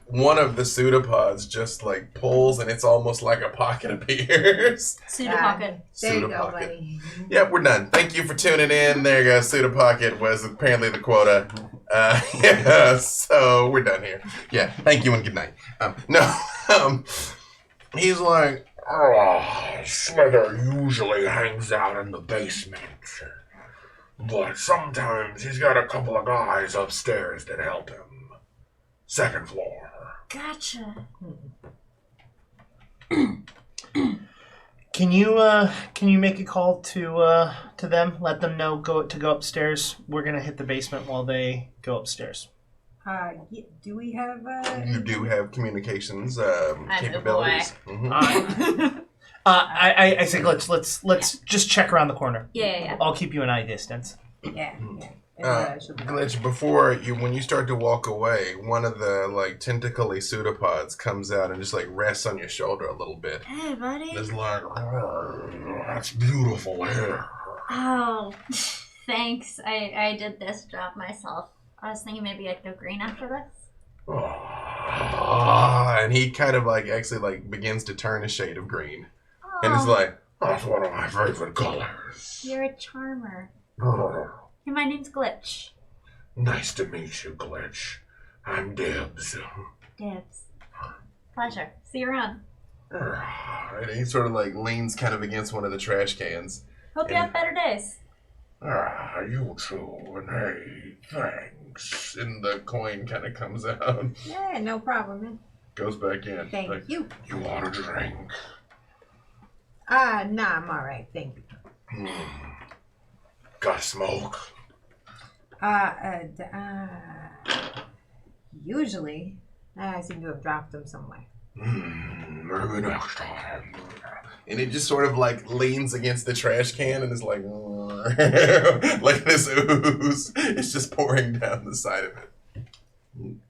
One of the pseudopods just like pulls, and it's almost like a pocket appears. Pseudopocket. There you go, Pseudopocket. buddy. Yep, we're done. Thank you for tuning in. There you go. Pseudopocket was apparently the quota. Yeah, so we're done here. Yeah, thank you and good night. He's like, Slither usually hangs out in the basement, but sometimes he's got a couple of guys upstairs that help him. Second floor. Gotcha. Can you make a call to them? Let them know go upstairs. We're gonna hit the basement while they go upstairs. Do we have? You do have communications I'm capabilities. the Mhm. I think let's just check around the corner. Yeah. I'll keep you an eye distance. Yeah. She'll be Glitch, before you, when you start to walk away, one of the like tentacly pseudopods comes out and just like rests on your shoulder a little bit. Hey, buddy. It's like, that's beautiful hair. Oh, thanks. I did this job myself. I was thinking maybe I'd go green after this. And he kind of like actually like begins to turn a shade of green, and it's like, that's one of my favorite colors. You're a charmer. Hey, my name's Glitch. Nice to meet you, Glitch. I'm Dibs. Dibs. Pleasure. See you around. And he sort of like leans kind of against one of the trash cans. Hope you have better days. You too, and hey, thanks. And the coin kind of comes out, Yeah, no problem, man. goes back in. Thank Like, you. You want a drink? Nah, I'm all right. Thank you. Got smoke? Usually, I seem to have dropped them somewhere. Maybe next time. And it just sort of like leans against the trash can and is like, like this ooze. It's just pouring down the side of it.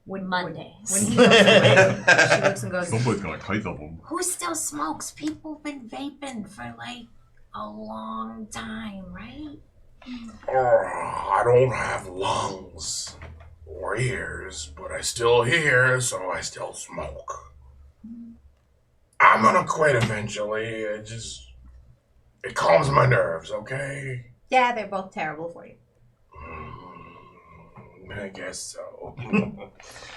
Mondays. When he goes away, she looks and goes, Somebody's got a kite of them. Who still smokes? People have been vaping for like a long time, right? I don't have lungs or ears, but I still hear, so I still smoke. I'm gonna quit eventually. It calms my nerves, okay? yeah, they're both terrible for you. I guess so.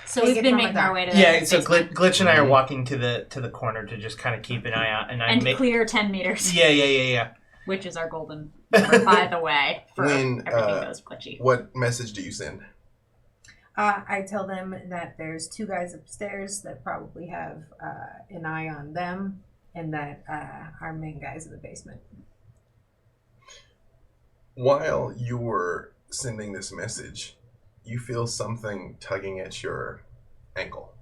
So Take we've it been from making a our doc. way to the Yeah, so basement. Glitch and I are walking to the corner to just kind of keep an eye out, and clear 10 meters, Yeah. which is our golden number, by the way, for When, everything goes glitchy. What message do you send? I tell them that there's two guys upstairs that probably have an eye on them, and that our main guy's in the basement. While you were sending this message, you feel something tugging at your ankle.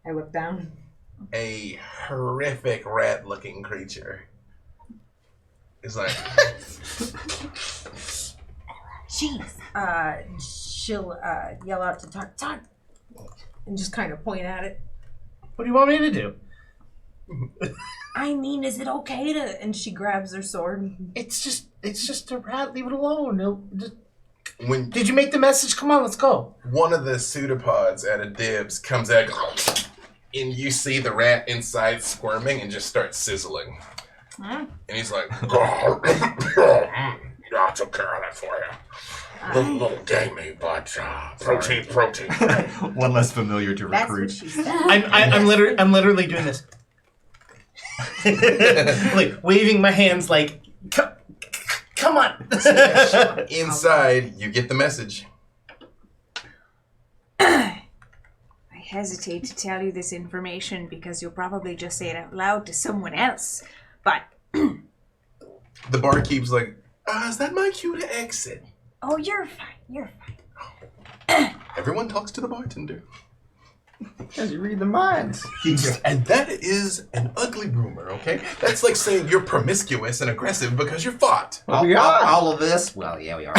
I look down. A horrific rat-looking creature is like, Jeez. She'll yell out to Tuck, and just kind of point at it. What do you want me to do? I mean, is it okay to? And she grabs her sword. It's just a rat. Leave it alone. when Did you make the message? Come on, let's go. one of the pseudopods out of Dibs comes out, and you see the rat inside squirming and just starts sizzling. Huh? And he's like, I took care of that for you. Little gamey, but protein. One less familiar to That's what recruit. she said. I'm literally doing this, like waving my hands, like, come on. Inside, you get the message. I hesitate to tell you this information because you'll probably just say it out loud to someone else. But, The barkeep's like, is that my cue to exit? oh, you're fine. Everyone talks to the bartender. Because you read the minds. And that is an ugly rumor, okay? That's like saying you're promiscuous and aggressive because you're fought. We are. All of this, well, yeah, we are.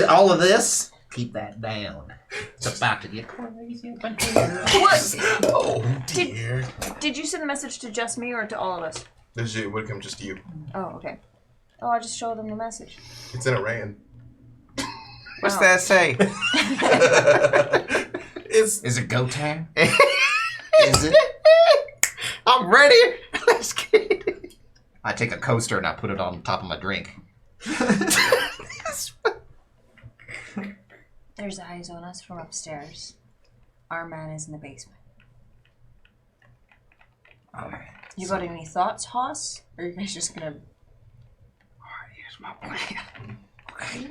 All of this Keep that down. It's about to get crazy up in here. What? Oh dear. Did you send the message to just me or to all of us? It would come just to you. Oh, okay. Oh, I just showed them the message. It's in Iran. What's that say? Is it go time? Is it? I'm ready. Let's get it. I take a coaster and I put it on top of my drink. There's eyes on us from upstairs. Our man is in the basement. Alright. You got any thoughts, Hoss? Or are you guys just gonna... Alright, here's my plan. Okay.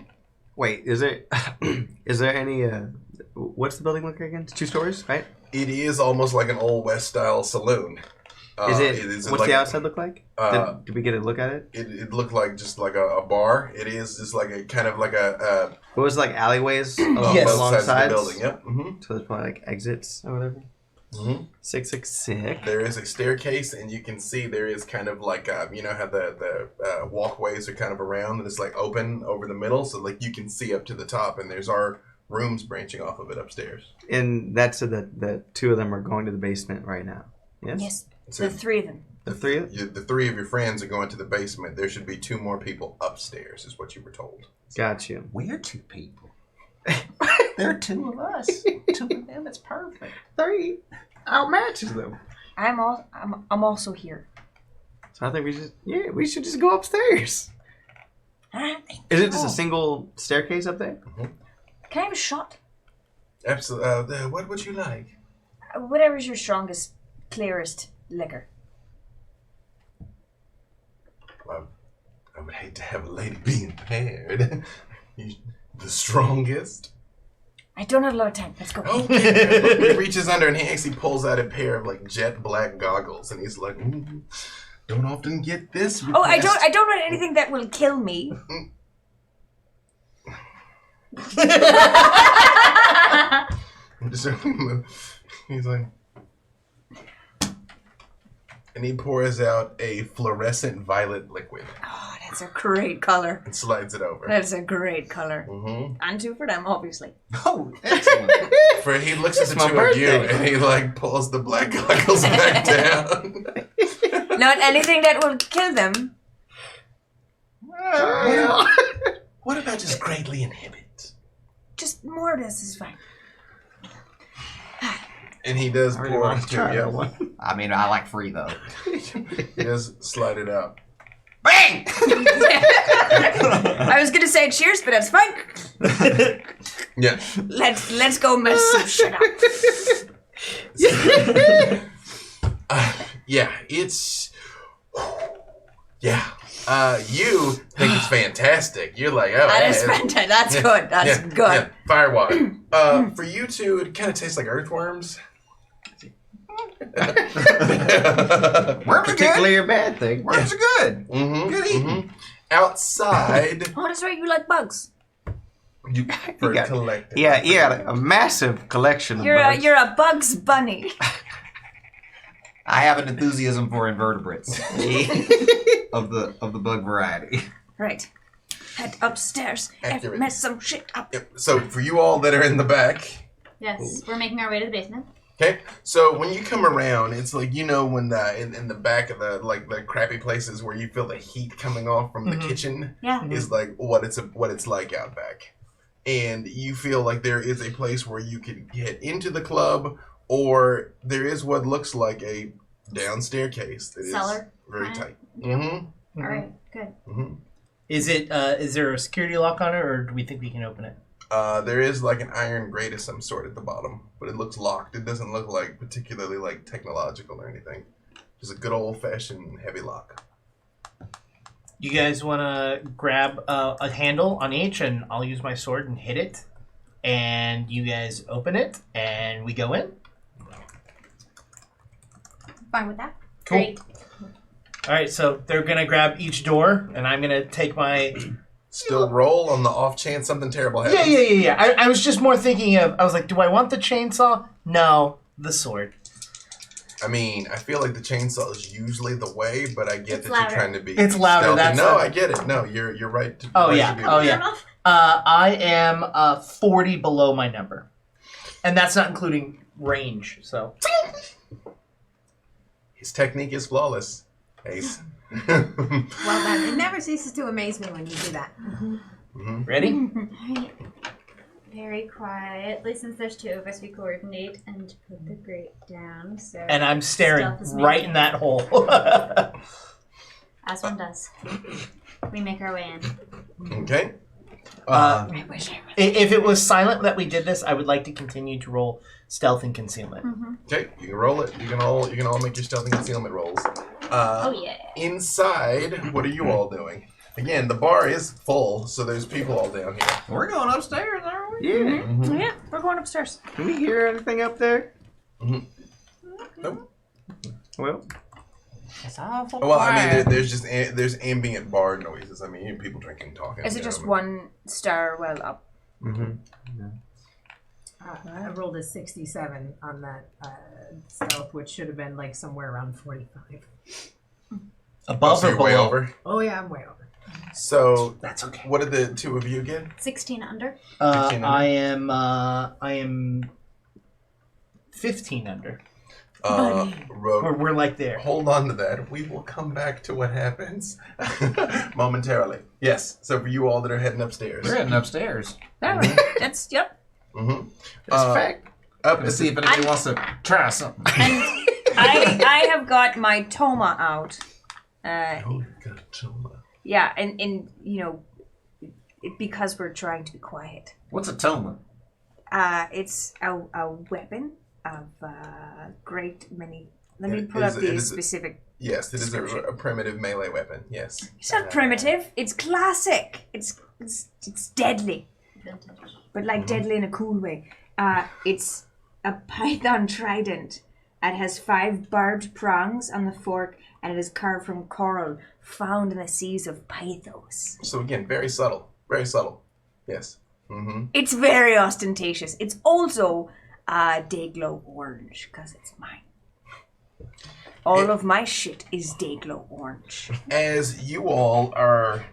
Wait, is there any, what's the building look like again? It's 2 stories, right? It is almost like an old West style saloon. What's like, the outside look like? Did we get a look at it? It looked like just like a bar. It is just like a kind of like a What was it, like alleyways along both along sides sides? of the building. Yep. Mm-hmm. So there's probably like exits or whatever. Mm-hmm. 666. There is a staircase, and you can see there is kind of like you know how the walkways are kind of around, and it's like open over the middle, so like you can see up to the top, and there's our rooms branching off of it upstairs. And that's so the 2 of them are going to the basement right now. Yes. Yes, So the 3 of them. The 3 of them. the 3 of your friends are going to the basement. There should be 2 more people upstairs, is what you were told. Got you. We're 2 people. There are 2 of us. 2 of them. It's perfect. 3 outmatches them. I'm also here. So I think we should just go upstairs. Is it just a single staircase up there? Can I have a shot? Absolutely. What would you like? Whatever's your strongest, clearest liquor. I would hate to have a lady be impaired. The strongest? I don't have a lot of time. Let's go. Okay. He reaches under and he actually pulls out a pair of like jet black goggles, and he's like, "Don't often get this request." Oh, I don't want anything that will kill me. He's like, and he pours out a fluorescent violet liquid Oh, that's a great color. and slides it over. That's a great color. Mm-hmm. And 2 for them, obviously. Oh, excellent. For he looks at the my 2 of you birthday. and he like pulls the black goggles back down. Not anything that will kill them. What about just greatly inhibit? Just more of this is fine. And he does I really pour want it to to try you. that one. I mean, I like free, though. He does slide it out. Bang! I was gonna say cheers, but that's fine. Yeah. Let's go mess some shit up. Yeah, it's... Yeah. You think it's fantastic. You're like, oh, That is yeah, fantastic. That's good. That's yeah, good. Yeah. Firewater. For you two, it kind of tastes like earthworms. Worms are Particularly good. a bad thing. Worms are good. Mm-hmm, Good eating. Outside, Oh, that's right. You like bugs. you for got- collecting. Yeah, a massive collection of You're bugs. a Bugs Bunny. I have an enthusiasm for invertebrates of the bug variety. Right. Head upstairs Accurate. and mess some shit up. Yep. So for you all that are in the back, Yes, we're making our way to the basement. okay. So when you come around, it's like when in the back of the the crappy places where you feel the heat coming off from the kitchen Yeah. is like what it's like out back, and you feel like there is a place where you can get into the club, or there is what looks like a down staircase that is Cellar. very Kinda. tight. Mm-hmm. All right, good. Mm-hmm. Is there a security lock on it, or do we think we can open it? There is like an iron grate of some sort at the bottom, but it looks locked. It doesn't look like particularly like technological or anything. Just a good old fashioned heavy lock. You guys want to grab a handle on each, and I'll use my sword and hit it, and you guys open it, and we go in. Fine with that. Cool. Great. All right, so they're gonna grab each door, and I'm gonna take my. Still roll on the off chance something terrible happens. Yeah. I was just more thinking of. I was like, do I want the chainsaw? No, the sword. I mean, I feel like the chainsaw is usually the way, but I get It's that louder. you're trying to be It's louder, stealthy. that's No, the- I get it. No, you're right. Oh, right yeah. to be Oh, right. yeah. Turn off. I am 40 below my number. And that's not including range, so. His technique is flawless. Ace. Well done. It never ceases to amaze me when you do that. Ready? Very quietly, since there's two of us, we coordinate and put the grate down. So And I'm staring stealth is right making- in that hole. As one does. We make our way in. Okay. If it was silent that we did this, I would like to continue to roll stealth and concealment. Okay, you can roll it. You can all make your stealth and concealment rolls. Oh yeah. Inside, what are you all doing? Again, the bar is full, so there's people all down here. We're going upstairs, aren't we? Yeah. Yeah, we're going upstairs. Can we hear anything up there? Nope. Well, It's awful Well, I quiet. mean, there's ambient bar noises. I mean, you hear people drinking, talking. Is it you just know. one star well up? I rolled a 67 on that stealth, which should have been like somewhere around 45. Above So or you're below? way over. Oh yeah, I'm way over. So That's okay. what did the two of you get? 16 under. 15 under? I am 15 under. Rogue, We're like there. hold on to that. We will come back to what happens momentarily. Yes. So for you all that are heading upstairs. We're heading upstairs. That's yep. Mm-hmm. that's a fact. Up Let's see if anybody wants to try something. And I have got my Toma out. Oh, you got a Toma. Yeah, and you know, because we're trying to be quiet. What's a toma? It's a weapon of great many. Let me It pull is- up it the is- specific. Yes, it is Description. a primitive melee weapon. Yes. It's not primitive. It's classic. It's deadly, Vintage. but like deadly in a cool way. It's a python trident. It has 5 barbed prongs on the fork, and it is carved from coral found in the seas of Pythos. So again, very subtle. Very subtle. Yes. Mm-hmm. It's very ostentatious. It's also Dayglow orange, because it's mine. All of my shit is Dayglow orange. As you all are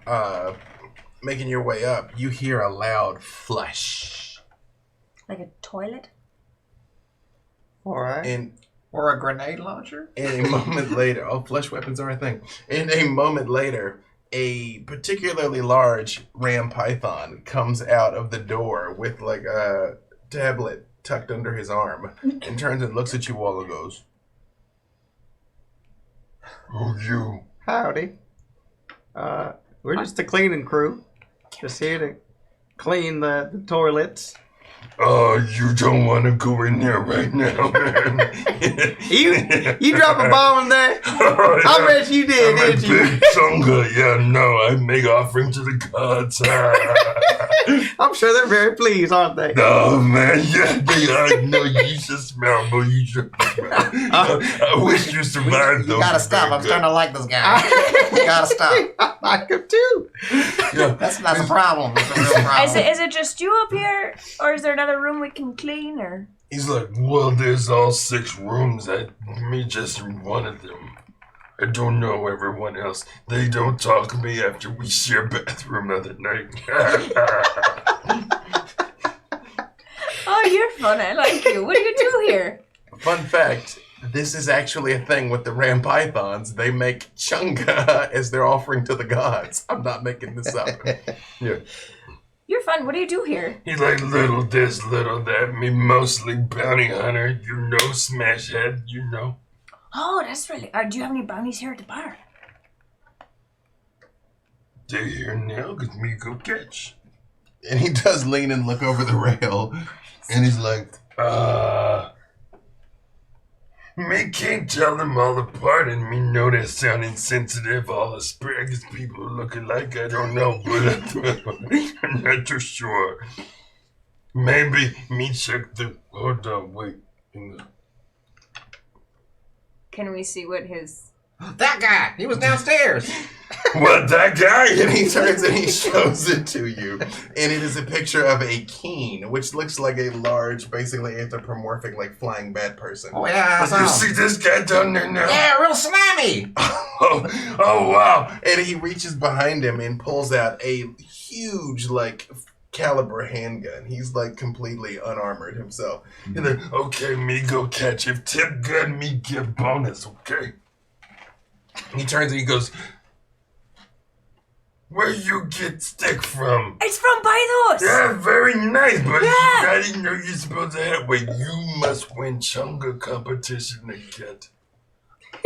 making your way up, you hear a loud flush. Like a toilet? All right. And Or a grenade launcher? in a moment later, flush weapons are a thing. In a moment later, a particularly large ram python comes out of the door with like a tablet tucked under his arm and turns and looks at you all and goes, "Who you?" Howdy. We're just a cleaning crew. Just here to clean the toilets. You don't want to go in there right now, man. You drop a bomb in there? I bet you did, didn't you? Big chunga. Yeah, no, I make offering to the gods. I'm sure they're very pleased, aren't they? No, man, yeah, they are. No, you should smell, but you should smell. I wish you survived, though. You gotta stop. I'm starting to like this guy. You gotta stop. I like him too. Yeah. That's a problem. That's a real problem. Is it just you up here, or is there another room we can clean, or? He's like, well, there's all 6 rooms. Me just in one of them. I don't know everyone else. They don't talk to me after we share bathroom the other night. Oh, you're fun. I like you. What do you do here? Fun fact, this is actually a thing with the ram pythons. They make chunga as their offering to the gods. I'm not making this up. Yeah. You're fun. What do you do here? He's like, little this, little that. Me mostly bounty hunter. You know, smash head. You know. Oh, that's really. Do you have any bounties here at the bar? They're here now because me go catch. And he does lean and look over the rail. And he's like, Me can't tell them all apart, and me know they sound insensitive. All asparagus people look alike. I don't know, but I'm not too sure. Maybe me check the. Hold on, wait. Can we see what his? That guy! He was downstairs! What, that guy? and he turns and he shows it to you. And it is a picture of a keen, which looks like a large, basically anthropomorphic, like flying bat person. Oh, yeah, I saw You him. see this guy down there now? Yeah, real slimy! Oh, wow. And he reaches behind him and pulls out a huge, like, caliber handgun. He's, like, completely unarmored himself. And then, okay, me go catch. If tip good, me give bonus, okay? He turns and he goes, Where you get stick from? It's from Pythos. Yeah, very nice, but Yeah. I didn't know you're supposed to have. Wait, you must win Chunga competition to get.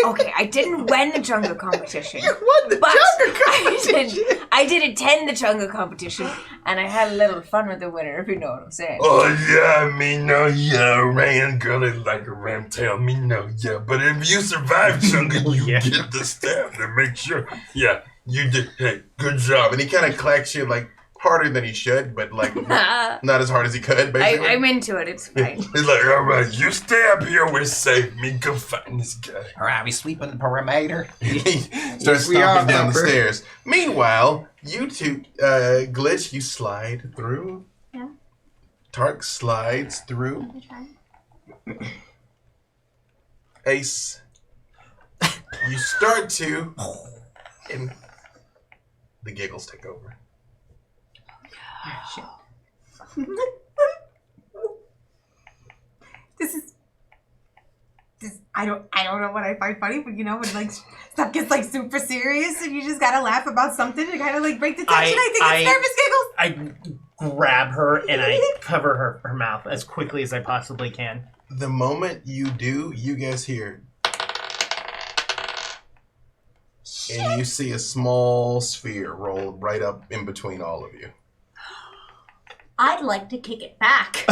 Okay, I didn't win the Chunga competition. You won the But Chunga competition. I did attend the Chunga competition, and I had a little fun with the winner, if you know what I'm saying. Oh, yeah, me know, yeah, Rand girl is like a ram tail, me know, yeah. But if you survive Chunga, you get the staff to make sure. Yeah, you did. Hey, good job. and he kind of clacks you, like, harder than he should, but, like, not as hard as he could, basically. I'm into it, it's fine. He's like, all right, you stay up here, we're safe. Me go find this guy. All right, we sweeping the perimeter. He starts we are, stomping down the Thumper. stairs. Meanwhile, you two, Glitch, you slide through. Yeah. Tark slides through. Let me try. Ace, you start to, and the giggles take over. This I don't know what I find funny, but you know when like stuff gets like super serious and you just gotta laugh about something to kind of like break the tension. I think it's nervous giggles. I grab her and I cover her mouth as quickly as I possibly can. The moment you do, you guys hear, and you see a small sphere roll right up in between all of you. I'd like to kick it back.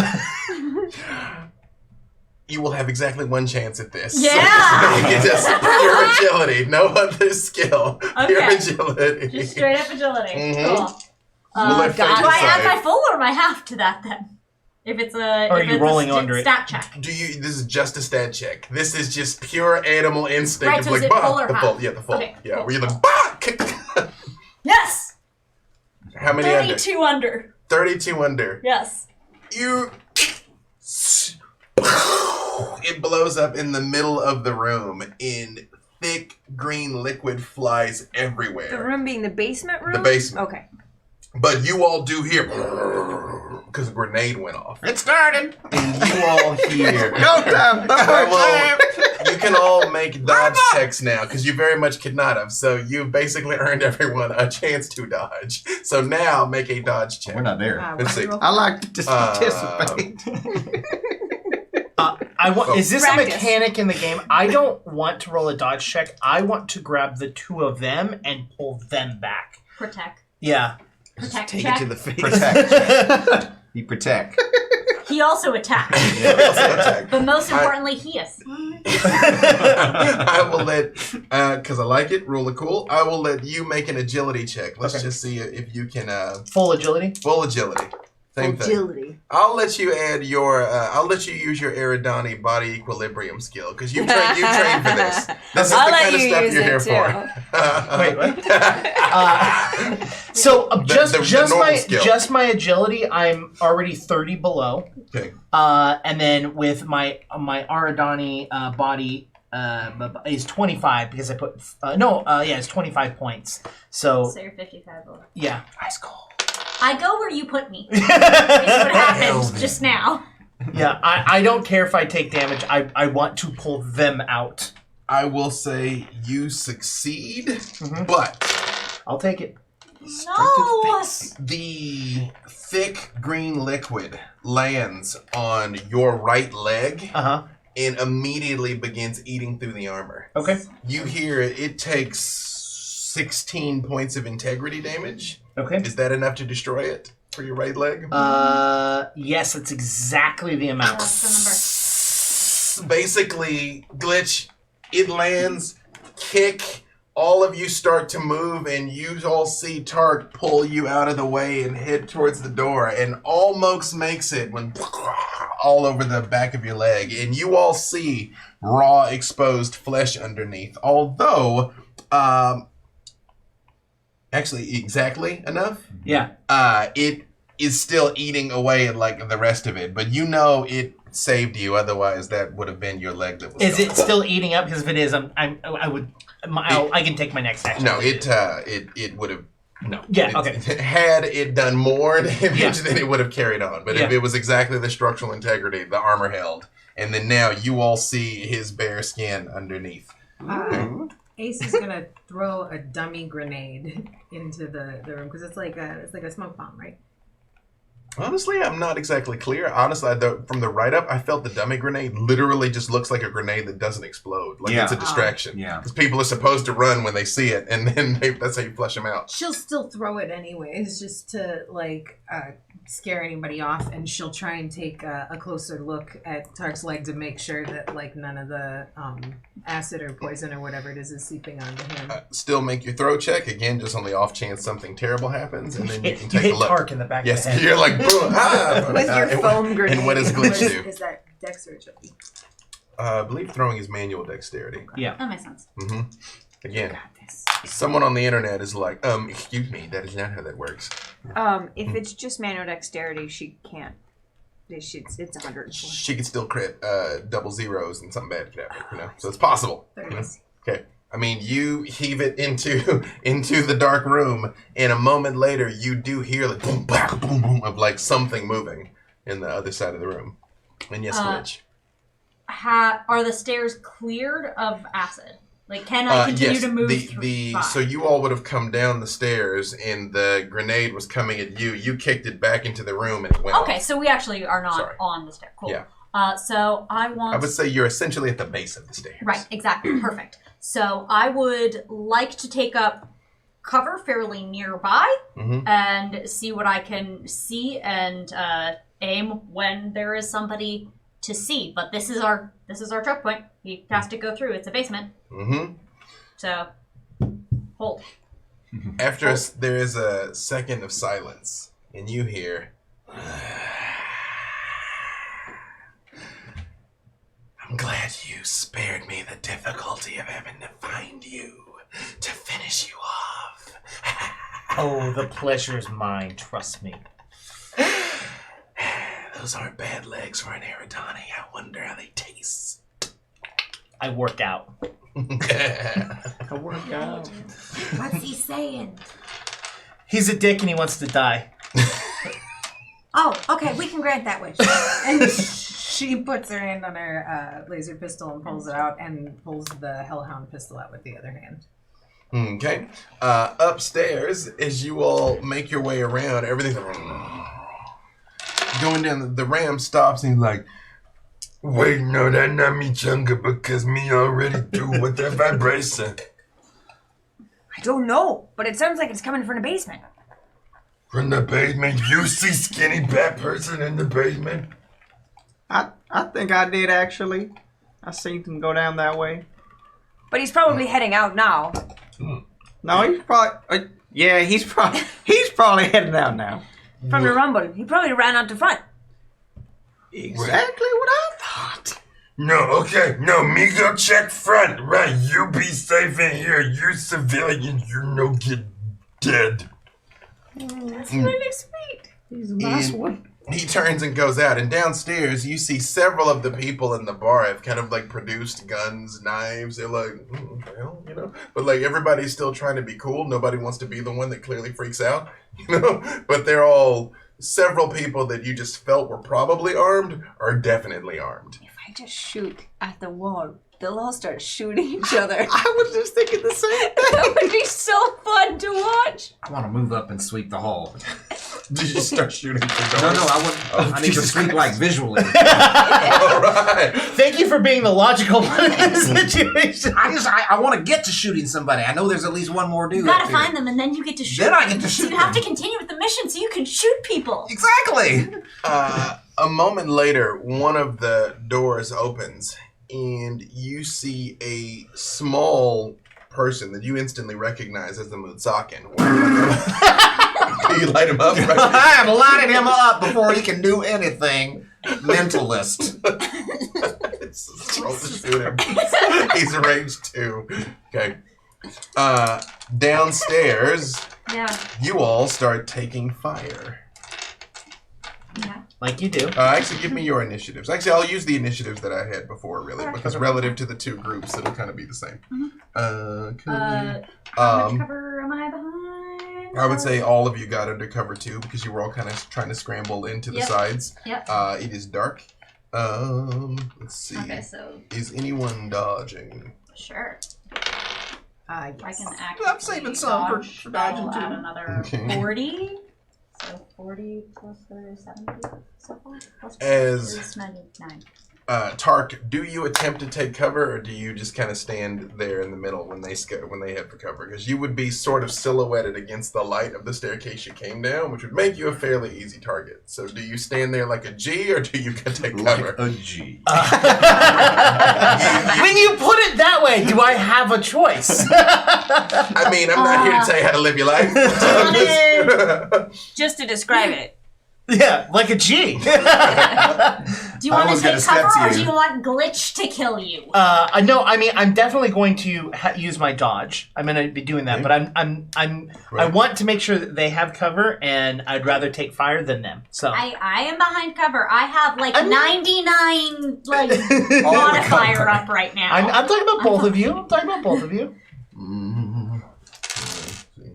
You will have exactly one chance at this. Yeah! Make it just pure agility, no other skill. Pure Okay. agility. Just straight up agility. Mhm. Cool. We'll let Do fate I add decide. my full or my half to that then? If it's a Or are if you it's rolling a under it? stat check. Do you? This is just a stat check. This is just pure animal instinct. Right, of so like, is it bah, full or the half? full. Yeah, the full. Okay, yeah, cool. where you're like, bah! Kick. Yes! How many under? 32 under. 32 under. Yes. You. It blows up in the middle of the room, and thick green liquid flies everywhere. The room being the basement room? The basement. Okay. But you all do hear because a grenade went off. It started. And you all hear. Go time. You can all make dodge checks now because you very much could not have. So you've basically earned everyone a chance to dodge. So now make a dodge check. We're not there. Let's see. I like to participate. Is this Practice. a mechanic in the game? I don't want to roll a dodge check. I want to grab the two of them and pull them back. Protect. Yeah. Protect Take check. it to the face. Protect. You protect. He also attacks. But most importantly, he is. I will let, because I like it, rule of cool, I will let you make an agility check. Let's Okay. just see if you can, Full agility? full agility. Same thing. Agility. I'll let you add your, I'll let you use your Eridani body equilibrium skill, because you trained for this. This is I'll the let kind of you stuff use you're it here too. for. Wait, what? Just my agility, I'm already 30 below. Okay. And then with my Aradani body is 25 because I put it's 25 points. So So you're 55 below. yeah. Ice cold. I go where you put me. Is what happened just now. Yeah, I don't care if I take damage. I want to pull them out. I will say you succeed, but I'll take it. No. the thick green liquid lands on your right leg Uh-huh. and immediately begins eating through the armor. Okay. You hear it takes 16 points of integrity damage. Okay. Is that enough to destroy it for your right leg? Yes, that's exactly the amount. What's the Basically, Glitch, it lands, kick, all of you start to move, and you all see Tark pull you out of the way and head towards the door, and almost makes it when all over the back of your leg, and you all see raw, exposed flesh underneath. Although, actually, exactly enough. Yeah. It is still eating away at like the rest of it, but you know it saved you. Otherwise, that would have been your leg that was. Is gone. it still eating up? Because if it is, I can take my next action. No, it would have. No. Yeah. Okay. Had it done more damage, Yeah. then it would have carried on. But if Yeah. it was exactly the structural integrity, the armor held, and then now you all see his bare skin underneath. Ace is gonna throw a dummy grenade into the room because it's like a smoke bomb, right? Honestly, I'm not exactly clear. Honestly, from the write-up, I felt the dummy grenade literally just looks like a grenade that doesn't explode. Like it's a distraction. Yeah. Because people are supposed to run when they see it, and then that's how you flush them out. She'll still throw it anyways, just to scare anybody off, and she'll try and take a closer look at Tark's leg to make sure that none of the acid or poison or whatever it is seeping onto him. Still make your throw check again, just on the off chance something terrible happens, and then you can You take hit a look. Tark in the back of Yes, the head. you're like boom, ah! With your foam grenade. And what does Glitch do? Is that Dex or agility? I believe throwing is manual dexterity. Yeah. That makes sense. Mm-hmm. Again, someone on the internet is like, excuse me, that is not how that works. If it's just manual dexterity, she can't. It's 104. She could still crit double zeros and something bad could happen, So it's possible. Okay. I mean, you heave it into the dark room, and a moment later, you do hear like boom, bah, boom, boom of like something moving in the other side of the room. And yes, Glitch. Are the stairs cleared of acid? Like, can I continue yes, to move through? So you all would have come down the stairs, and the grenade was coming at you. You kicked it back into the room, and it went Okay, off. so we actually are not Sorry. on the stair. Cool. Yeah. So I want... I would say you're essentially at the base of the stairs. Right, exactly. Perfect. So I would like to take up cover fairly nearby and see what I can see and aim when there is somebody to see. But this is our choke point. He has to go through. It's a basement. Mm-hmm. So hold. After there is a second of silence, and you hear, I'm glad you spared me the difficulty of having to find you to finish you off. Oh, the pleasure is mine. Trust me. Those aren't bad legs for an Eridani. I wonder how they taste. I work out. I work out. What's he saying? He's a dick and he wants to die. Oh, okay, we can grant that wish. And she puts her hand on her laser pistol and pulls it out and pulls the Hellhound pistol out with the other hand. Okay. Upstairs, as you all make your way around, everything's going down. The ram stops and he's like, Wait, no, that not me chunga because me already do with that vibration. I don't know, but it sounds like it's coming from the basement. From the basement, you see skinny bat person in the basement? I think I did actually. I seen him go down that way. But he's probably heading out now. No, he's probably. He's probably heading out now. From the rumble. He probably ran out the front. Exactly what I thought. No, okay, no, me go check front. Right, you be safe in here. You civilians, you no get dead. That's really sweet. He's a nice one. he turns and goes out, and downstairs you see several of the people in the bar have kind of like produced guns, knives. They're like, well, you know, but like everybody's still trying to be cool. Nobody wants to be the one that clearly freaks out, you know. But they're all several people that you just felt were probably armed are definitely armed. If I just shoot at the wall, they'll all start shooting each other. I was just thinking the same thing. That would be so fun to watch. I want to move up and sweep the hall. Did you start shooting? No, I want. I need to Jesus sweep Christ. like visually. All right. Thank you for being the logical one in this situation. I want to get to shooting somebody. I know there's at least one more dude. You gotta up here. find them, and then you get to shoot. Then I get to them. shoot So you have to them. continue with the mission, so you can shoot people. Exactly. A moment later, one of the doors opens, and you see a small person that you instantly recognize as the Mutsakin. Do you light him up? I am lighting him up before he can do anything. Mentalist. Roll to shoot him. He's a range 2. Okay. Downstairs, Yeah. you all start taking fire. Yeah. Like you do. Actually, give me your initiatives. Actually, I'll use the initiatives that I had before, really, because relative to the two groups, it'll kind of be the same. How much cover am I behind? I would say all of you got under cover too, because you were all kind of trying to scramble into the sides. Yep. It is dark. Let's see. Okay, so Is anyone dodging? sure. Yes. I can actually I'm saving some for dodging I'll add too. another Okay. 40. So 40 plus 70 so far. Plus 40 As- is 99. Tark, do you attempt to take cover, or do you just kind of stand there in the middle when they head for cover? Because you would be sort of silhouetted against the light of the staircase you came down, which would make you a fairly easy target. So do you stand there like a G, or do you take cover? Like a G. When you put it that way, do I have a choice? I mean, I'm not here to tell you how to live your life. Just to describe it. Yeah, like a G. Do you want to was gonna take cover, step to or do you. you want Glitch to kill you? No, I mean I'm definitely going to use my dodge. I'm going to be doing that, but I Right. want to make sure that they have cover, and I'd rather take fire than them. So I am behind cover. I have like I'm- 99 like modifier up right now. I'm talking about both of you. I'm talking about both of you. Let's see.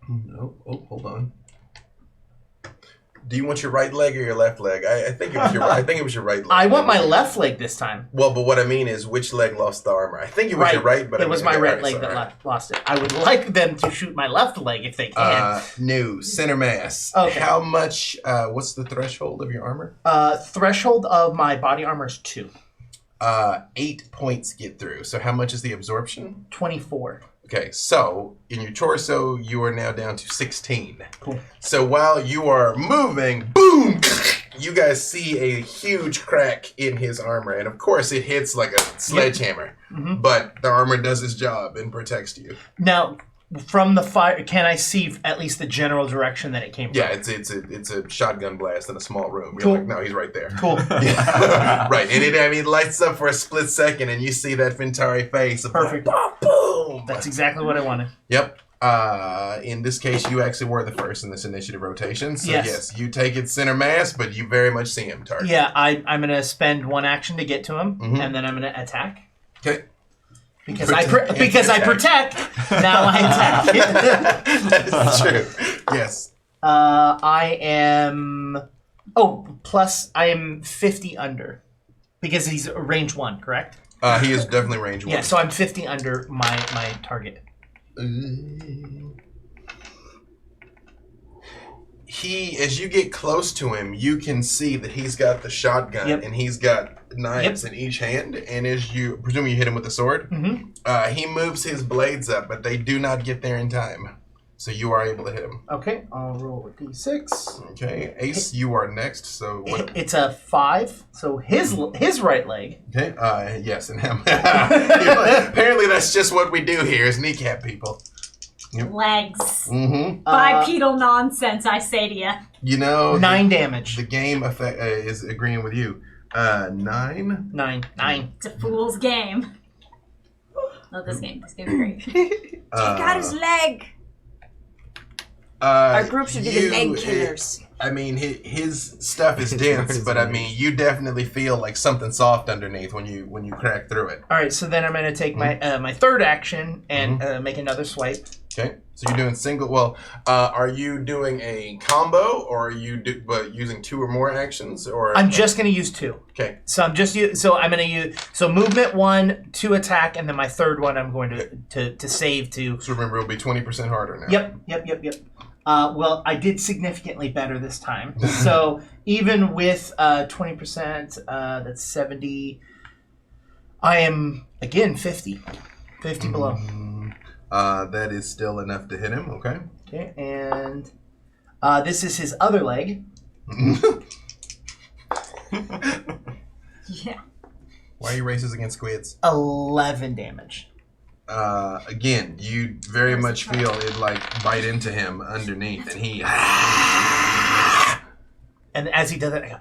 No. Oh, hold on. Do you want your right leg or your left leg? I think it was your. I think it was your right leg. I want my left leg this time. Well, but what I mean is, which leg lost the armor? I think it was your right, but it I was mean, my okay, right alright, leg so, that alright. lost it. I would like them to shoot my left leg if they can. No, center mass. Okay. How much? What's the threshold of your armor? Threshold of my body armor is 2. 8 points get through. So how much is the absorption? 24. Okay, so in your torso, you are now down to 16. Cool. So while you are moving, boom, you guys see a huge crack in his armor. And of course, it hits like a sledgehammer. Mhm. But the armor does its job and protects you. Now, from the fire, can I see at least the general direction that it came from? Yeah, it's a shotgun blast in a small room. You're Cool. like, no, he's right there. Cool. Right, and it lights up for a split second, and you see that Ventari face. Perfect. Boom! That's exactly what I wanted. Yep. In this case, you actually were the first in this initiative rotation. So yes, you take it center mass, but you very much see him, Tark. Yeah, I'm going to spend one action to get to him, Mhm. and then I'm going to attack. Okay. Because I protect, now I attack. That is true. Yes. I am... Oh, plus I am 50 under. Because he's range 1, correct? He is definitely range 1. Yeah, so I'm 50 under my target. As you get close to him, you can see that he's got the shotgun and he's got knives in each hand. And as you, presumably you hit him with the sword, he moves his blades up, but they do not get there in time. So you are able to hit him. Okay, I'll roll a d6. Okay, Ace, you are next. So what? It's a 5, so his right leg. Okay, yes, and apparently that's just what we do here is kneecap people. Legs. Mm-hmm. Bipedal nonsense, I say to you. You know, 9 damage. The game effect is agreeing with you. 9. 9. It's a fool's game. No, this game is great. Take out his leg. Our group should be the leg killers. I mean, his stuff is dense, but I mean, you definitely feel like something soft underneath when you crack through it. All right, so then I'm going to take my third action and make another swipe. Okay, so you're doing single. Well, are you doing a combo, or are you using 2 or more actions? Or I'm just going to use 2. Okay. So I'm going to use movement 1, 2 attack, and then my third one I'm going to save to. So remember, it'll be 20% harder now. Yep. Well, I did significantly better this time. So even with 20%, that's 70. I am again 50 below. That is still enough to hit him. Okay. Okay, and this is his other leg. Yeah. Why are you racist against squids? 11 damage. Again, you very much feel it like bite into him underneath, and he. And as he does it, I go.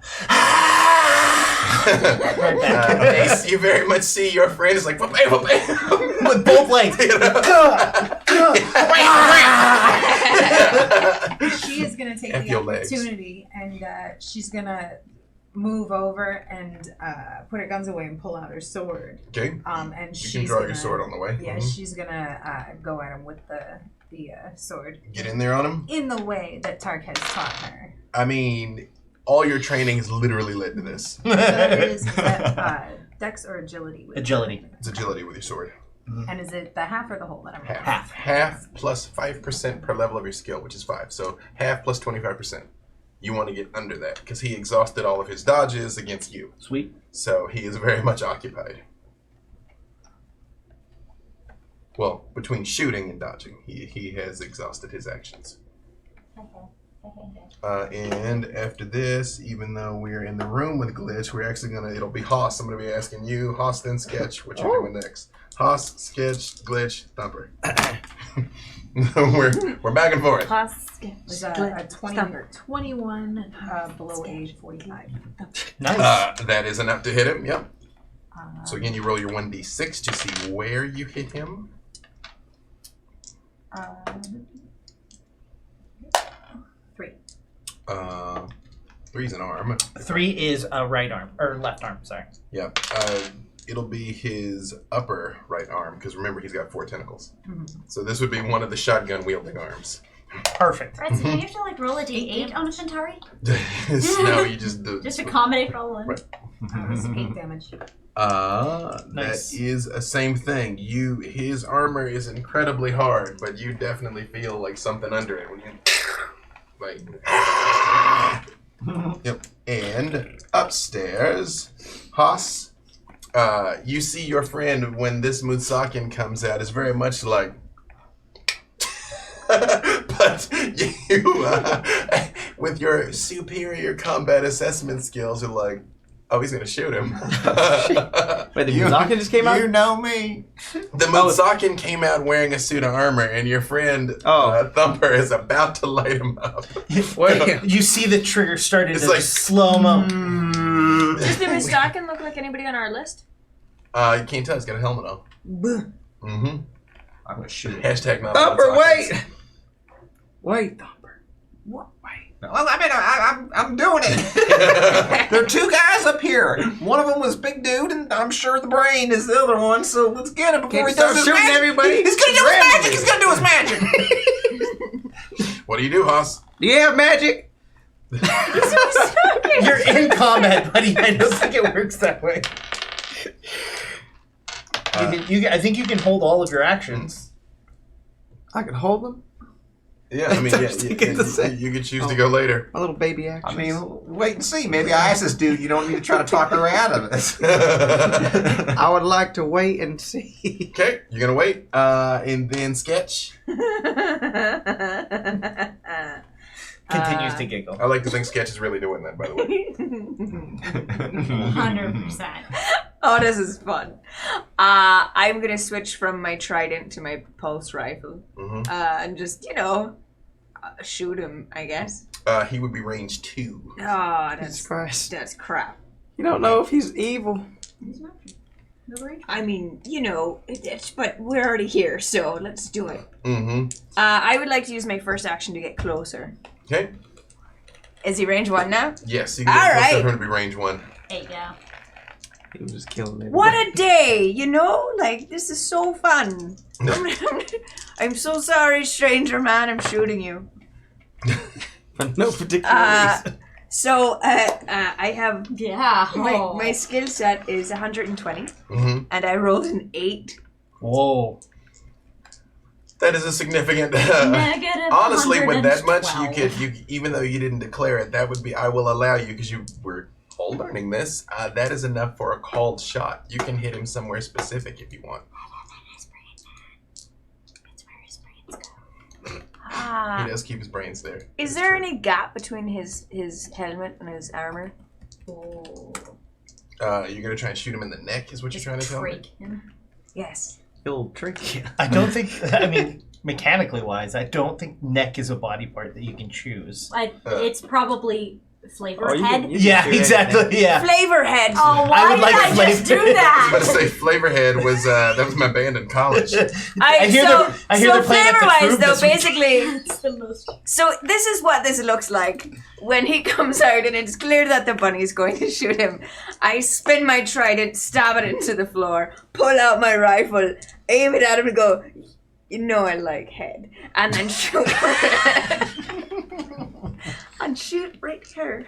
Right back. You very much see your friend is like with both legs. She is going to take F the your legs. opportunity and she's going to move over and put her guns away and pull out her sword. Okay. And You she's can draw gonna, your sword on the way. Yeah, Mhm. she's going to go at him with the sword. Get in there on him. In the way that Tark has taught her. I mean, all your training has literally led to this. So that is that dex or agility? With Agility. It's agility with your sword. And is it the half or the whole that I'm rolling? Half. Half plus 5% per level of your skill, which is 5. So half plus 25%. You want to get under that because he exhausted all of his dodges against you. Sweet. So he is very much occupied. Well, between shooting and dodging, he has exhausted his actions. And after this, even though we're in the room with Glitch, we're actually it'll be Haas. I'm gonna be asking you, Haas, then Sketch, what you're doing next. Haas, Sketch, Glitch, Thumper. we're back and forth. It's a 21 below age 45. Nice. That is enough to hit him, yep. So again, you roll your 1d6 to see where you hit him. 3. 3's an arm. 3 is a right arm or left arm. Sorry. Yep. It'll be his upper right arm because remember he's got 4 tentacles. So this would be one of the shotgun wielding arms. Perfect. Right, so do you have to like roll a d8 on a Centauri? No, you just do. Just accommodate for all of them? Right. That's 8 damage. Nice. That is a same thing. His armor is incredibly hard, but you definitely feel like something under it when you like. Yep. And upstairs, Haas, you see your friend when this Mutsakin comes out is very much like. But you, with your superior combat assessment skills, are like, oh, he's gonna shoot him. Wait, the Mutsakin just came out? You know me. The Mutsakin came out wearing a suit of armor, and your friend Thumper is about to light him up. Wait, you see the trigger started to like slow mo. Does the Mustakin look like anybody on our list? You can't tell. He's got a helmet on. Mm-hmm. I'm gonna shoot him. Hashtag not Thumper, Mutsakins. wait! Wait, Thumper. What? Wait. Well, I mean, I'm doing it. There are 2 guys up here. One of them was big dude, and I'm sure the brain is the other one. So let's get him before Can't he does start his shooting magic. everybody. He's gonna do his magic. He's gonna do his magic. What do you do, Haas? Do you have magic? You're in combat, buddy. I don't think it works that way. I think you can hold all of your actions. I can hold them. Yeah, I mean, you could choose to go later. My little baby action. I mean, wait and see. Maybe I asked this dude. You don't need to try to talk her way out of this. I would like to wait and see. Okay, you're gonna wait, and then Sketch. Continues to giggle. I like to think Sketch is really doing that, by the way. 100%. Oh, this is fun. I'm gonna switch from my trident to my pulse rifle, and just shoot him. I guess. He would be range 2. Oh, Jesus Christ. that's crap. You don't know if he's evil. I mean, but we're already here, so let's do it. I would like to use my first action to get closer. Okay. Is he range 1 now? Yes, you can All get right. for him to be range 1. There you go. He was just killing everybody. What a day, Like, this is so fun. I'm so sorry, stranger man, I'm shooting you. For no particular reason. So, I have... Yeah. My skill set is 120, and I rolled an 8. Whoa. That is a significant... Negative honestly, with that much, 112. you even though you didn't declare it, that would be, I will allow you, because you were all learning this, that is enough for a called shot. You can hit him somewhere specific if you want. That's where his brains go. He does keep his brains there. Is there any gap between his helmet and his armor? Oh. You're going to try and shoot him in the neck, is what you're trying to tell me? Freak him. Yes. He'll trick you. I don't think. I mean, mechanically wise, I don't think neck is a body part that you can choose. It's probably flavor Oh, you head. can- you Yeah, can do exactly. anything. Yeah. Flavor head. Oh, I why would did like I just flavor. do I was about to that? say Flavorhead was that was my band in college. I hear they're playing at the flavor-wise, Troop though, this week. basically, It's the most. so this is what this looks like when he comes out, and it's clear that the bunny is going to shoot him. I spin my trident, stab it into the floor, pull out my rifle, aim it at him, and go, "You know I like head," and then shoot. And shoot right here.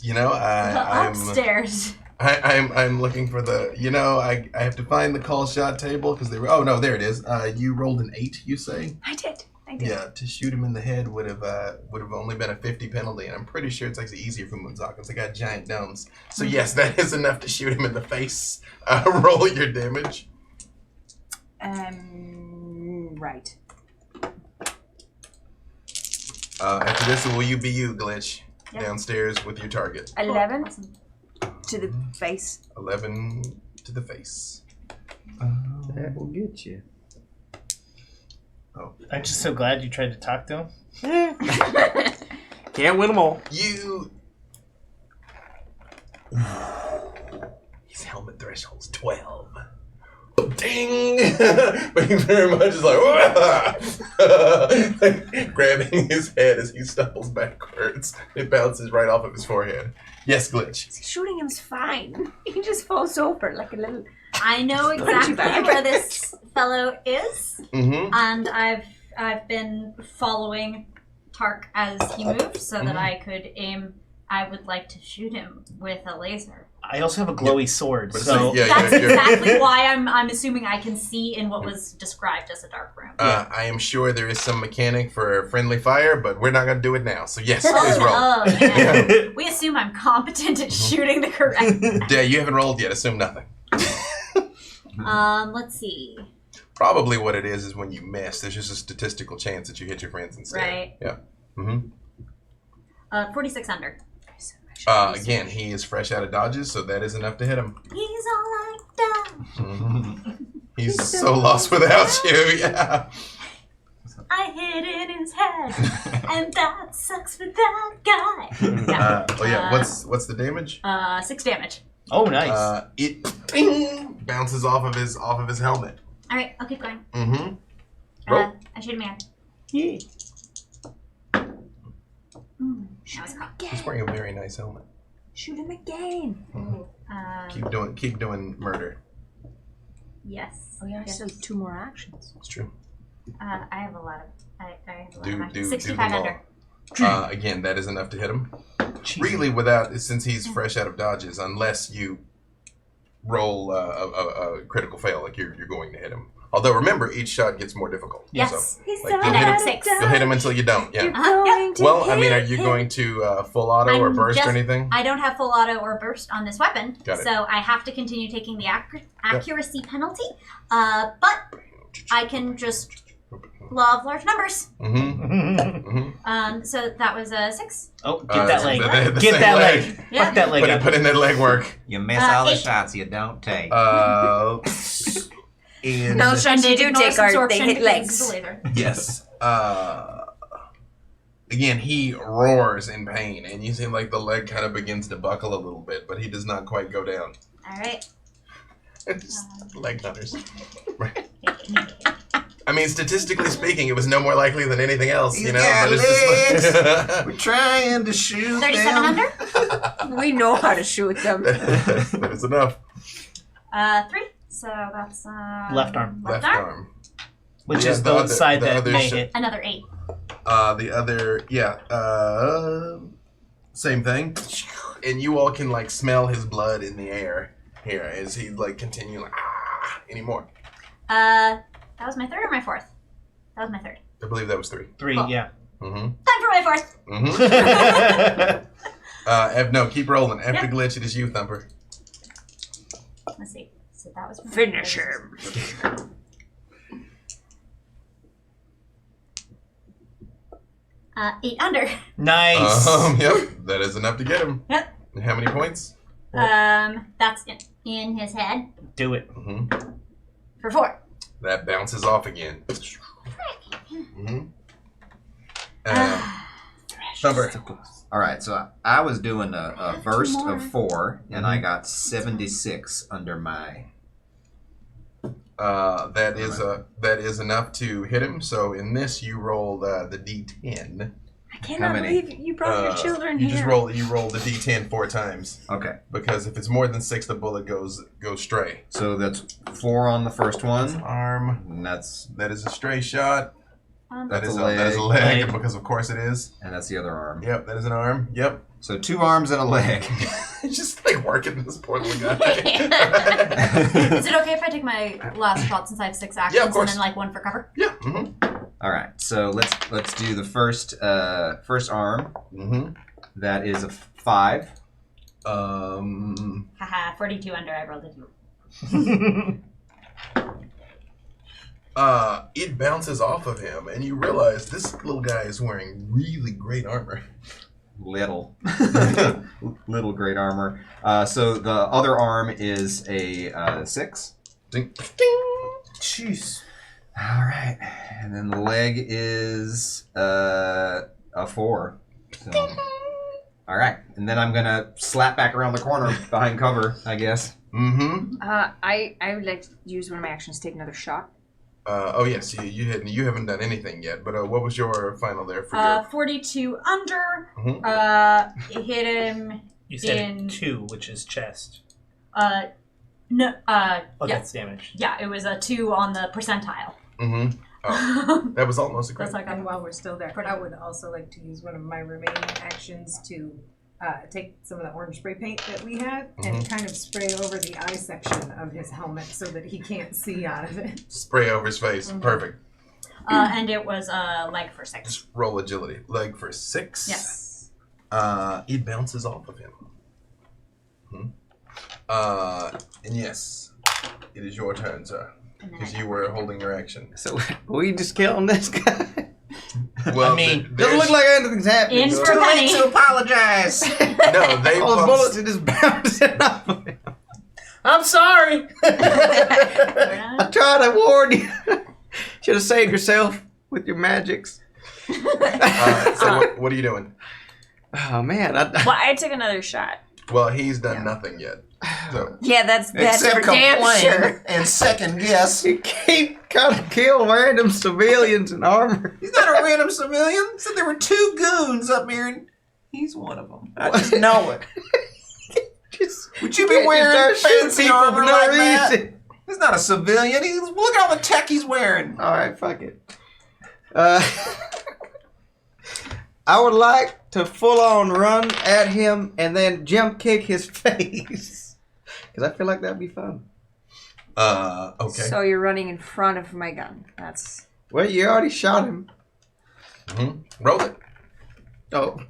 You know, I'm Upstairs. I'm looking for the. You know, I have to find the call shot table because they were. Oh no, there it is. You rolled an 8. You say? I did. Yeah, to shoot him in the head would have only been a 50 penalty, and I'm pretty sure it's actually easier for Moonsock because they got giant domes. So yes, that is enough to shoot him in the face. Roll your damage. Right. After this, will you be you, Glitch, Yep. downstairs with your target? 11 Awesome. to the face. 11 to the face. That will get you. I'm just so glad you tried to talk to him. Can't win them all. You. His helmet threshold's 12. Ding! But he very much is like, grabbing his head as he stumbles backwards. It bounces right off of his forehead. Yes, Glitch. Shooting him's fine. He just falls over like a little. I know exactly bag. where this fellow is, Mm-hmm. and I've been following Tark as he moved so that I could aim. I would like to shoot him with a laser. I also have a glowy sword, But it's so like, yeah, That's you're- exactly why I'm assuming I can see in what was described as a dark room. I am sure there is some mechanic for friendly fire, but we're not going to do it now. So yes, please roll. Oh, yeah. We assume I'm competent at shooting the correct. Yeah, you haven't rolled yet. Assume nothing. Let's see. Probably what it is when you miss. There's just a statistical chance that you hit your friends instead. Right. Yeah. Mm-hmm. 46 under. Again, he is fresh out of dodges, so that is enough to hit him. He's all like that. He's so lost without you. Yeah. I hit in his head, and that sucks for that guy. Yeah. What's the damage? 6 damage. oh, nice. It ding, bounces off of his helmet. All right, I'll keep going. Mm-hmm. Roll. I shoot a man. Yeah. That was cool. He's wearing a very nice helmet. Shoot him again. Keep doing murder. Yes. Oh yeah, I Yes. still have 2 more actions. It's true. I have a lot of. I have a lot Do of actions. them 65 all. under. Again, that is enough to hit him. Really, since he's fresh out of dodges, unless you roll a critical fail, like you're going to hit him. Although remember, each shot gets more difficult. Yes. So, He's like, so you'll hit him. out of 6. You'll hit him until you don't. Yeah. Yeah. Well, I mean, are you going to full auto or I'm burst just- or anything? I don't have full auto or burst on this weapon, Got it. so I have to continue taking the accuracy penalty. But I can just law of large numbers. Mm-hmm. So that was a 6. Oh, get that leg. the Get same that leg. leg. Yeah. Fuck that leg up. Put in that leg work. You miss all the 8. shots you don't take. And No, shots you do Ignore take are they absorption hit because legs. it's a laser. yes. Again, he roars in pain, and you see like the leg kind of begins to buckle a little bit, but he does not quite go down. All right. Just leg hunters. Right. I mean, statistically speaking, it was no more likely than anything else, you know. got But it's just like We're trying to shoot 37 them. under. We know how to shoot them. that is enough. 3. So that's Left arm. Left arm. Which Yeah, is the the other- side the that other may sh- hit. Another 8. The other, same thing. And you all can like smell his blood in the air here as he like continue like anymore. That was my 3rd or my 4th? That was my 3rd. I believe that was 3. 3, Cool. yeah. Mm-hmm. Time for my 4th. Mm-hmm. No, keep rolling. After Yep. Glitch, it is you, Thumper. Let's see. So that was my Finish 3rd. him. Uh, 8 under. Nice. Yep, that is enough to get him. Yep. And how many points? That's in his head Do it. Mm-hmm. for 4. That bounces off again. Mm-hmm. smash. Thumper. All right, so I was doing a burst more. of 4, and I got 76 under my. That is enough to hit him. So in this, you roll the D10. I cannot many? believe you brought your children You here. just roll. You roll the D10 4 times Okay, because if it's more than 6, the bullet goes stray. so that's 4 on the first one, Arm. and that's That is a stray shot. That That's is a that is a leg. leg because of course it is. the other arm. Yep, that is an arm. Yep. So 2 arms and a leg. Just like working this poor little guy. Is it okay if I take my last shot since I have 6 actions Yeah, of course. and then like 1 for cover? Yeah. Mm-hmm. All right, so let's do the first arm. Mm-hmm. That is a 5. Haha, 42 under. I rolled a 2. It bounces off of him, and you realize this little guy is wearing really great armor. Little great armor. So the other arm is a 6. Ding. Jeez. All right, and then the leg is a 4. So, all right, and then I'm gonna slap back around the corner behind cover, I guess. Mm-hmm. I would like to use one of my actions to take another shot. Oh yes, you haven't done anything yet. But what was your final there for your? 42 under. Mhm. Hit him. You said In- 2, which is chest. No. Oh, Yeah. that's damage. Yeah, it was a 2 on the percentile. Mm-hmm. Oh, that was almost a crit. That's like And while we're still there, I would also like to use one of my remaining actions to take some of the orange spray paint that we have and kind of spray over the eye section of his helmet so that he can't see out of it. Spray over his face. Perfect. and it was a leg for 6. Just roll agility. Leg for 6. Yes. It bounces off of him. And yes, it is your turn, sir. And then Because I- you were holding your action. So we just killing this guy. Well, I mean, there's- Doesn't look like anything's happening. In for a penny. apologize. no, they All the pump- bullets are just bouncing off of him. I'm sorry. I tried to warn you. Should have saved yourself with your magics. So what are you doing? Oh man, Well, I took another shot. Well, he's done nothing yet. So Yeah, that's Except for damn complain sure. and second guess. you can't kind of kill random civilians in armor. He's not a random civilian. Said there were 2 goons up here, and he's one of them. I just know it. Would you be can't wearing just start shooting fancy people armor for no like that? reason. He's not a civilian. Look at all the tech he's wearing. All right, fuck it. I would like to full on run at him and then jump kick his face. Because I feel like that'd be fun. okay. So you're running in front of my gun. That's Well, you already shot him. Roll it. Oh.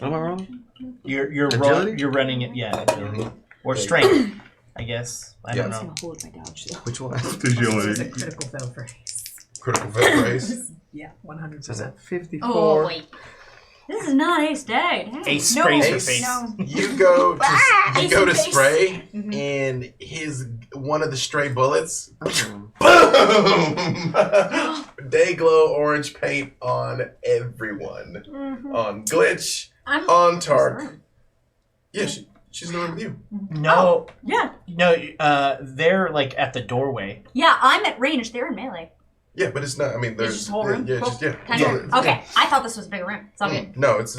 Am I wrong? You're Agility? you're running it, yeah. Agility. Or strength, I guess. I don't Yes. know. hold my dodge though. Which one? This is a critical fail for Ace. Critical fail race. Yeah, 100%. So is that 54? Oh, wait. This is not Ace Day. Dang. Ace No. sprays her Ace. face. No. You go to Ace in face. spray, and one of the stray bullets, boom! Day-glow orange paint on everyone. On Glitch, I'm on Tark. Yeah, she's in the room with you. No, Yeah. no, they're like at the doorway. Yeah, I'm at range. They're in melee. Yeah, but it's not. I mean, there's It's just a whole room? Yeah, it's just yeah. Tiny Yeah, room. yeah. Okay, I thought this was a big room. It's all good. No, it's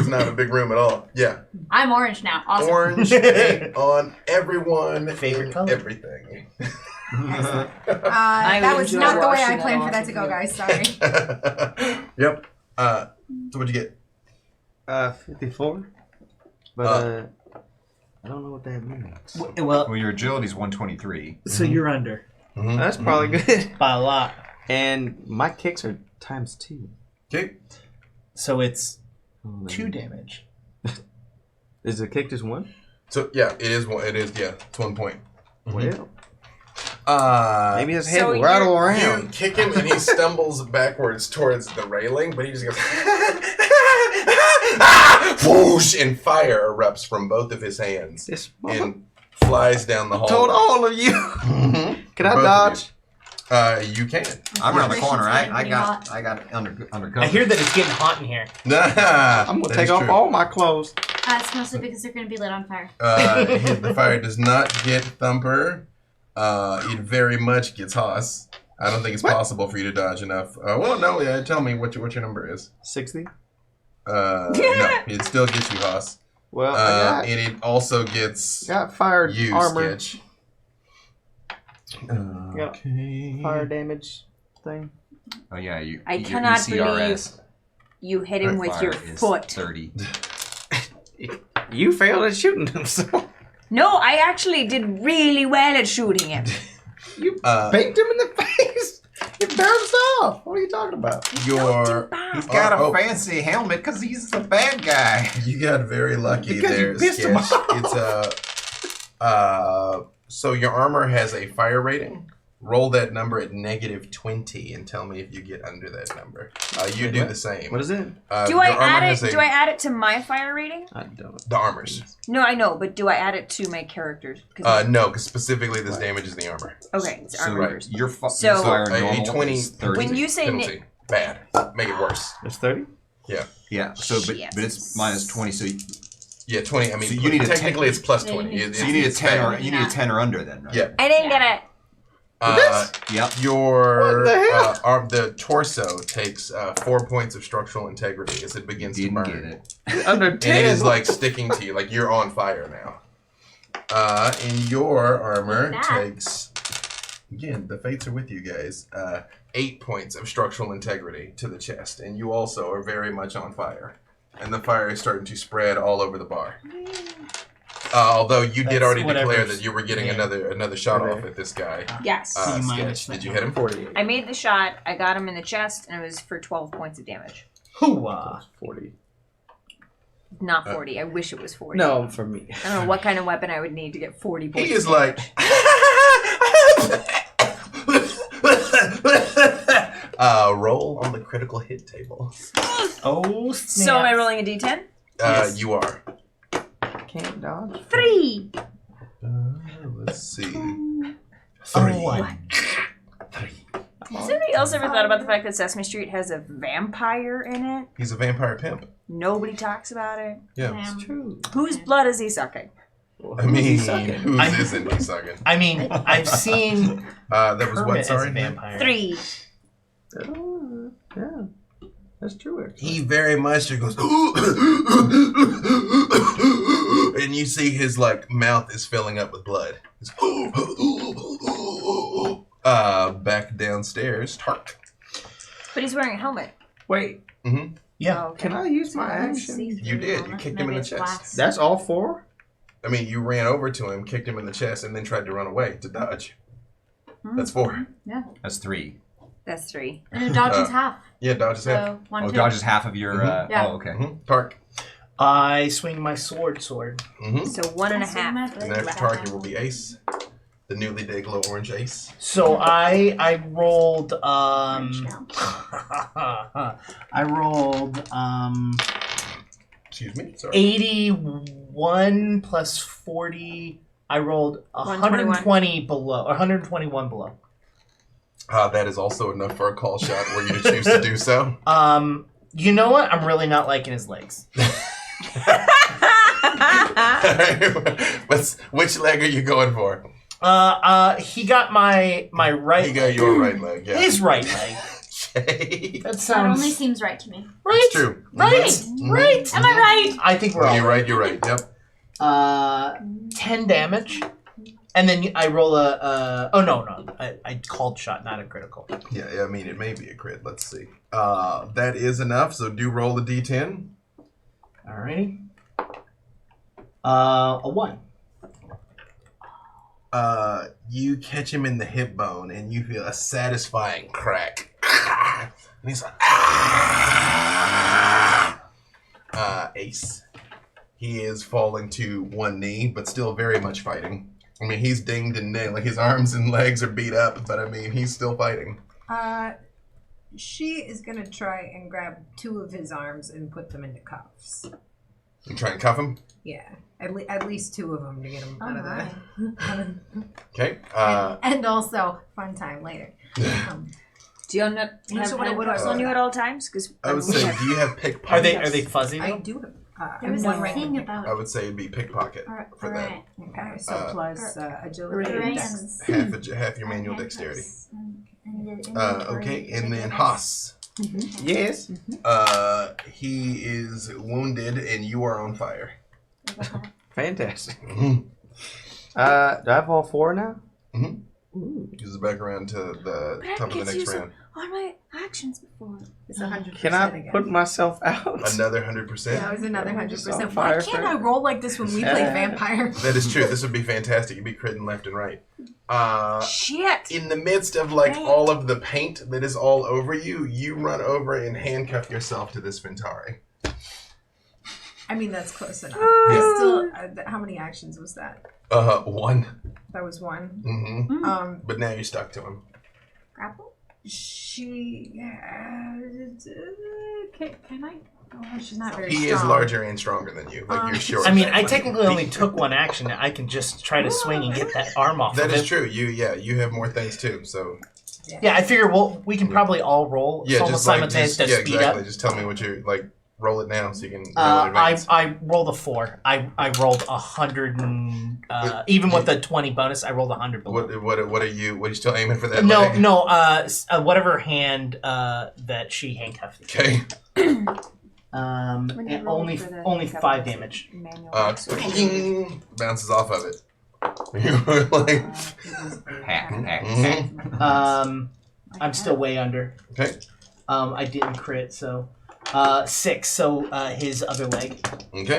not a big room at all. Yeah, I'm orange now. Awesome. orange paint on everyone. Favorite and color? Everything. That was enjoy not the way watching I that planned for off that of to go, you. guys. Sorry. Yep. So what'd you get? 54. But I don't know what that means. Well, Well, your agility's 123. so you're under That's probably good. by a lot. And my kicks are ×2. Okay. So it's Oh, 2 damage. Is the kick just 1? So yeah, it is one. It is yeah. It's 1 point. Well, Maybe maybe his so head will you're- rattle you around. kick him and he stumbles backwards towards the railing, but he just goes whoosh, and fire erupts from both of his hands This and flies down the hall. told all of you. Mhm. Can I Both of dodge? You can. I'm around the corner. I Pretty got hot. it under cover. I hear that it's getting hot in here. I'm gonna take off all my clothes. It's mostly because they're going to be lit on fire. The fire does not get Thumper. It very much gets Haas. I don't think it's possible for you to dodge enough. Well, no. Yeah, tell me what your number is. 60. No, it still gets you, Haas. Well, And it also gets got fire you, armor. Sketch. Got fire damage thing. Oh yeah, you. I your cannot ECRS You hit him with fire your is foot. 30. You failed at shooting him, so No, I actually did really well at shooting him. you banged him in the face. It bounced off. What are you talking about? Your He's got a fancy helmet because he's the bad guy. You got very lucky Because you there, pissed him Sketch. off. It's so your armor has a fire rating. Roll that number at -20 and tell me if you get under that number. You do the same. What is it? Do I add it? Do I add it to my fire rating? I don't. The armors. No, I know, but do I add it to my characters? No, because specifically this damages the armor. Okay, it's armor. right. Your So- your fire A normal 20 is 30. When you say penalty. Bad. Make it worse. It's 30? Yeah. Yeah. So but it's minus 20. So Yeah, 20. I mean, So you need a technically it's plus Yeah, 20. you need a It's 10 bad. or you need a 10 or under then, right? Yeah. I didn't get it. Yep. Your What the hell? the torso takes 4 points of structural integrity as it begins to Didn't burn. get it. Under And 10. it is like sticking to you, like you're on fire now. And your armor Like that. takes, again, the fates are with you guys. 8 points of structural integrity to the chest, and you also are very much on fire. And the fire is starting to spread all over the bar. Although you did That's already declare whatever's- that you were getting yeah. another shot off at this guy. Yes. Sketch. Did you hit him? 48. I made the shot. I got him in the chest, and it was for 12 points of damage. Hooah. 40. Not 40. I wish it was 40. No, for me. I don't know what kind of weapon I would need to get 40 points. He is of like. Roll on the critical hit table. Oh, So am I rolling a d10? Yes. You are. Can't dodge. 3. Let's see. What? Has anybody else ever thought about the fact that Sesame Street has a vampire in it? He's a vampire pimp. Nobody talks about it. Yeah. True. Whose blood is he sucking? I mean, sucking? whose I'm- isn't he sucking? I mean, I've seen That was Kermit what, as sorry? a vampire. 3. Oh, yeah. That's true, actually. He very much goes, and you see his like mouth is filling up with blood. He's, back downstairs. Tark. But he's wearing a helmet. Wait, Yeah. Oh, okay. can I use my action? You did. You kicked him in the chest. That's all 4? I mean, you ran over to him, kicked him in the chest, and then tried to run away to dodge. That's 4. That's 3. That's 3. And dodge is half. Yeah, dodge is half. So 1, Oh, 2. dodge is half of your. Yeah. Oh, okay. Tark. I swing my sword. So 1.5. And after Tark, it will be Ace. The newly day glow orange Ace. So I rolled Orange now. I rolled Excuse me. Sorry. 81 plus 40. I rolled 120 below, or 121 below. That is also enough for a call shot were you to choose to do so. You know what? I'm really not liking his legs. Which leg are you going for? He got my right. He got your right leg, yeah. His right leg. Okay. That That only sounds seems right to me. right. It's true. Right. Right. Am I right? I think we're When all you're right, you're right. Yep. 10 damage, and then I roll a. Oh no, I called shot, not a critical. Yeah, I mean, it may be a crit. Let's see. That is enough, so do roll a d10. Alrighty. A 1. You catch him in the hip bone, and you feel a satisfying crack. And he's like, Ace. He is falling to one knee, but still very much fighting. I mean, he's dinged and nailed. Like, his arms and legs are beat up, but I mean, he's still fighting. She is gonna try and grab 2 of his arms and put them into cuffs. You try and cuff him? Yeah, at least 2 of them to get him out of the. Okay. And also, fun time later. Do you not have So what I would handcuffs on you at all times? Because I would say, do you have pickpocket? Are they fuzzy? I Though? do have. There was one a right thing here. about I would say it'd be pickpocket for that. Alright. Okay, so plus agility. Radians. Half your manual dexterity. And Okay, and then Haas. Yes. He is wounded and you are on fire. Fantastic. Mhm. Do I have all 4 now? He's back around to the But I top of the get to next use round. all my actions before. It's 100% Can I again. put myself out? Another 100%. That was another Just on 100%. Why fire can't for- I roll like this when we play vampire? That is true. This would be fantastic. You'd be critting left and right. Shit! In the midst of like all of the paint that is all over you, you run over and handcuff yourself to this Ventari. I mean, that's close enough. Yeah. I still, how many actions was that? 1. That was 1. Mm-hmm. But now you're stuck to him. grapple? She. Can I? Oh, she's not very He strong. is larger and stronger than you. Like you're short. I mean, I technically only took 1 action. I can just try to swing and get that arm off. That of is it. true. You have more things too. So Yeah, I figure we can probably all roll. yeah, almost just like simultaneous to speed exactly. up. Just tell me what you're like. Roll it now so you can. Roll in advance. I rolled a 4. I rolled 100 and even with the 20 bonus, I rolled 100 below. What are you still aiming for that? No, leg? no. Whatever hand that she handcuffed. me. Okay. When you And roll only for the 5 damage. manual dex or- Bounces off of it. You're like, I'm still way under. okay. I didn't crit, so 6. So his other leg. Okay.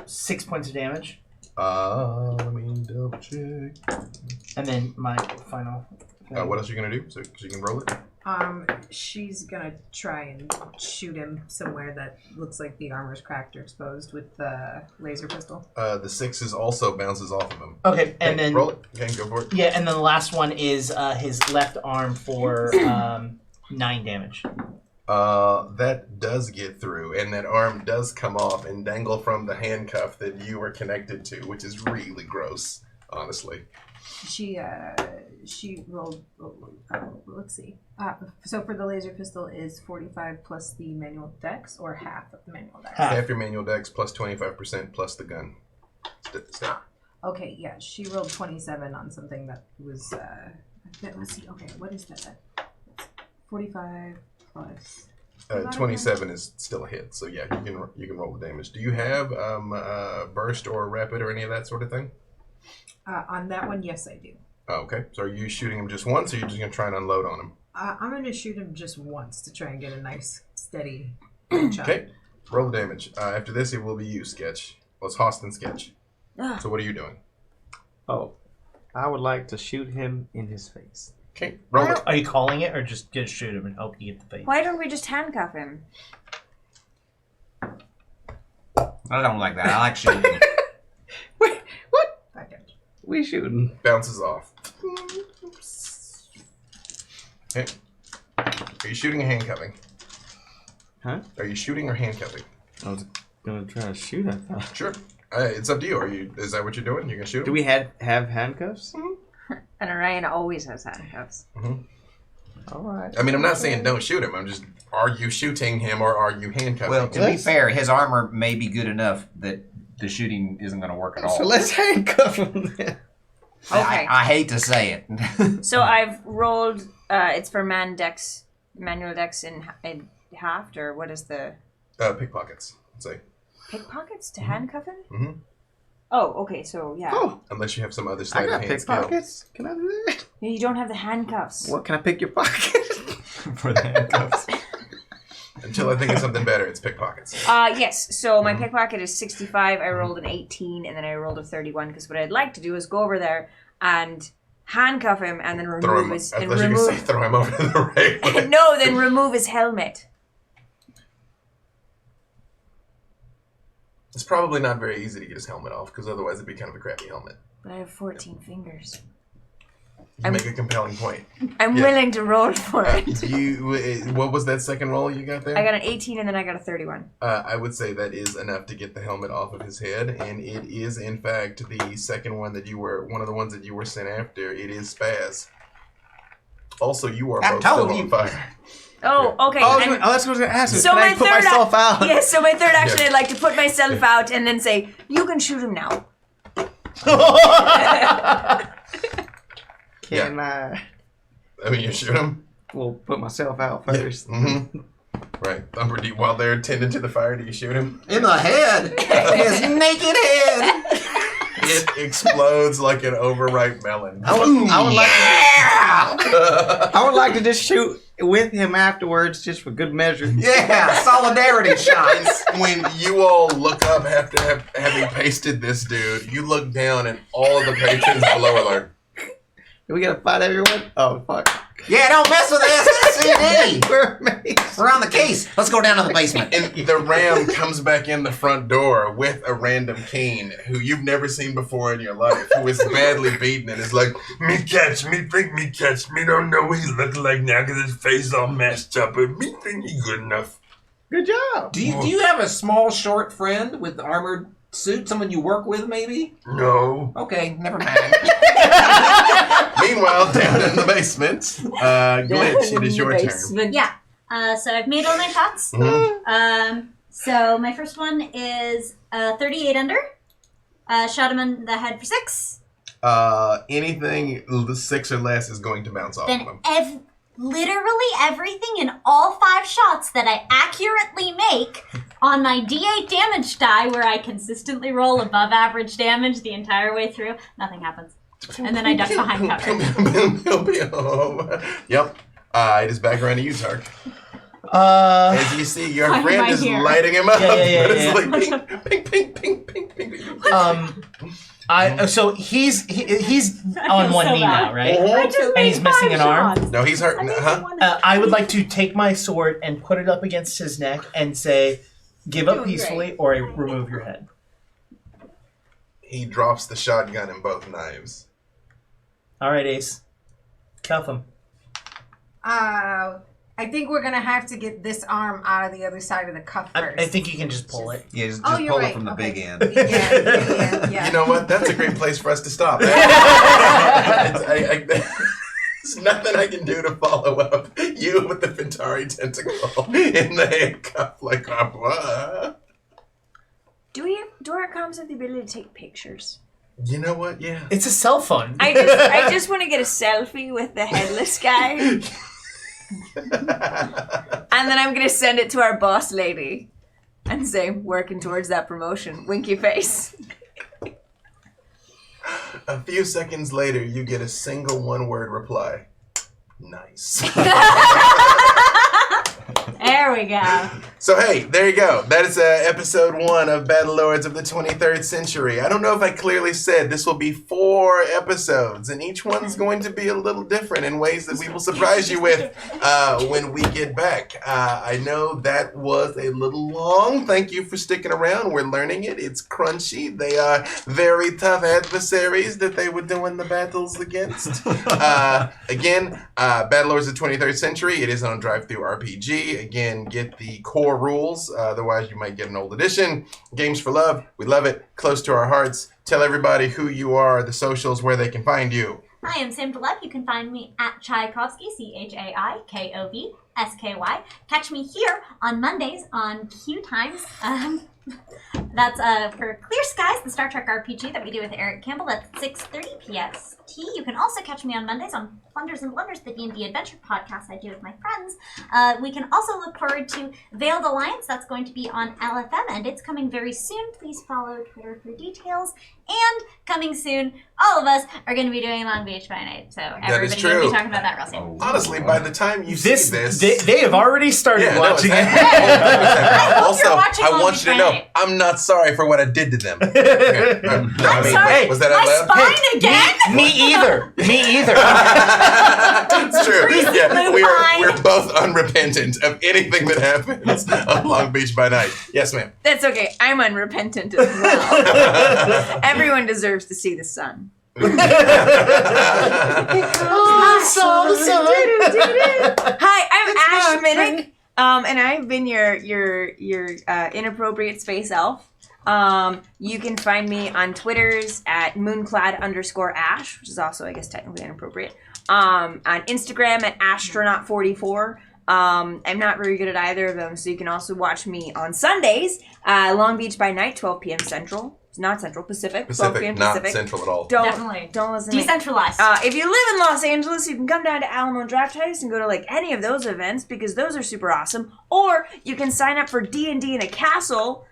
6 points of damage, Let me double check. and then my final. What else are you gonna do? So you can roll it. She's gonna try and shoot him somewhere that looks like the armor's cracked or exposed with the laser pistol. The 6 also bounces off of him. Okay, and then roll it. Okay, go for it. yeah, and then the last one is his left arm for 9 damage. That does get through, and that arm does come off and dangle from the handcuff that you are connected to, which is really gross, honestly. She rolled. Let's see. So for the laser pistol is 45 plus the manual dex, or half of the manual dex. Half your manual dex plus 25% plus the gun. Step. Okay, yeah, she rolled 27 on something that was. Let's see. Okay, what is that? 45 plus. 27 is still a hit, so yeah, you can roll the damage. Do you have burst or rapid or any of that sort of thing? On that one, yes, I do. Oh, okay. So are you shooting him just once, or are you just gonna try and unload on him? I'm going to shoot him just once to try and get a nice, steady shot. Okay. Roll the damage. After this, it will be you, Sketch. Well, it's Austin Sketch. So what are you doing? Oh, I would like to shoot him in his face. Okay. Roll it. Are you calling it, or just shoot him and hope you get the face? Why don't we just handcuff him? I don't like that. I like shooting. Wait, what? Okay. We shooting. Bounces off. Okay. Are you shooting or handcuffing? Huh? Are you shooting or handcuffing? I was gonna try to shoot. I thought. Sure. It's up to you. Is that what you're doing? You're gonna shoot Do him? we have handcuffs? And Orion always has handcuffs. All right. I mean, I'm not saying don't shoot him. I'm just, are you shooting him or are you handcuffing Well, him? to be fair, his armor may be good enough that the shooting isn't going to work at all. So let's handcuff him then. Okay. I hate to say it. So I've rolled. It's for manual dex in halved, or what is the Pickpockets, let's say. pickpockets to handcuff him? Mhm. Oh, okay. So yeah, Oh, Unless you have some other I sleight of got hand skill. pickpockets. Can I do that? you don't have the handcuffs. What? Can I pick your pocket? For the handcuffs. Until I think of something better, it's pickpockets. Yes. So my pickpocket is 65. I rolled an 18, and then I rolled a 31. Because what I'd like to do is go over there and handcuff him, and then Throw remove him. his. I And thought you were gonna say remove. throw him over to the right way. No, then remove his helmet. It's probably not very easy to get his helmet off, because otherwise it'd be kind of a crappy helmet. But I have 14 fingers. You make a compelling point. I'm Yeah. willing to roll for it. What was that second roll you got there? I got an 18, and then I got a 31. I would say that is enough to get the helmet off of his head, and it is in fact the second one that one of the ones that you were sent after. It is Spaz. Also, you are I both told still you. on fire. Oh, okay. Oh, and- that's what I was going to ask. So Can I my put third myself out? Yes, so my third action, Yeah. I'd like to put myself out and then say, you can shoot him now. Can I? I mean, you shoot him. Well, put myself out first. Mm-hmm. Right. Thumper, while they're tending to the fire, do you shoot him? In the head. His naked head. It explodes like an overripe melon. I would like to just shoot with him afterwards, just for good measure. Yeah, solidarity shots. When you all look up after having pasted this dude, you look down and all of the patrons below are like, Do we gotta fight everyone? Oh, fuck. Yeah, don't mess with this CD. We're mates. We're on the case. Let's go down to the basement. and the ram comes back in the front door with a random Keen who you've never seen before in your life, who is badly beaten and is like, Me catch, me think me catch, me don't know what he look like now because his face all messed up, but me think he good enough. Good job. Do you have a small, short friend with the armored suit? Someone you work with, maybe? No. Okay, never mind. meanwhile, down in the basement, Glitch, it is your turn. Yeah. So I've made all my shots. Mhm. So my first one is 38 under. Shot him in the head for 6. Anything 6 or less is going to bounce off of Then him. literally everything in all 5 shots that I accurately make on my D8 damage die, where I consistently roll above average damage the entire way through, nothing happens. And then I duck behind cover. Yep. It is back around to you, Tark. As you see, your Why am friend I is here? lighting him up. Yeah. But it's like ping, ping, ping, ping, ping, ping. So he's on one so knee bad. now, right? I just And made he's missing 5 an arm? shots. No, he's hurt. I made Huh? one. I would like to take my sword and put it up against his neck and say, "Give up Doing peacefully, or I remove your head." He drops the shotgun and both knives. All right, Ace, cuff him. I think we're gonna have to get this arm out of the other side of the cuff first. I think you can just pull it. Yeah, just Oh, you're pull right. it from the Okay. big end. Yeah. You know what? That's a great place for us to stop. There's nothing I can do to follow up you with the Ventari tentacle in the handcuff like what? Do our comms have the ability to take pictures? You know what? Yeah. It's a cell phone. I just want to get a selfie with the headless guy. And then I'm going to send it to our boss lady and say, working towards that promotion. Winky face. A few seconds later, you get a single one-word reply. Nice. There we go. So hey, there you go. That is episode 1 of Battlelords of the 23rd Century. I don't know if I clearly said this will be 4 episodes, and each one's going to be a little different in ways that we will surprise you with when we get back. I know that was a little long. Thank you for sticking around. We're learning it. It's crunchy. They are very tough adversaries that they were doing the battles against. Again, Battlelords of the 23rd Century. It is on Drive-Thru RPG. Again, get the core rules. Otherwise, you might get an old edition. Games for Love. We love it. Close to our hearts. Tell everybody who you are, the socials, where they can find you. I am Sam Delev. You can find me at Tchaikovsky, ChaikovSky. Catch me here on Mondays on QueueTimes. That's for Clear Skies, the Star Trek RPG that we do with Eric Campbell. That's 6:30 PST. You can also catch me on Mondays on Plunders and Blunders, the D&D Adventure podcast I do with my friends. We can also look forward to Veiled Alliance. That's going to be on LFM, and it's coming very soon. Please follow Twitter for details. And coming soon, all of us are going to be doing Long Beach by Night. So everybody's going to true. be talking about that real soon. Honestly, by the time you see this... They have already started Yeah, no, watching it's it. happening. I hope Also, you're watching I Long want Beach you to by know, Night. I'm not sorry for what I did to them. I'm sorry. Was that My out loud? spine again? Me either. It's true. Yeah, blue pine. we're both unrepentant of anything that happens on Long Beach by Night. Yes, ma'am. That's okay. I'm unrepentant as well. Everyone deserves to see the sun. Hi, I'm Ash Minnick, and I've been your inappropriate space elf. You can find me on Twitters at moonclad_ash, which is also, I guess, technically inappropriate. on Instagram at astronaut44. I'm not very good at either of them, so you can also watch me on Sundays, Long Beach by night, 12 p.m. Central. It's not Central, Pacific. 12 p.m. Not Pacific. Central at all. Definitely. Don't listen to me. Decentralized. If you live in Los Angeles, you can come down to Alamo Draft House and go to like any of those events because those are super awesome. Or you can sign up for D&D in a castle,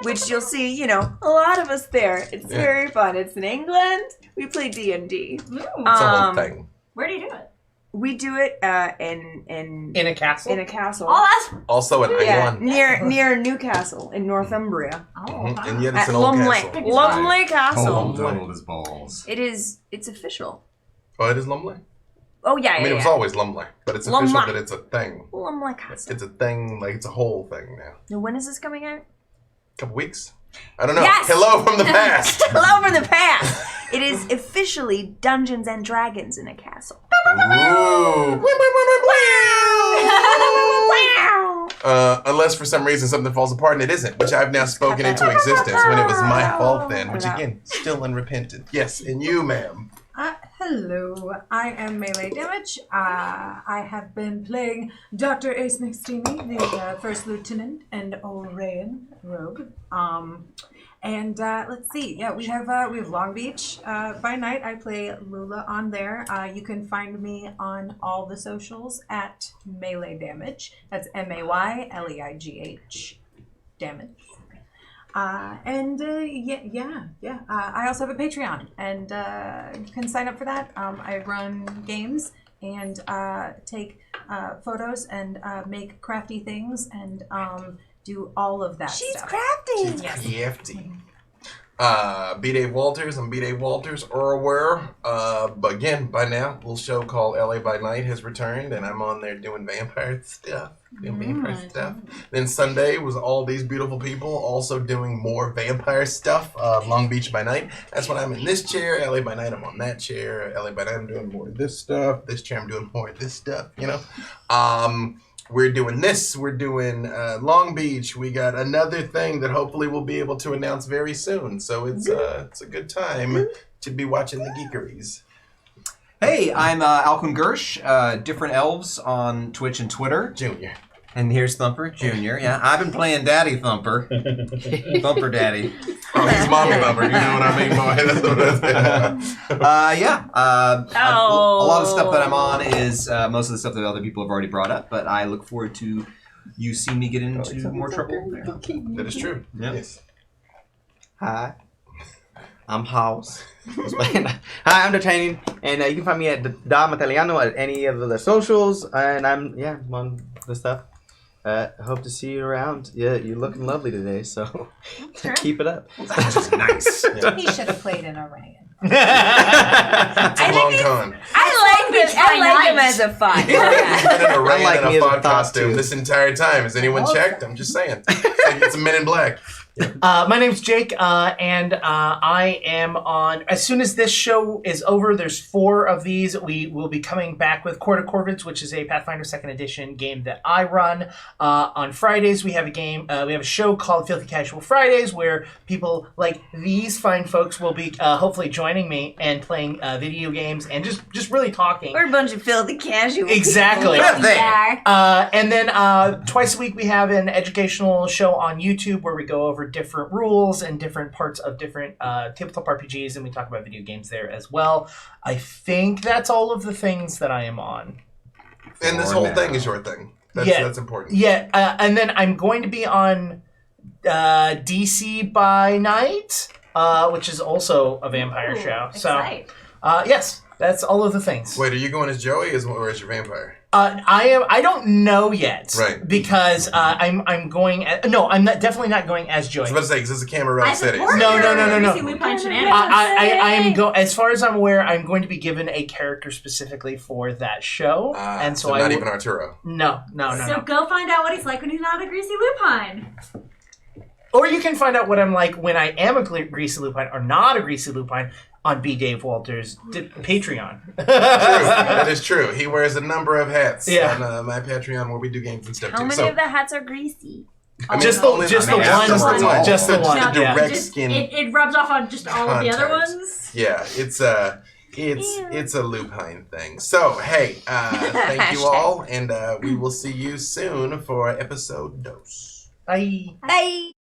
which you'll see, you know, a lot of us there. It's very fun. It's in England. We play D&D. It's a whole thing. Where do you do it? We do it in a castle. In a castle. Oh, that's... Also in England. near Newcastle in Northumbria. And yet it's At an old Lumley. castle. Lumley Castle. Donald his balls. It's official. Oh, it is Lumley? Oh yeah, I mean, it was always Lumley, but it's official Lumley. that it's a thing. Lumley Castle. It's a thing, like it's a whole thing now. Now, when is this coming out? Couple weeks? I don't know. Yes! Hello from the past. Hello from the past. It is officially Dungeons and Dragons in a castle. Ooh. Unless for some reason something falls apart and it isn't, which I've now spoken into existence when it was my fault then, which again, still unrepentant. Yes, and you, ma'am. Hello, I am Melee Damage. I have been playing Dr. Ace McSteamy, the First Lieutenant and Orion Rogue. And let's see. Yeah, we have Long Beach by night. I play Lula on there. You can find me on all the socials at Melee Damage. That's MAYLEIGH Damage. I also have a Patreon, and you can sign up for that. I run games and take photos and make crafty things and do all of that She's stuff. crafty. Crafty. B. Dave Walters. I'm B. Dave Walters. But again, by now, a little show called LA by Night has returned, and I'm on there doing vampire stuff. Then Sunday was all these beautiful people also doing more vampire stuff. Long Beach by Night. That's when I'm in this chair. LA by Night, I'm on that chair. LA by Night, I'm doing more of this stuff. This chair, I'm doing more of this stuff, you know? We're doing this. We're doing Long Beach. We got another thing that hopefully we'll be able to announce very soon. So it's a good time to be watching the geekeries. Hey, I'm Alquin Gersh, Different Elves on Twitch and Twitter. Junior. And here's Thumper Jr. Yeah, I've been playing Daddy Thumper. Thumper Daddy. Oh, he's Mommy Thumper. You know what I mean, boy? That's what I said. A lot of stuff that I'm on is most of the stuff that other people have already brought up, but I look forward to you seeing me get into more trouble there. That is true. Yeah. Yes. Hi, I'm House. Hi, I'm Detaining, and you can find me at Dom Italiano at any of the socials, and I'm on the stuff. I hope to see you around. Yeah, you're looking lovely today, so keep it up. That's just nice. Yeah. He should have played in Orion. It's a long con. I like him as a fun. He's been in a rain like and me a as a fog thought, costume too. this entire time. Has anyone checked? I'm just saying. It's a Men in Black. My name's Jake, and I am on. As soon as this show is over, there's 4 of these. We will be coming back with Court of Corvids, which is a Pathfinder 2nd Edition game that I run. On Fridays, we have a game. We have a show called Filthy Casual Fridays, where people like these fine folks will be hopefully joining me and playing video games and just really talking. We're a bunch of filthy casual Exactly. people. And then twice a week we have an educational show on YouTube where we go over different rules and different parts of different tabletop RPGs, and we talk about video games there as well. I think that's all of the things that I am on. And this whole thing is your thing. That's important. Yeah, and then I'm going to be on DC by Night, which is also a vampire show. So, yes, that's all of the things. Wait, are you going as Joey or as your vampire? I don't know yet. Right. Because I'm going. I'm definitely not going as Joey. I was about to say, because this is a Cameron City. No. As far as I'm aware, I'm going to be given a character specifically for that show, and so not even Arturo. No. So go find out what he's like when he's not a greasy lupine. Or you can find out what I'm like when I am a greasy lupine or not a greasy lupine on B. Dave Walters' Patreon. True. That is true. He wears a number of hats on my Patreon where we do games and stuff How too. many of the hats are greasy? I mean, just the one. Just the direct skin. It rubs off on just all of the other ones. Yeah, it's It's a lupine thing. So hey, thank you all, and we will see you soon for episode 2. Bye. Bye.